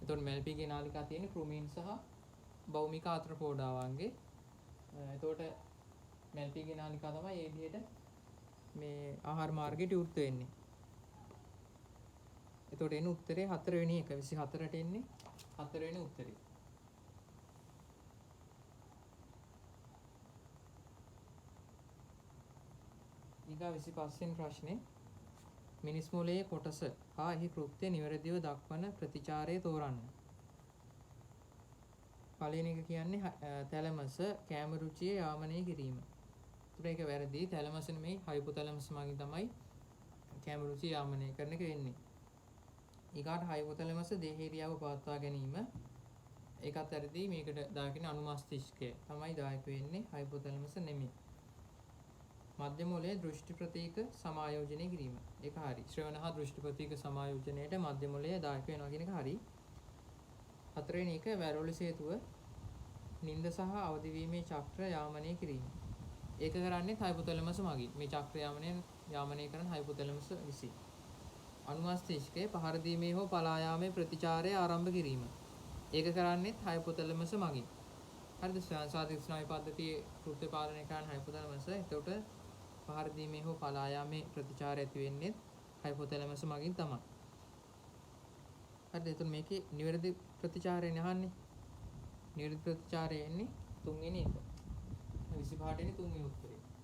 Speaker 1: එතකොට මැල්පිගියේ නාලිකා තියෙන්නේ කෘමීන් සහ භෞමික ආත්‍රපෝඩාවන්ගේ. එතකොට මැල්පිගියේ නාලිකා තමයි මේ විදිහට මේ ආහාර මාර්ගයට විවෘත වෙන්නේ. එතකොට එන උත්තරේ 4 වෙනි එක 24ට එන්නේ 4 වෙනි උත්තරේ. ඊගා 25 වෙනි ප්‍රශ්නේ මිනිස් මොළයේ කොටස හා එහි කෘත්‍ය නිවැරදිව දක්වන ප්‍රතිචාරය තෝරන්න. පළවෙනි එක කියන්නේ තැලමස කැම රුචිය යාමනය කිරීම. ඒතර ඒක වැරදි. තැලමස නෙමෙයි හයිපොතැලමස් මගින් තමයි කැම රුචිය යාමනය කරන එක වෙන්නේ. ඊගාට හයිපොතැලමස දේහේරියාව පවත්වා ගැනීම ඒකත් වැරදි. මේකට දාගෙන අනුමස්තිෂ්කය තමයි දායක වෙන්නේ. හයිපොතැලමස නෙමෙයි. මධ්‍ය මොළයේ දෘෂ්ටි ප්‍රතීක සමායෝජනය කිරීම. ඒක හරි. ශ්‍රවණ හා දෘෂ්ටි ප්‍රතීක සමායෝජනයේට මධ්‍ය මොළයේ දායක වෙනවා කියන එක හරි. හතරවෙනි එක වැරොලි සේතුව නිින්ද සහ අවදි වීමේ චක්‍ර යාමනය කිරීම. ඒක කරන්නේ හයිපොතැලමස් මගින්. මේ චක්‍ර යාමනය කරන හයිපොතැලමස් විසින්. අනුමස්තිෂ්කයේ පහර දීමේ හෝ පලා යාමේ ප්‍රතිචාරය ආරම්භ කිරීම. ඒක කරන්නේත් හයිපොතැලමස් මගින්. හරිද? ස්වාධීන ස්නායු පද්ධතියේ කෘත්‍ය පාලනය කරන හයිපොතැලමස්. එතකොට පහර දීමේ හෝ පලා යාමේ ප්‍රතිචාරය ඇති වෙන්නේ හයිපොතැලමස් මගින් තමයි. හරිද? එතකොට මේකේ නිවැරදි ප්‍රතිචාරයනේ අහන්නේ. නිවැරදි ප්‍රතිචාරය එන්නේ තුන්වෙනි එක. 25 වෙනි තුන්වෙනි උත්තරේ.